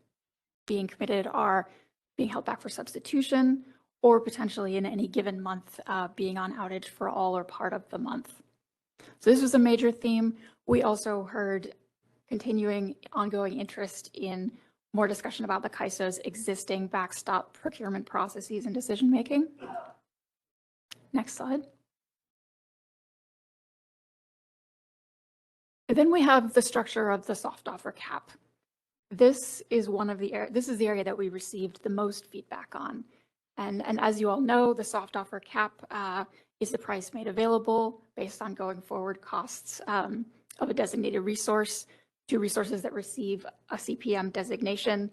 P: being committed are being held back for substitution, or potentially in any given month being on outage for all or part of the month. So this was a major theme. We also heard continuing ongoing interest in more discussion about the CAISO's existing backstop procurement processes and decision-making. Next slide. And then we have the structure of the soft offer cap. This is the area that we received the most feedback on. And as you all know, the soft offer cap is the price made available based on going forward costs of a designated resource to resources that receive a CPM designation.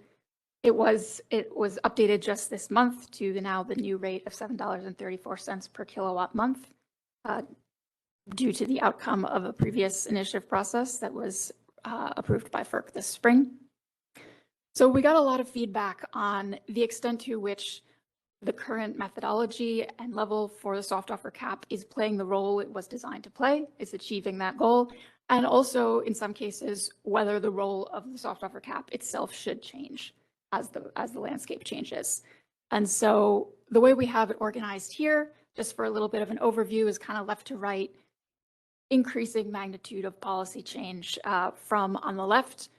P: It was updated just this month to the new rate of $7.34 per kilowatt month due to the outcome of a previous initiative process that was approved by FERC this spring. So we got a lot of feedback on the extent to which the current methodology and level for the soft offer cap is playing the role it was designed to play, is achieving that goal, and also in some cases whether the role of the soft offer cap itself should change as the landscape changes. And so the way we have it organized here, just for a little bit of an overview, is kind of left to right, increasing magnitude of policy change from on the left,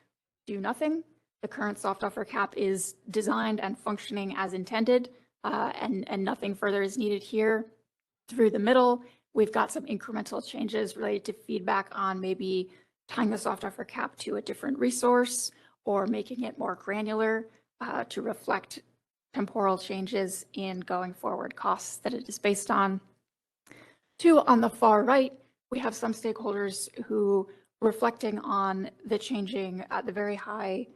P: do nothing. The current soft offer cap is designed and functioning as intended, and nothing further is needed here. Through the middle, we've got some incremental changes related to feedback on maybe tying the soft offer cap to a different resource or making it more granular to reflect temporal changes in going forward costs that it is based on. Two, on the far right, we have some stakeholders who, reflecting on the changing, the very high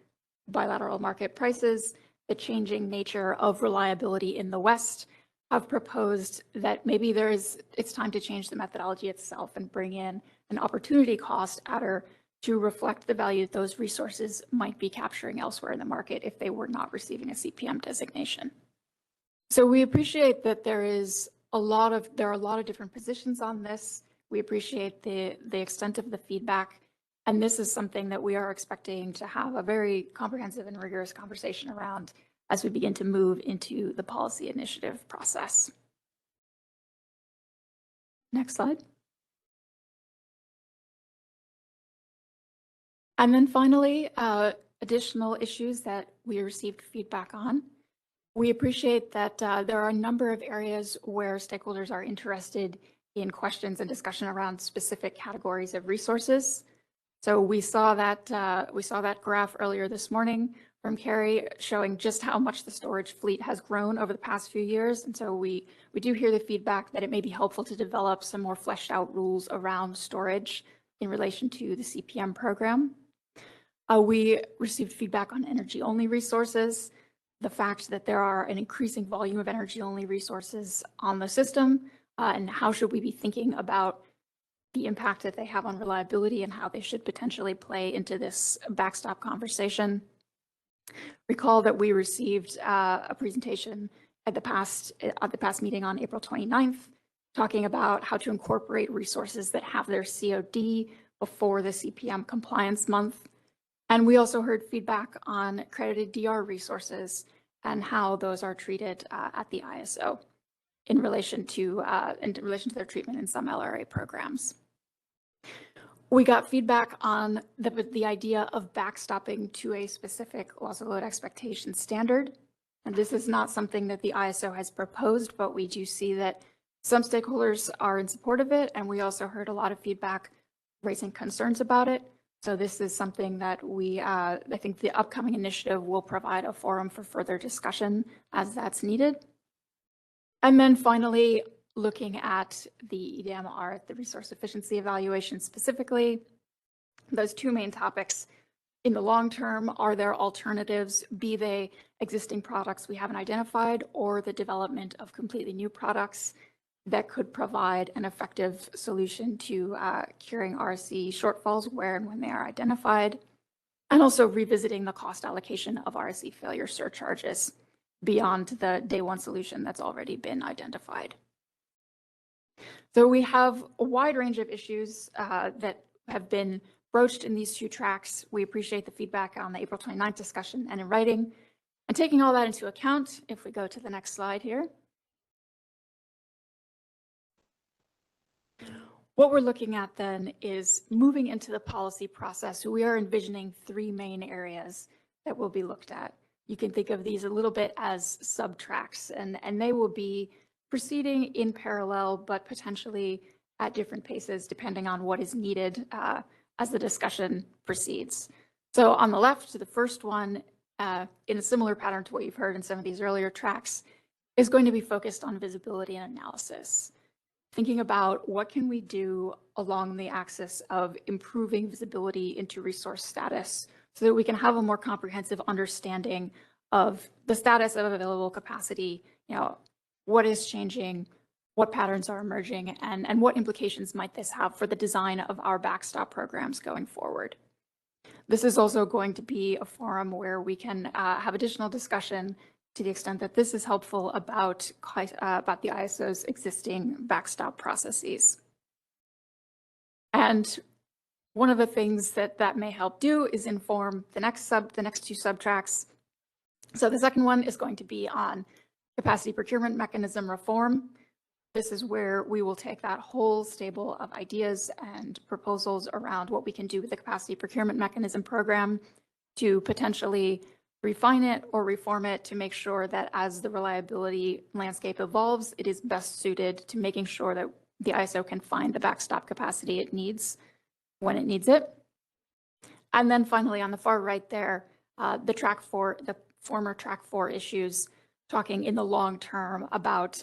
P: bilateral market prices, the changing nature of reliability in the West, have proposed that maybe it's time to change the methodology itself and bring in an opportunity cost adder to reflect the value that those resources might be capturing elsewhere in the market if they were not receiving a CPM designation. So we appreciate that there are a lot of different positions on this. We appreciate the extent of the feedback. And this is something that we are expecting to have a very comprehensive and rigorous conversation around as we begin to move into the policy initiative process. Next slide. And then finally, additional issues that we received feedback on. We appreciate that there are a number of areas where stakeholders are interested in questions and discussion around specific categories of resources. So we saw that graph earlier this morning from Carrie showing just how much the storage fleet has grown over the past few years. And so we do hear the feedback that it may be helpful to develop some more fleshed out rules around storage in relation to the CPM program. We received feedback on energy only resources, the fact that there are an increasing volume of energy only resources on the system, and how should we be thinking about the impact that they have on reliability and how they should potentially play into this backstop conversation. Recall that we received a presentation at the past meeting on April 29th, talking about how to incorporate resources that have their COD before the CPM compliance month. And we also heard feedback on credited DR resources and how those are treated at the ISO in relation to their treatment in some LRA programs. We got feedback on the idea of backstopping to a specific loss of load expectation standard. And this is not something that the ISO has proposed, but we do see that some stakeholders are in support of it. And we also heard a lot of feedback raising concerns about it. So this is something that I think the upcoming initiative will provide a forum for further discussion as that's needed. And then finally, looking at the EDMR, the resource efficiency evaluation specifically, those two main topics. In the long term, are there alternatives, be they existing products we haven't identified or the development of completely new products that could provide an effective solution to curing RSC shortfalls where and when they are identified, and also revisiting the cost allocation of RSC failure surcharges beyond the day one solution that's already been identified. So we have a wide range of issues that have been broached in these two tracks. We appreciate the feedback on the April 29th discussion and in writing. And taking all that into account, if we go to the next slide here, what we're looking at then is moving into the policy process. We are envisioning three main areas that will be looked at. You can think of these a little bit as sub-tracks, and they will be proceeding in parallel, but potentially at different paces, depending on what is needed as the discussion proceeds. So on the left, the first one, in a similar pattern to what you've heard in some of these earlier tracks, is going to be focused on visibility and analysis. Thinking about what can we do along the axis of improving visibility into resource status so that we can have a more comprehensive understanding of the status of available capacity, what is changing, what patterns are emerging, and what implications might this have for the design of our backstop programs going forward. This is also going to be a forum where we can have additional discussion to the extent that this is helpful about the ISO's existing backstop processes. And one of the things that may help do is inform the next two subtracks. So the second one is going to be on capacity procurement mechanism reform. This is where we will take that whole stable of ideas and proposals around what we can do with the capacity procurement mechanism program to potentially refine it or reform it to make sure that as the reliability landscape evolves, it is best suited to making sure that the ISO can find the backstop capacity it needs when it needs it. And then finally, on the far right there, the former track 4 issues, talking in the long term about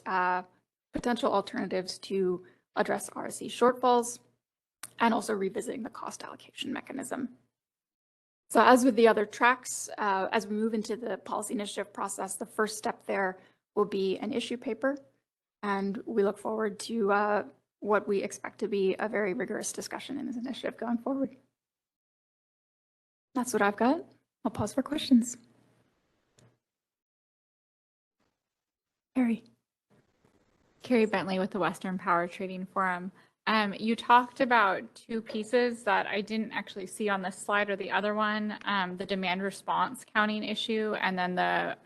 P: potential alternatives to address RSC shortfalls and also revisiting the cost allocation mechanism. So as with the other tracks, as we move into the policy initiative process, the first step there will be an issue paper. And we look forward to what we expect to be a very rigorous discussion in this initiative going forward. That's what I've got. I'll pause for questions.
D: Carrie Bentley with the Western Power Trading Forum. You talked about two pieces that I didn't actually see on this slide or the other one, the demand response counting issue, and then the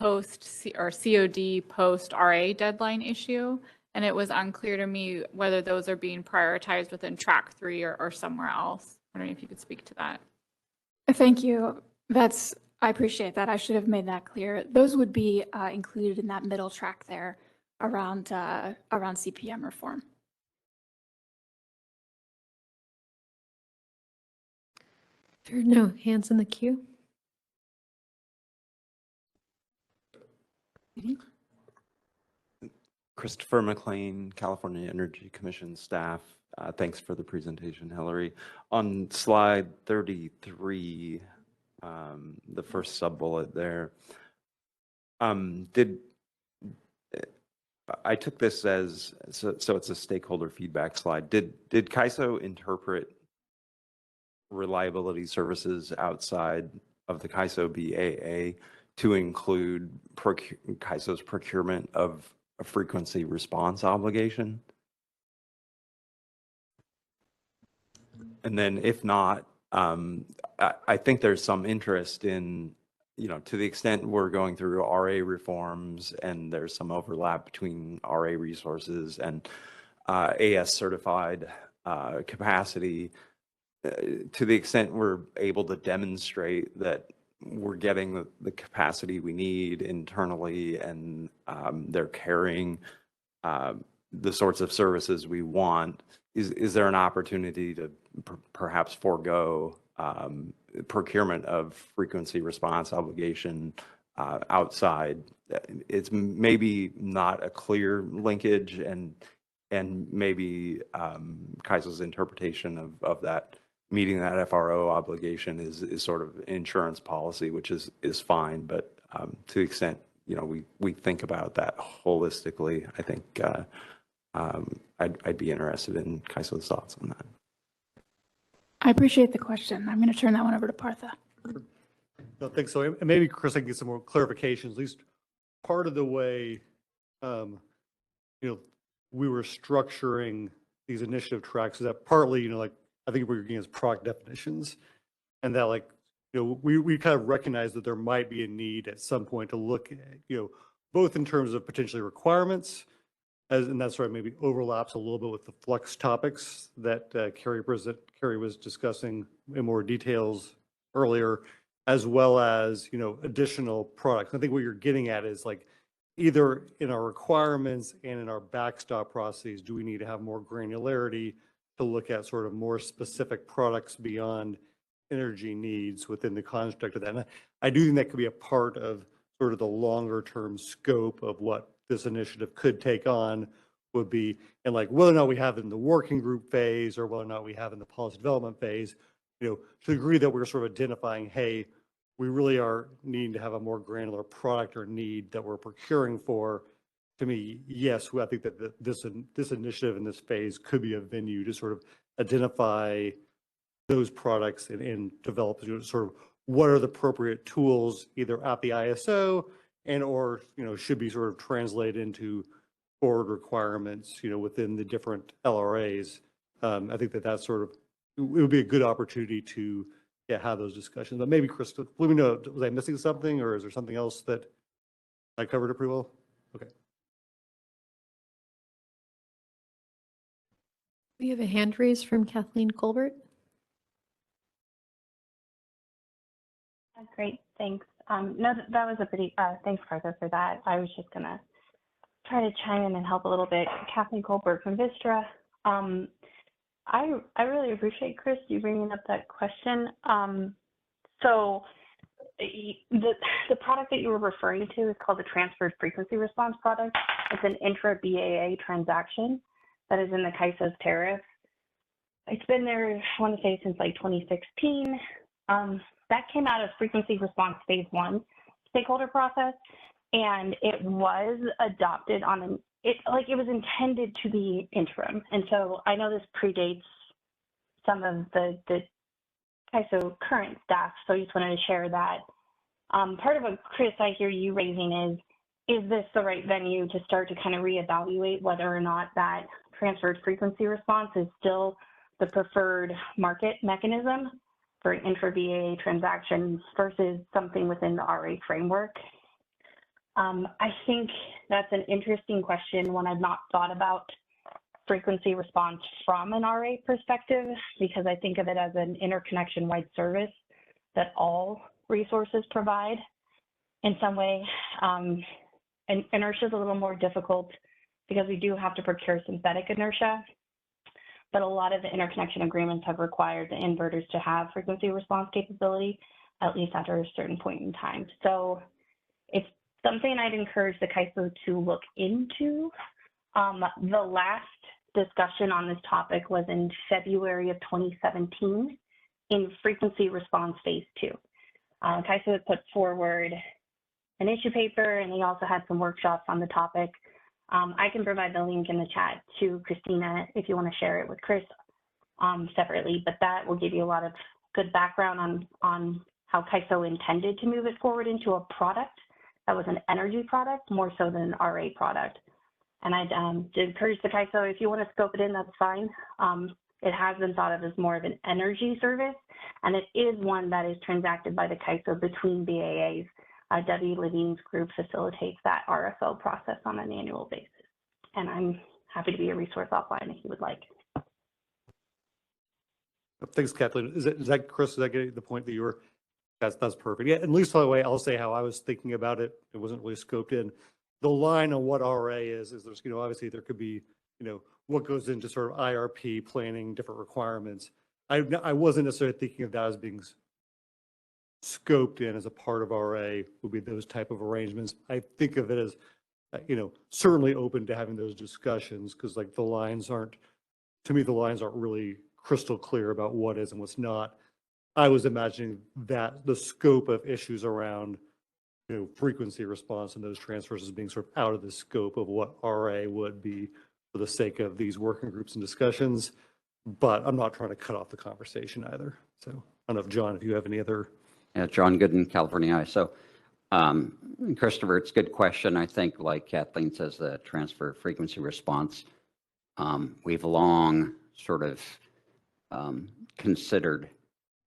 D: COD post RA deadline issue. And it was unclear to me whether those are being prioritized within track 3 or somewhere else. I don't know if you could speak to that.
P: Thank you. I appreciate that. I should have made that clear. Those would be included in that middle track there around CPM reform.
A: There are no hands in the queue.
M: Christopher McLean, California Energy Commission staff. Thanks for the presentation, Hillary. On slide 33, the first sub-bullet there, I took this as, so it's a stakeholder feedback slide. Did CAISO interpret reliability services outside of the CAISO BAA to include CAISO's procurement of a frequency response obligation? And then if not, I think there's some interest in, to the extent we're going through RA reforms and there's some overlap between RA resources and AS certified capacity, to the extent we're able to demonstrate that we're getting the capacity we need internally and they're carrying the sorts of services we want, is there an opportunity to perhaps forego procurement of frequency response obligation outside? It's maybe not a clear linkage, and maybe CAISO's interpretation of that meeting that FRO obligation is sort of insurance policy, which is fine. But to the extent we think about that holistically, I think I'd be interested in CAISO's thoughts on that.
P: I appreciate the question. I'm going to turn that one over to Partha.
B: No, thanks. So and maybe Chris, I can get some more clarifications. At least part of the way, we were structuring these initiative tracks is that partly, like I think we're getting as product definitions, and that we kind of recognize that there might be a need at some point to look at, both in terms of potentially requirements, and that sort of maybe overlaps a little bit with the flux topics that Carrie was discussing in more details earlier, as well as, additional products. I think what you're getting at is either in our requirements and in our backstop processes, do we need to have more granularity to look at sort of more specific products beyond energy needs within the construct of that? And I do think that could be a part of sort of the longer term scope of what this initiative could take on, would be, and whether or not we have it in the working group phase or whether or not we have in the policy development phase, to the degree that we're sort of identifying, hey, we really are needing to have a more granular product or need that we're procuring for. To me, yes, I think that this initiative in this phase could be a venue to sort of identify those products and develop sort of what are the appropriate tools either at the ISO or should be sort of translated into forward requirements within the different LRAs. I think that's sort of, it would be a good opportunity to have those discussions. But maybe Chris, let me know, was I missing something, or is there something else that I covered it pretty well? Okay.
A: We have a hand raised from Kathleen Colbert.
O: Great, thanks. No, that was a pretty, thanks, Partha, for that. I was just going to try to chime in and help a little bit. Kathleen Colbert from Vistra. I really appreciate, Chris, you bringing up that question. So the product that you were referring to is called the Transferred Frequency Response product. It's an intra-BAA transaction that is in the CAISO's tariff. It's been there, I want to say, since 2016. That came out of Frequency Response Phase 1 stakeholder process, and it was adopted on it was intended to be interim. And so I know this predates some of the CAISO current staff, so I just wanted to share that. Part of what, Chris, I hear you raising is this the right venue to start to kind of reevaluate whether or not that transferred frequency response is still the preferred market mechanism for intra-BAA transactions versus something within the RA framework? I think that's an interesting question, one I've not thought about frequency response from an RA perspective, because I think of it as an interconnection-wide service that all resources provide in some way. And inertia is a little more difficult because we do have to procure synthetic inertia. But a lot of the interconnection agreements have required the inverters to have frequency response capability, at least after a certain point in time. So it's something I'd encourage the CAISO to look into. The last discussion on this topic was in February of 2017 in frequency response phase 2. CAISO had put forward an issue paper, and they also had some workshops on the topic. I can provide the link in the chat to Christina if you want to share it with Chris separately, but that will give you a lot of good background on how CAISO intended to move it forward into a product that was an energy product more so than an RA product. And I'd encourage the CAISO, if you want to scope it in, that's fine. It has been thought of as more of an energy service, and it is one that is transacted by the CAISO between BAAs. W. Levine's group facilitates that RFO process on an annual basis. And I'm happy to be a resource offline if you would like.
B: Thanks, Kathleen. Is that Chris, is that getting the point that you were, that's perfect. Yeah, at least the way I'll say how I was thinking about it, it wasn't really scoped in. The line on what RA is there's, obviously there could be, what goes into sort of IRP planning, different requirements. I wasn't necessarily thinking of that as being scoped in as a part of RA would be those type of arrangements. I think of it as, certainly open to having those discussions because like the lines aren't really crystal clear about what is and what's not. I was imagining that the scope of issues around, frequency response and those transfers as being sort of out of the scope of what RA would be for the sake of these working groups and discussions. But I'm not trying to cut off the conversation either. So I don't know if John, if you have any other.
Q: Yeah, John Gooden, California ISO. Christopher, it's a good question. I think, like Kathleen says, the transfer frequency response, we've long sort of considered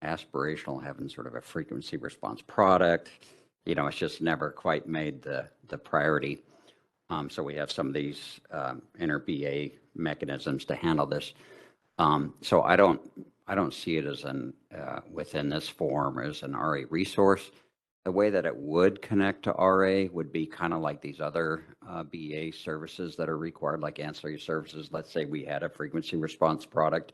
Q: aspirational having sort of a frequency response product. It's just never quite made the priority. So we have some of these inter-BA mechanisms to handle this. So I don't see it as within this form as an RA resource. The way that it would connect to RA would be kind of like these other BA services that are required, like ancillary services. Let's say we had a frequency response product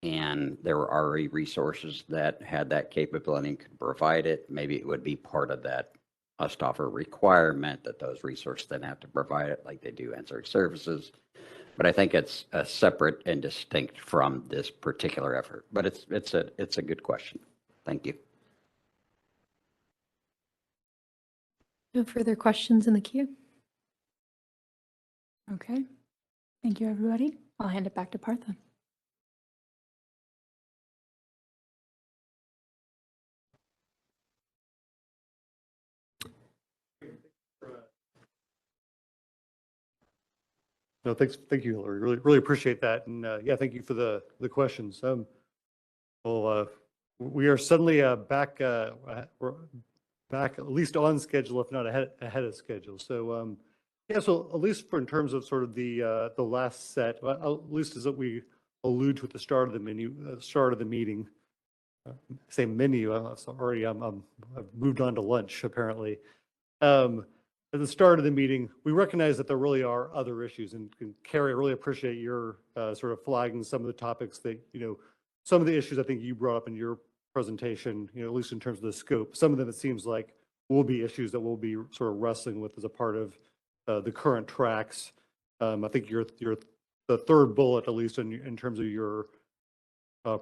Q: and there were RA resources that had that capability and could provide it. Maybe it would be part of that USTOFR requirement that those resources then have to provide it like they do ancillary services. But I think it's separate and distinct from this particular effort. But it's a good question. Thank you.
A: No further questions in the queue.
P: Okay. Thank you, everybody. I'll hand it back to Partha.
B: No, thank you, Hillary. Really appreciate that. And yeah, thank you for the questions. Well, we are suddenly back, we're back at least on schedule, if not ahead of schedule. So yeah, so at least in terms of sort of the last set, at least as we allude to at the start of the meeting. Same menu. Already I've moved on to lunch apparently. At the start of the meeting, we recognize that there really are other issues, and Carrie, I really appreciate your sort of flagging some of the topics that, some of the issues I think you brought up in your presentation, at least in terms of the scope. Some of them, it seems like, will be issues that we'll be sort of wrestling with as a part of the current tracks. I think the third bullet, at least in terms of your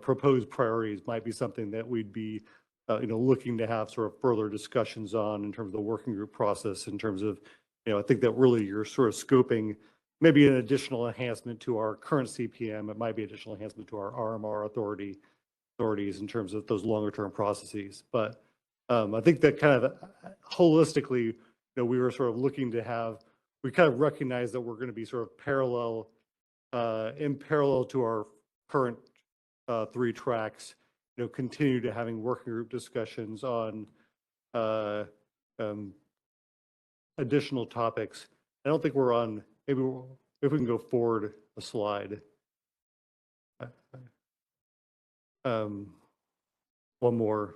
B: proposed priorities, might be something that we'd be looking to have sort of further discussions on in terms of the working group process, in terms of, I think that really you're sort of scoping maybe an additional enhancement to our current CPM. It might be additional enhancement to our RMR authorities in terms of those longer term processes. But I think that kind of holistically, we were sort of looking to have, we kind of recognize that we're going to be sort of in parallel to our current 3 tracks, continue to having working group discussions on additional topics. I don't think we're on, maybe if we can go forward a slide. One more.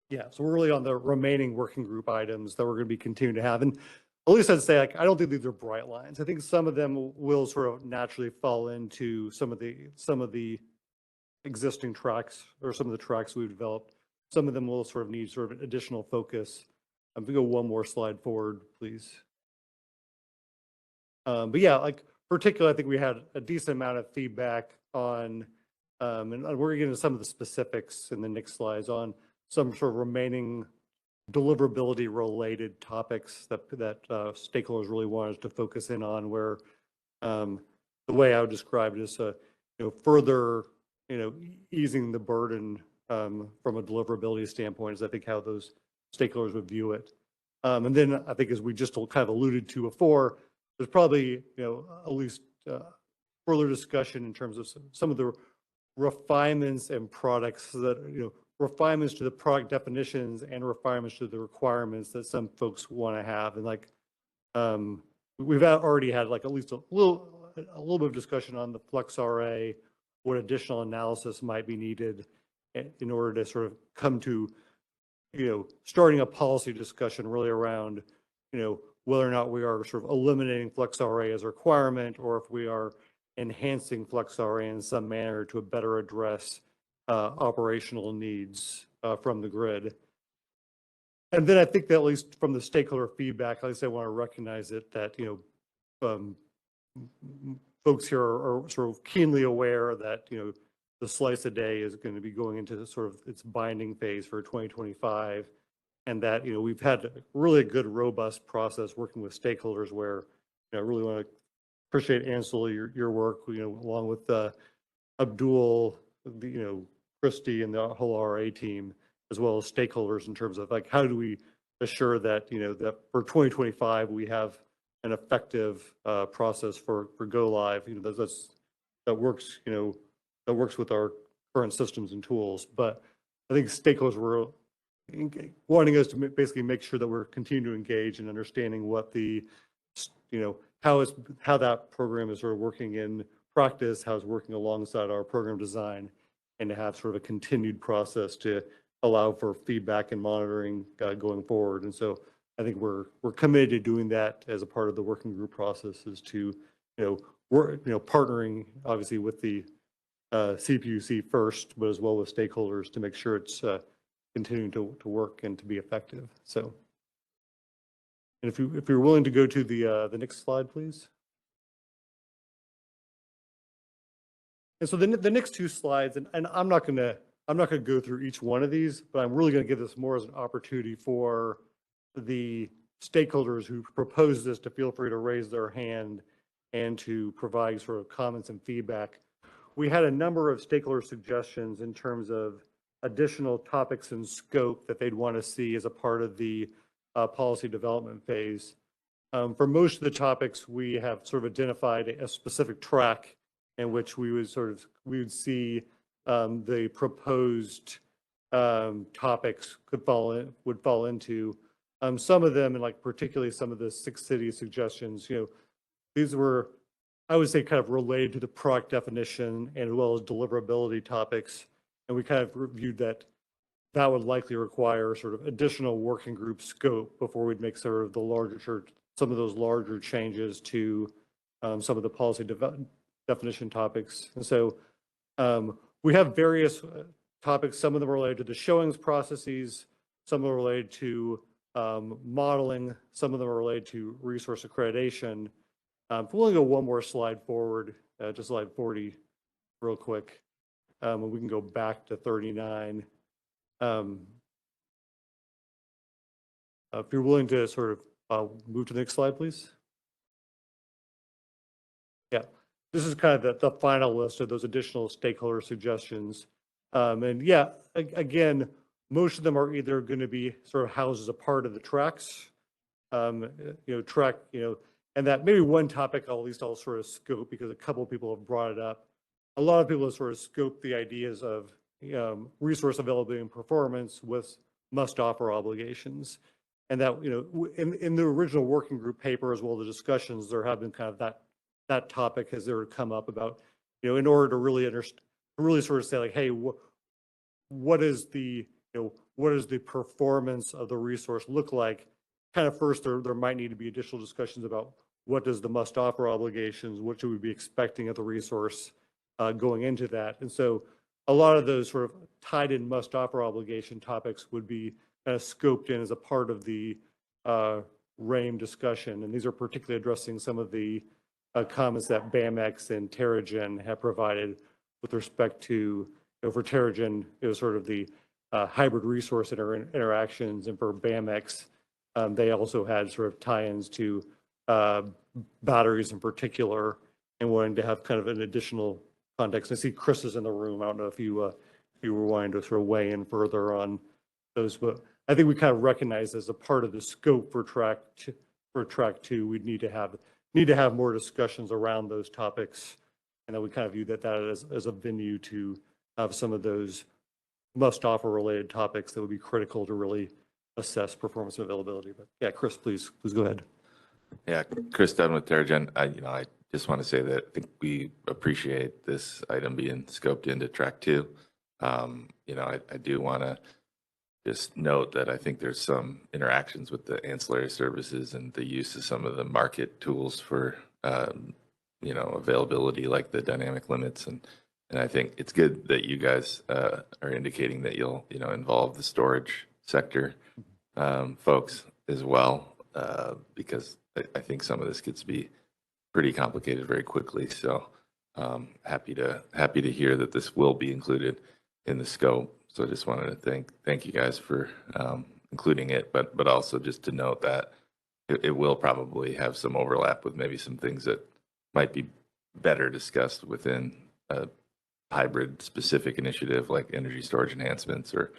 B: Yeah, so we're really on the remaining working group items that we're going to be continuing to have. And at least I'd say, like, I don't think these are bright lines. I think some of them will sort of naturally fall into some of the existing tracks or some of the tracks we've developed. Some of them will sort of need sort of additional focus. If we go one more slide forward, please. But yeah, like particularly, I think we had a decent amount of feedback on, and we're getting into some of the specifics in the next slides on some sort of remaining deliverability related topics that stakeholders really wanted to focus in on, where the way I would describe it is further easing the burden from a deliverability standpoint is I think how those stakeholders would view it. And then I think, as we just kind of alluded to before, there's probably at least further discussion in terms of some of the refinements and products that refinements to the product definitions and refinements to the requirements that some folks want to have. And like we've already had like at least a little bit of discussion on the Flex RA, what additional analysis might be needed in order to sort of come to starting a policy discussion really around whether or not we are sort of eliminating Flex RA as a requirement, or if we are enhancing Flex RA in some manner to better address operational needs from the grid. And then I think that, at least from the stakeholder feedback, at least I want to recognize it, that folks here are sort of keenly aware that the slice a day is going to be going into sort of its binding phase for 2025, and that we've had a really good, robust process working with stakeholders where I really want to appreciate, Ansel, your work, along with Abdul, Christy, and the whole RA team, as well as stakeholders, in terms of like how do we assure that that for 2025 we have an effective process for go live. That works. That works with our current systems and tools. But I think stakeholders were wanting us to basically make sure that we're continuing to engage in understanding what the how that program is sort of working in practice, how it's working alongside our program design, and to have sort of a continued process to allow for feedback and monitoring going forward. And so I think we're committed to doing that as a part of the working group process, is to we're partnering obviously with the CPUC first, but as well with stakeholders to make sure it's continuing to work and to be effective. So, and if you're willing to go to the next slide, please. And so the next two slides, and I'm not gonna go through each one of these, but I'm really gonna give this more as an opportunity for the stakeholders who propose this to feel free to raise their hand and to provide sort of comments and feedback. We had a number of stakeholder suggestions in terms of additional topics and scope that they'd want to see as a part of the policy development phase. For most of the topics, we have sort of identified a specific track in which we would see the proposed topics would fall into. Some of them, and like particularly some of the 6 city suggestions, these were, I would say, kind of related to the product definition and as well as deliverability topics. And we kind of reviewed that would likely require sort of additional working group scope before we'd make sort of some of those larger changes to some of the policy definition topics. And so we have various topics. Some of them are related to the showings processes, some are related to modeling, some of them are related to resource accreditation. If we'll go one more slide forward, to slide 40 real quick, and we can go back to 39. If you're willing to sort of move to the next slide, please. Yeah, this is kind of the final list of those additional stakeholder suggestions. And yeah, again, most of them are either going to be sort of housed as a part of the tracks, and that maybe one topic I'll sort of scope, because a couple of people have brought it up. A lot of people have sort of scoped the ideas of resource availability and performance with must offer obligations. And that, in the original working group paper, as well as the discussions, there have been kind of that topic has there come up about, in order to really understand, really sort of say like, hey, what is the performance of the resource look like kind of first, there might need to be additional discussions about what does the must offer obligations, what should we be expecting of the resource going into that. And so a lot of those sort of tied in must offer obligation topics would be kind of scoped in as a part of the RAIM discussion. And these are particularly addressing some of the comments that BAMX and Terrigen have provided with respect to, for Terrigen, it was sort of the hybrid resource interactions, and for BAMX, they also had sort of tie-ins to batteries in particular, and wanting to have kind of an additional context. I see Chris is in the room. I don't know if you were wanting to sort of weigh in further on those, but I think we kind of recognize as a part of the scope for track two, we'd need to have more discussions around those topics, and then we kind of view that as a venue to have some of those must offer related topics that would be critical to really assess performance and availability. But yeah, Chris, please go ahead.
R: Yeah, Chris Dunn with Terrigen. I just want to say that I think we appreciate this item being scoped into track two. I do want to just note that I think there's some interactions with the ancillary services and the use of some of the market tools for, availability, like the dynamic limits. And I think it's good that you guys are indicating that you'll, involve the storage sector folks as well, because I think some of this gets to be pretty complicated very quickly. So happy to hear that this will be included in the scope. So I just wanted to thank you guys for including it, but also just to note that it will probably have some overlap with maybe some things that might be better discussed within a hybrid specific initiative like energy storage enhancements or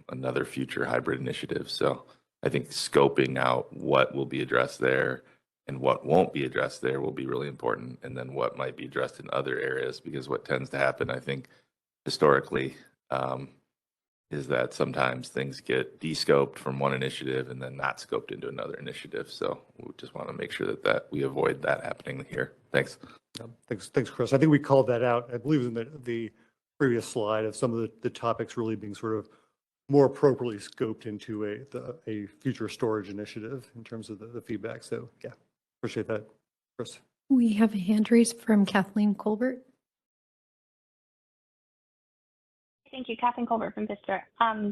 R: another future hybrid initiative. So I think scoping out what will be addressed there and what won't be addressed there will be really important, and then what might be addressed in other areas, because what tends to happen, I think, historically, is that sometimes things get de-scoped from one initiative and then not scoped into another initiative. So we just want to make sure that we avoid that happening here. Thanks.
B: Thanks, Chris. I think we called that out, I believe, in the previous slide, of some of the topics really being sort of more appropriately scoped into a future storage initiative in terms of the feedback. So yeah, appreciate that, Chris.
A: We have a hand raised from Kathleen Colbert.
O: Thank you, Kathleen Colbert from Vista.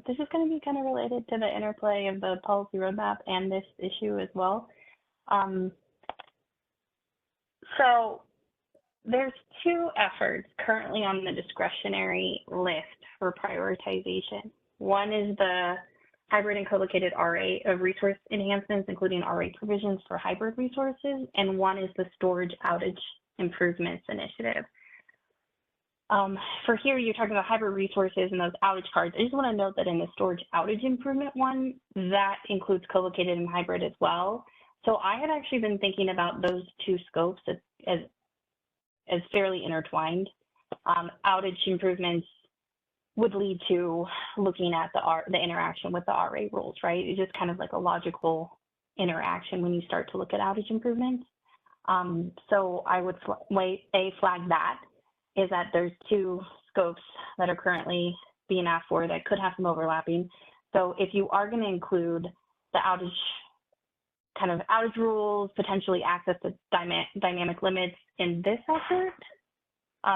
O: This is going to be kind of related to the interplay of the policy roadmap and this issue as well. So there's two efforts currently on the discretionary list for prioritization. One is the hybrid and co-located RA of resource enhancements, including RA provisions for hybrid resources, and one is the storage outage improvements initiative. For here, you're talking about hybrid resources and those outage cards. I just want to note that in the storage outage improvement one, that includes co-located and hybrid as well. So I had actually been thinking about those two scopes as fairly intertwined. Outage improvements would lead to looking at the interaction with the RA rules, right? It's just kind of like a logical interaction when you start to look at outage improvements. So I would flag that is that there's two scopes that are currently being asked for that could have some overlapping. So if you are going to include the outage rules, potentially access to dynamic limits in this effort,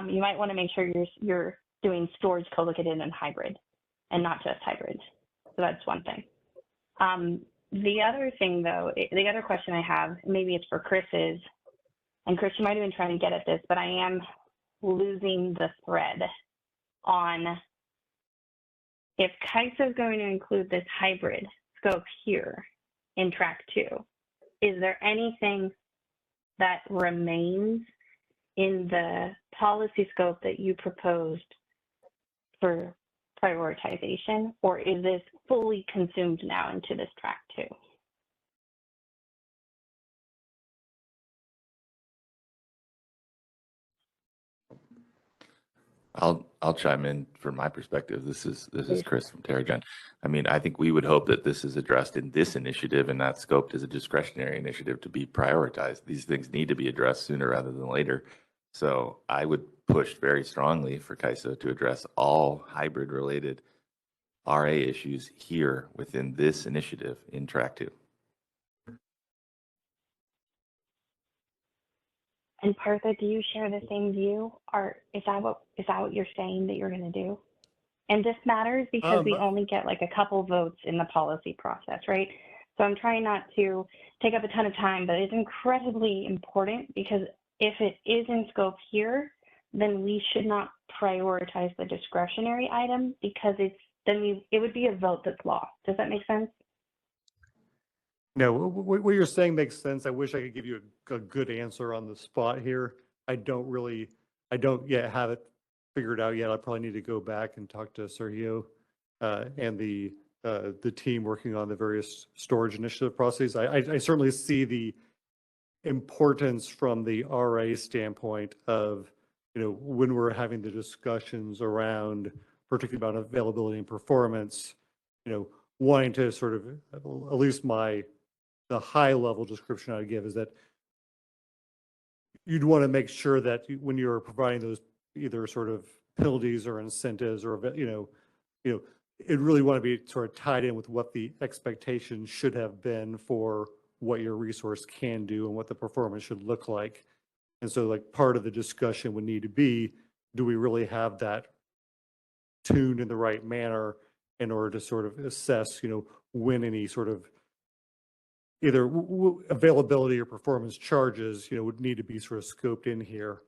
O: you might want to make sure you're doing storage, co-located, and hybrid, and not just hybrid. So that's one thing. The other thing, though, the other question I have, maybe it's for Chris, is, and Chris, you might have been trying to get at this, but I am losing the thread on if CAISO is going to include this hybrid scope here in track 2, is there anything that remains in the policy scope that you proposed for prioritization, or is this fully consumed now into this track 2?
R: I'll chime in from my perspective. This is Chris from Terrigen. I mean, I think we would hope that this is addressed in this initiative and not scoped as a discretionary initiative to be prioritized. These things need to be addressed sooner rather than later. So I would push very strongly for CAISO to address all hybrid related RA issues here within this initiative in track 2.
O: And Partha, do you share the same view? Or is that what you're saying that you're going to do? And this matters because we only get like a couple votes in the policy process, right? So I'm trying not to take up a ton of time, but it's incredibly important because if it is in scope here, then we should not prioritize the discretionary item because it would be a vote that's lost. Does that make sense?
B: No, what you're saying makes sense. I wish I could give you a good answer on the spot here. I don't yet have it figured out yet. I probably need to go back and talk to Sergio and the team working on the various storage initiative processes. I certainly see the importance from the RA standpoint of, when we're having the discussions around, particularly about availability and performance, wanting to sort of, at least the high level description I'd give is that you'd want to make sure that when you're providing those either sort of penalties or incentives or, it really want to be sort of tied in with what the expectations should have been for what your resource can do and what the performance should look like. And so like part of the discussion would need to be, do we really have that tuned in the right manner in order to sort of assess, when any sort of either availability or performance charges, would need to be sort of scoped in here.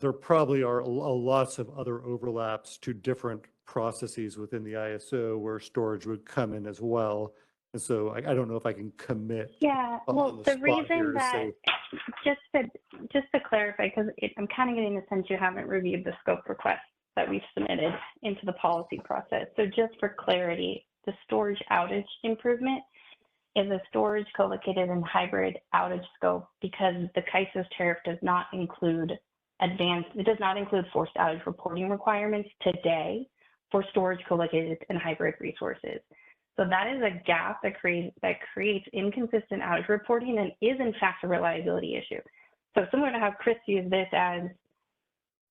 B: There probably are lots of other overlaps to different processes within the ISO where storage would come in as well. And so I don't know if I can commit.
O: Yeah, well, the reason that, just to clarify, because I'm kind of getting the sense you haven't reviewed the scope request that we've submitted into the policy process. So just for clarity, the storage outage improvement is a storage co-located and hybrid outage scope because the CAISO's tariff does not include forced outage reporting requirements today for storage co-located and hybrid resources. So that is a gap that creates inconsistent outage reporting and is in fact a reliability issue. So similar to how Chris used this as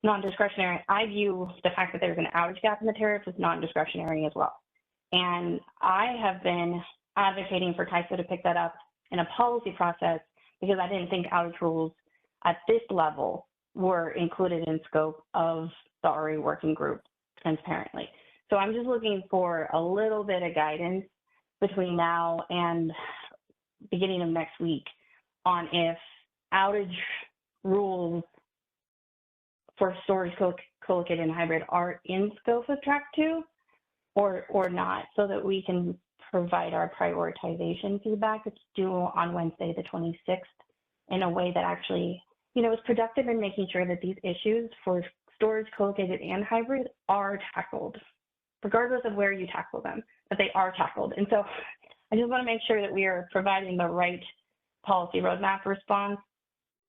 O: non-discretionary, I view the fact that there's an outage gap in the tariff as non-discretionary as well. And I have been advocating for CAISO to pick that up in a policy process because I didn't think outage rules at this level were included in scope of the RA working group transparently. So I'm just looking for a little bit of guidance between now and beginning of next week on if outage rules for storage co-located and hybrid are in scope of track 2 or not, so that we can provide our prioritization feedback. It's due on Wednesday, the 26th, in a way that actually, is productive in making sure that these issues for storage co-located and hybrid are tackled, regardless of where you tackle them, that they are tackled. And so I just want to make sure that we are providing the right policy roadmap response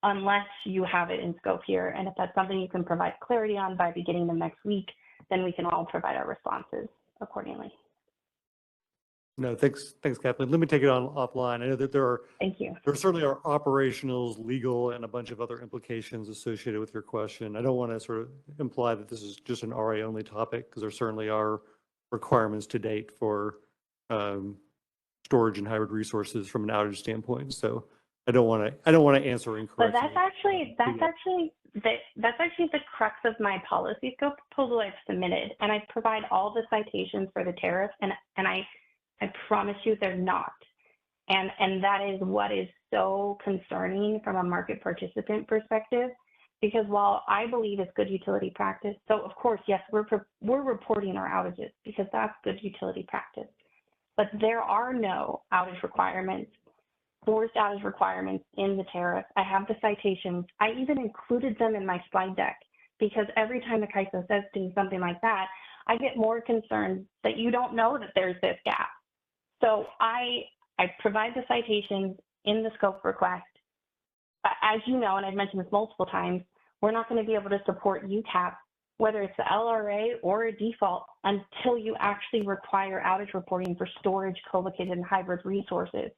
O: unless you have it in scope here. And if that's something you can provide clarity on by beginning of next week, then we can all provide our responses accordingly.
B: No, thanks, Kathleen. Let me take it offline. I know that there certainly are operationals, legal, and a bunch of other implications associated with your question. I don't want to sort of imply that this is just an RA only topic because there certainly are requirements to date for storage and hybrid resources from an outage standpoint. So I don't want to answer incorrectly.
O: But that's actually the crux of my policy scope proposal I've submitted, and I provide all the citations for the tariff, and I promise you they're not. And that is what is so concerning from a market participant perspective, because while I believe it's good utility practice, so of course, yes, we're reporting our outages because that's good utility practice, but there are no outage requirements, forced outage requirements in the tariff. I have the citations. I even included them in my slide deck because every time the CAISO says to me something like that, I get more concerned that you don't know that there's this gap. So I provide the citations in the scope request. As you know, and I've mentioned this multiple times, we're not going to be able to support UTAP, whether it's the LRA or a default, until you actually require outage reporting for storage, co-located, and hybrid resources.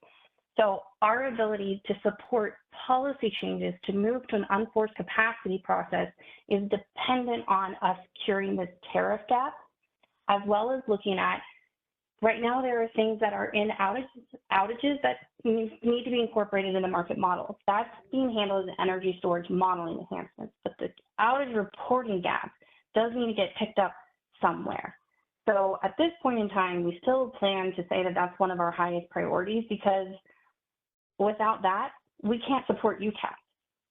O: So our ability to support policy changes to move to an unforced capacity process is dependent on us curing this tariff gap, as well as looking at right now there are things that are in outages that need to be incorporated in the market model. That's being handled as energy storage modeling enhancements, but the outage reporting gap does need to get picked up somewhere. So at this point in time, we still plan to say that that's one of our highest priorities, because without that, we can't support UCAP.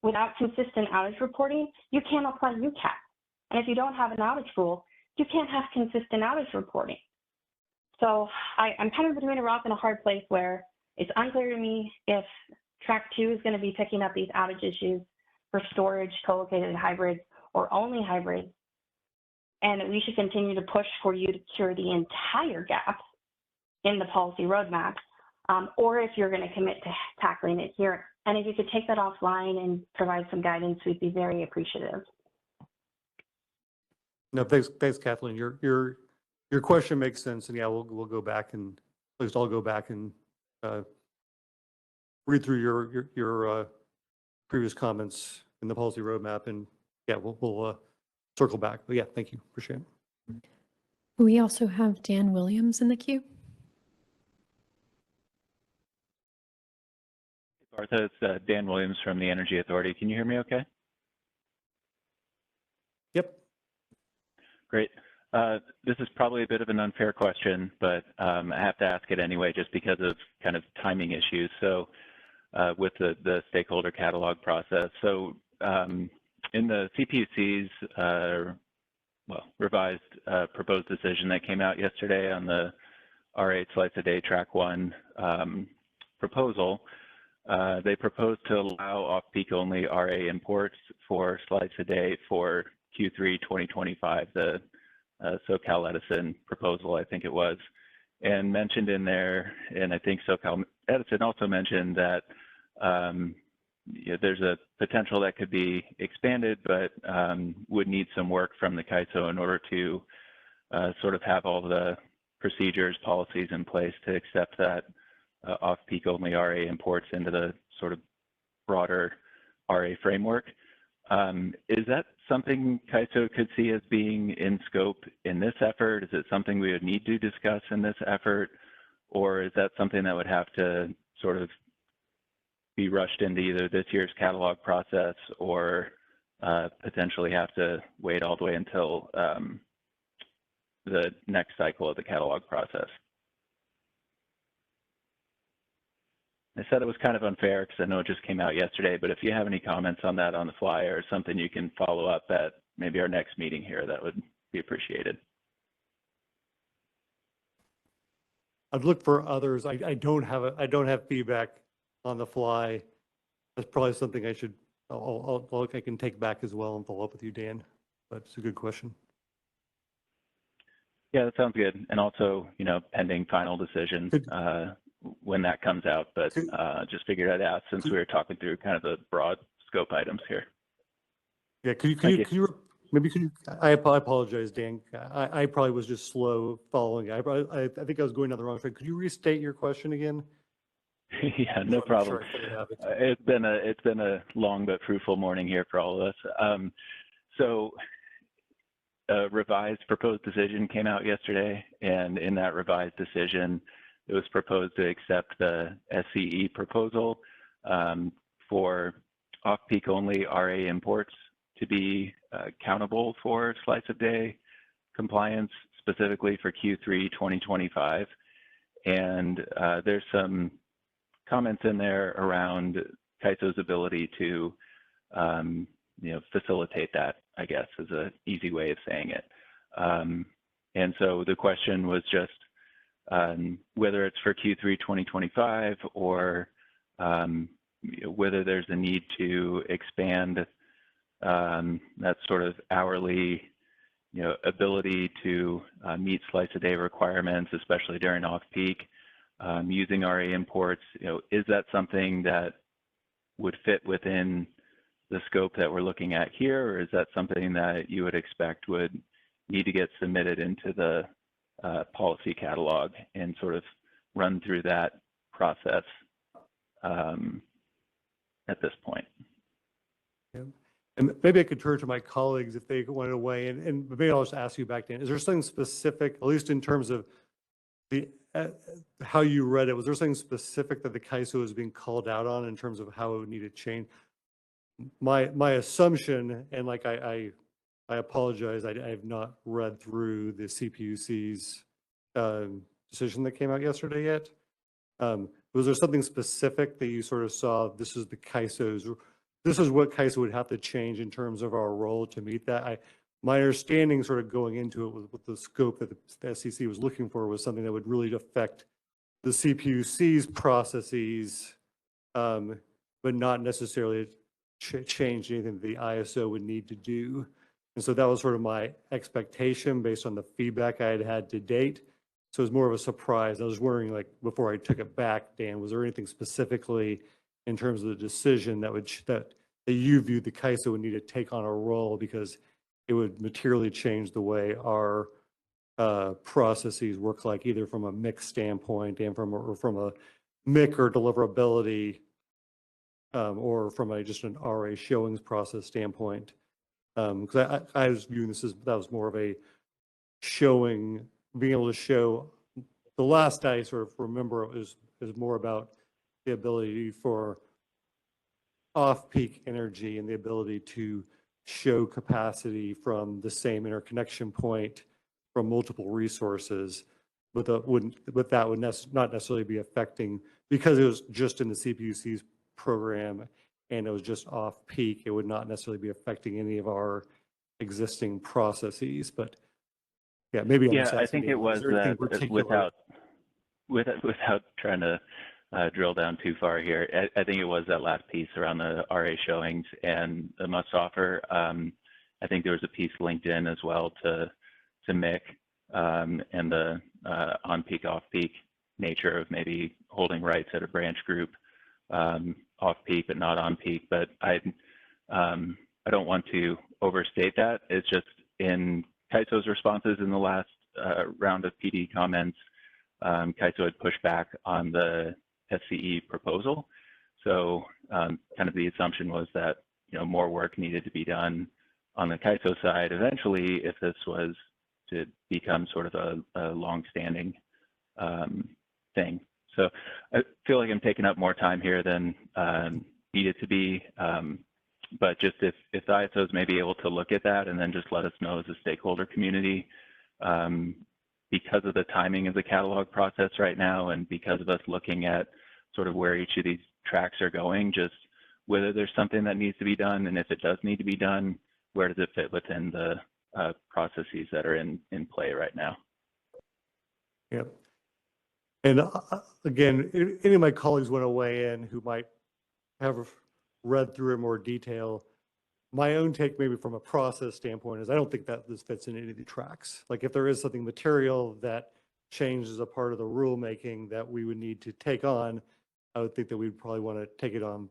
O: Without consistent outage reporting, you can't apply UCAP. And if you don't have an outage rule, you can't have consistent outage reporting. So I'm kind of between a rock and a hard place where it's unclear to me if track 2 is going to be picking up these outage issues for storage, co-located hybrids, or only hybrids. And we should continue to push for you to cure the entire gap in the policy roadmap, or if you're going to commit to tackling it here. And if you could take that offline and provide some guidance, we'd be very appreciative.
B: No, thanks, Kathleen. Your question makes sense, and yeah, we'll go back and at least I'll go back and read through your previous comments in the policy roadmap, and yeah, we'll circle back. But yeah, thank you. Appreciate it.
A: We also have Dan Williams in the queue.
S: Bartha, it's Dan Williams from the Energy Authority. Can you hear me okay?
B: Yep.
S: Great. This is probably a bit of an unfair question, but I have to ask it anyway, just because of kind of timing issues. So with the stakeholder catalog process. So in the CPUC's revised proposed decision that came out yesterday on the R8 slice a day track 1 proposal, they proposed to allow off-peak only RA imports for slice a day for Q3 2025, the SoCal Edison proposal, I think it was, and mentioned in there, and I think SoCal Edison also mentioned that there's a potential that could be expanded, but would need some work from the CAISO in order to sort of have all the procedures, policies in place to accept that off-peak only RA imports into the sort of broader RA framework. Is that something CAISO could see as being in scope in this effort? Is it something we would need to discuss in this effort? Or is that something that would have to sort of be rushed into either this year's catalog process or potentially have to wait all the way until the next cycle of the catalog process? I said it was kind of unfair because I know it just came out yesterday, but if you have any comments on that on the fly or something you can follow up at maybe our next meeting here, that would be appreciated.
B: I'd look for others. I don't have feedback on the fly. That's probably something I can take back as well and follow up with you, Dan. But it's a good question.
S: Yeah, that sounds good. And also, pending final decision when that comes out. But just figured I'd ask since we were talking through kind of the broad scope items here.
B: Yeah, I apologize, Dan. I probably was just slow following. I think I was going down the wrong track. Could you restate your question again?
S: Yeah, no problem. It's been a long but fruitful morning here for all of us. So a revised proposed decision came out yesterday, and in that revised decision, it was proposed to accept the SCE proposal for off-peak only RA imports to be countable for slice of day compliance, specifically for Q3 2025. And there's some comments in there around CAISO's ability to facilitate that, I guess, is an easy way of saying it. And so the question was just whether it's for Q3 2025 or whether there's a need to expand that sort of hourly ability to meet slice a day requirements, especially during off-peak, using RA imports. Is that something that would fit within the scope that we're looking at here, or is that something that you would expect would need to get submitted into the policy catalog and sort of run through that process at this point?
B: Yeah. And maybe I could turn to my colleagues if they wanted to weigh in, and maybe I'll just ask you back, Dan, is there something specific, at least in terms of the, how you read it, was there something specific that the CAISO is being called out on in terms of how it would need to change? My assumption, and like I apologize, I have not read through the CPUC's decision that came out yesterday yet. Was there something specific that you sort of saw, this is the CAISO's, this is what CAISO would have to change in terms of our role to meet that? My understanding sort of going into it with the scope that the SEC was looking for was something that would really affect the CPUC's processes, but not necessarily change anything that the ISO would need to do. And so that was sort of my expectation based on the feedback I had had to date. So it was more of a surprise. I was wondering, like, before I took it back, Dan, was there anything specifically in terms of the decision that would that you viewed the CAISO would need to take on a role, because it would materially change the way our processes work, like either from a mix standpoint and from a MIC or deliverability, or from a just an RA showings process standpoint. Because I was viewing this as, that was more of a showing, being able to show. The last I sort of remember is more about the ability for off-peak energy and the ability to show capacity from the same interconnection point from multiple resources, but that would not necessarily be affecting, because it was just in the CPUC's program and it was just off-peak, it would not necessarily be affecting any of our existing processes. But yeah, maybe I'm
S: Yeah,
B: just
S: I
B: asking,
S: think it was without trying to drill down too far here. I think it was that last piece around the RA showings and the must offer. I think there was a piece linked in as well to MIC and the on-peak, off-peak nature of maybe holding rights at a branch group off-peak but not on-peak. But I don't want to overstate that. It's just in CAISO's responses in the last round of PD comments, CAISO had pushed back on the SCE proposal. So kind of the assumption was that, you know, more work needed to be done on the CAISO side eventually if this was to become sort of a long-standing thing. So I feel like I'm taking up more time here than needed to be. But just if the ISOs may be able to look at that and then just let us know as a stakeholder community, because of the timing of the catalog process right now and because of us looking at sort of where each of these tracks are going, just whether there's something that needs to be done, and if it does need to be done, where does it fit within the processes that are in play right now?
B: Yep. And again, any of my colleagues want to weigh in who might have read through in more detail. My own take, maybe from a process standpoint, is I don't think that this fits in any of the tracks. Like if there is something material that changes a part of the rulemaking that we would need to take on, I would think that we'd probably want to take it on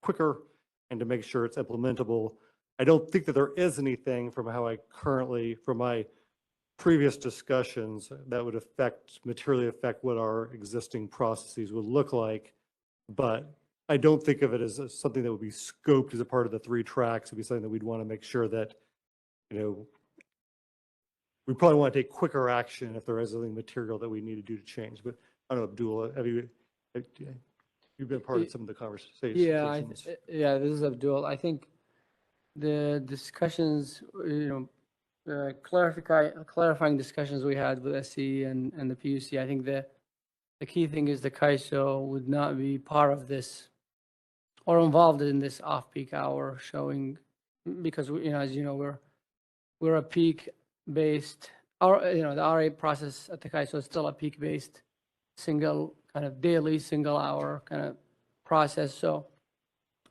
B: quicker and to make sure it's implementable. I don't think that there is anything from how I currently, from my previous discussions, that would materially affect what our existing processes would look like. But I don't think of it as something that would be scoped as a part of the 3 tracks. It'd be something that we'd want to make sure that, you know, we probably want to take quicker action if there is anything material that we need to do to change. But I don't know, Abdul, you've been part of some of the conversations.
T: Yeah, this is Abdul. I think the discussions, you know, clarifying discussions we had with SCE and the PUC, I think the key thing is the CAISO would not be part of this or involved in this off-peak hour showing, because you know, as you know, we're a peak-based, you know, the RA process at the CAISO is still a peak-based, single kind of daily, single-hour kind of process. So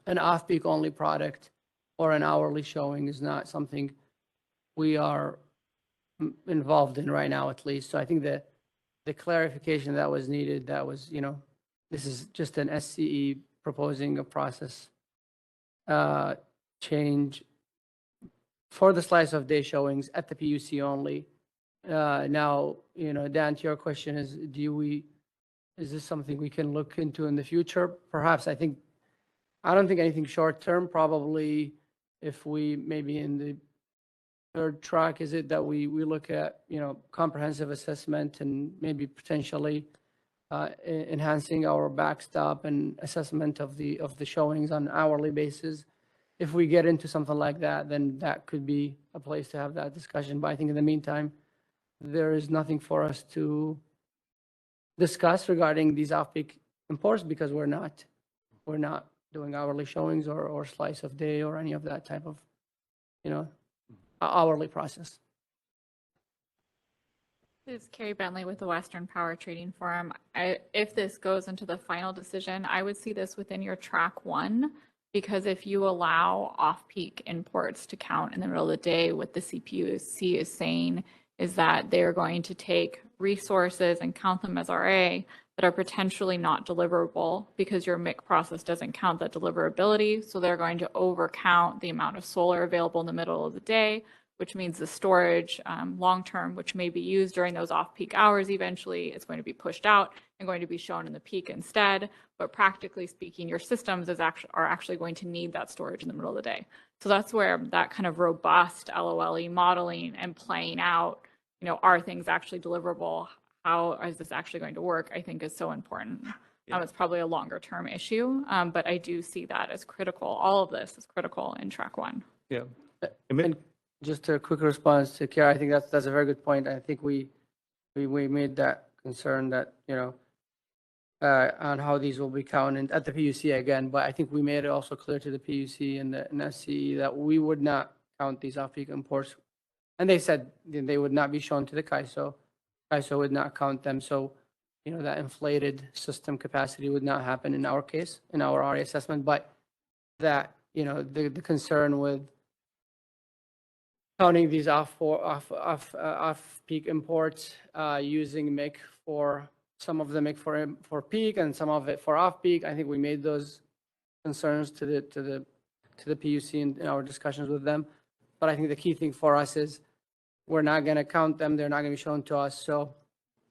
T: an off-peak only product or an hourly showing is not something we are involved in right now, at least. So I think that the clarification that was needed, that was, you know, this is just an SCE proposing a process change for the slice of day showings at the PUC only. Now, you know, Dan, to your question is, is this something we can look into in the future? Perhaps. I don't think anything short term. Probably if we maybe in the third track, is it that we look at, comprehensive assessment and maybe potentially enhancing our backstop and assessment of the showings on an hourly basis? If we get into something like that, then that could be a place to have that discussion. But I think in the meantime, there is nothing for us to discuss regarding these off-peak imports because we're not doing hourly showings or slice of day or any of that type of, hourly process.
D: This is Carrie Bentley with the Western Power Trading Forum. If this goes into the final decision, I would see this within your track 1, because if you allow off-peak imports to count in the middle of the day, what the CPUC is saying is that they're going to take resources and count them as RA that are potentially not deliverable because your MIC process doesn't count that deliverability. So they're going to overcount the amount of solar available in the middle of the day, which means the storage long-term, which may be used during those off-peak hours eventually, is going to be pushed out and going to be shown in the peak instead. But practically speaking, your systems are actually going to need that storage in the middle of the day. So that's where that kind of robust LOLE modeling and playing out, are things actually deliverable? How is this actually going to work? I think is so important. It's probably a longer term issue, but I do see that as critical. All of this is critical in track 1.
B: Yeah.
T: And just a quick response to Kara, I think that's a very good point. I think we made that concern that, on how these will be counted at the PUC again, but I think we made it also clear to the PUC and the SCE that we would not count these off-peak imports. And they said they would not be shown to the CAISO. CAISO would not count them. So, that inflated system capacity would not happen in our case, in our RA assessment, but that, the concern with counting these off-peak imports, using MIC for some of the MIC for peak and some of it for off-peak. I think we made those concerns to the PUC in our discussions with them. But I think the key thing for us is we're not going to count them. They're not going to be shown to us. So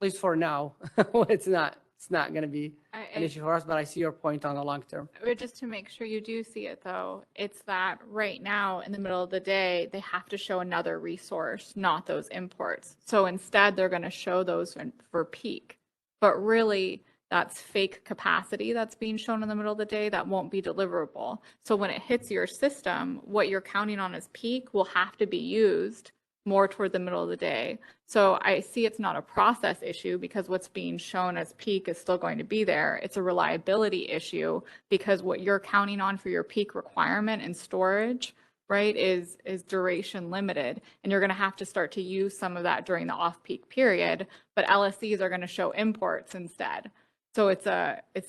T: at least for now, it's not going to be an issue for us. But I see your point on the long term.
D: But just to make sure you do see it, though, it's that right now in the middle of the day, they have to show another resource, not those imports. So instead, they're going to show those for peak. But really, that's fake capacity that's being shown in the middle of the day that won't be deliverable. So when it hits your system, what you're counting on as peak will have to be used more toward the middle of the day. So I see it's not a process issue because what's being shown as peak is still going to be there. It's a reliability issue because what you're counting on for your peak requirement and storage, right, is duration limited. And you're going to have to start to use some of that during the off-peak period, but LSCs are going to show imports instead. So it's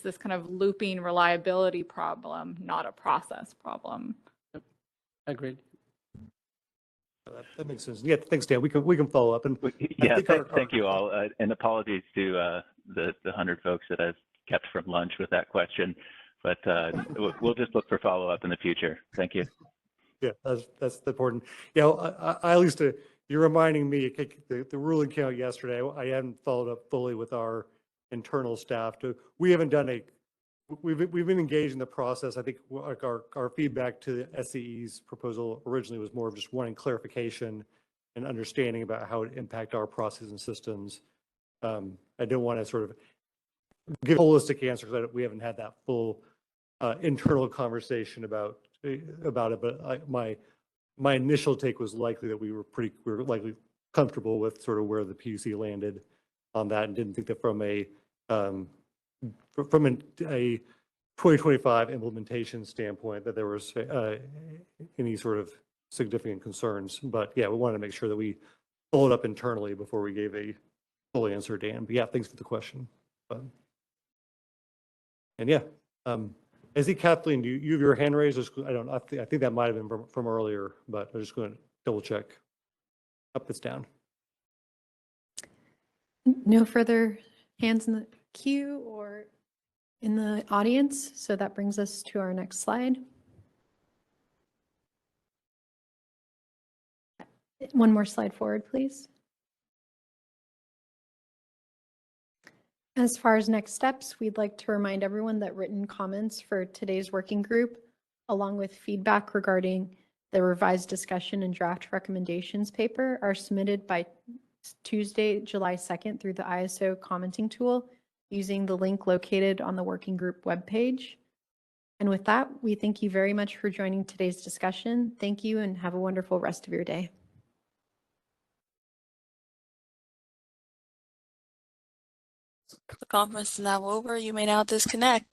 D: this kind of looping reliability problem, not a process problem.
T: Agreed.
B: That makes sense. Yeah, thanks, Dan. We can follow up. And
S: yeah, thank you all. And apologies to the 100 folks that I've kept from lunch with that question. But we'll just look for follow-up in the future. Thank you.
B: Yeah, that's important. I at least you're reminding me the ruling came out yesterday. I hadn't followed up fully with our internal staff. We haven't done we've been engaged in the process. I think our feedback to the SCE's proposal originally was more of just wanting clarification and understanding about how it impact our processes and systems. I don't want to sort of give a holistic answer because we haven't had that full internal conversation about it. But my initial take was likely that we were likely comfortable with sort of where the PUC landed on that, and didn't think that from a 2025 implementation standpoint that there was any sort of significant concerns. But yeah, we wanted to make sure that we followed up internally before we gave a full answer, Dan. But yeah, thanks for the question. And yeah, I see Kathleen, you have your hand raised. I think that might have been from earlier, but I'm just going to double check. Up, it's down.
A: No further hands in the queue or in the audience. So that brings us to our next slide. One more slide forward, please. As far as next steps, we'd like to remind everyone that written comments for today's working group, along with feedback regarding The revised discussion and draft recommendations paper are submitted by Tuesday, July 2nd through the ISO commenting tool using the link located on the working group webpage. And with that, we thank you very much for joining today's discussion. Thank you and have a wonderful rest of your day.
U: The conference is now over. You may now disconnect.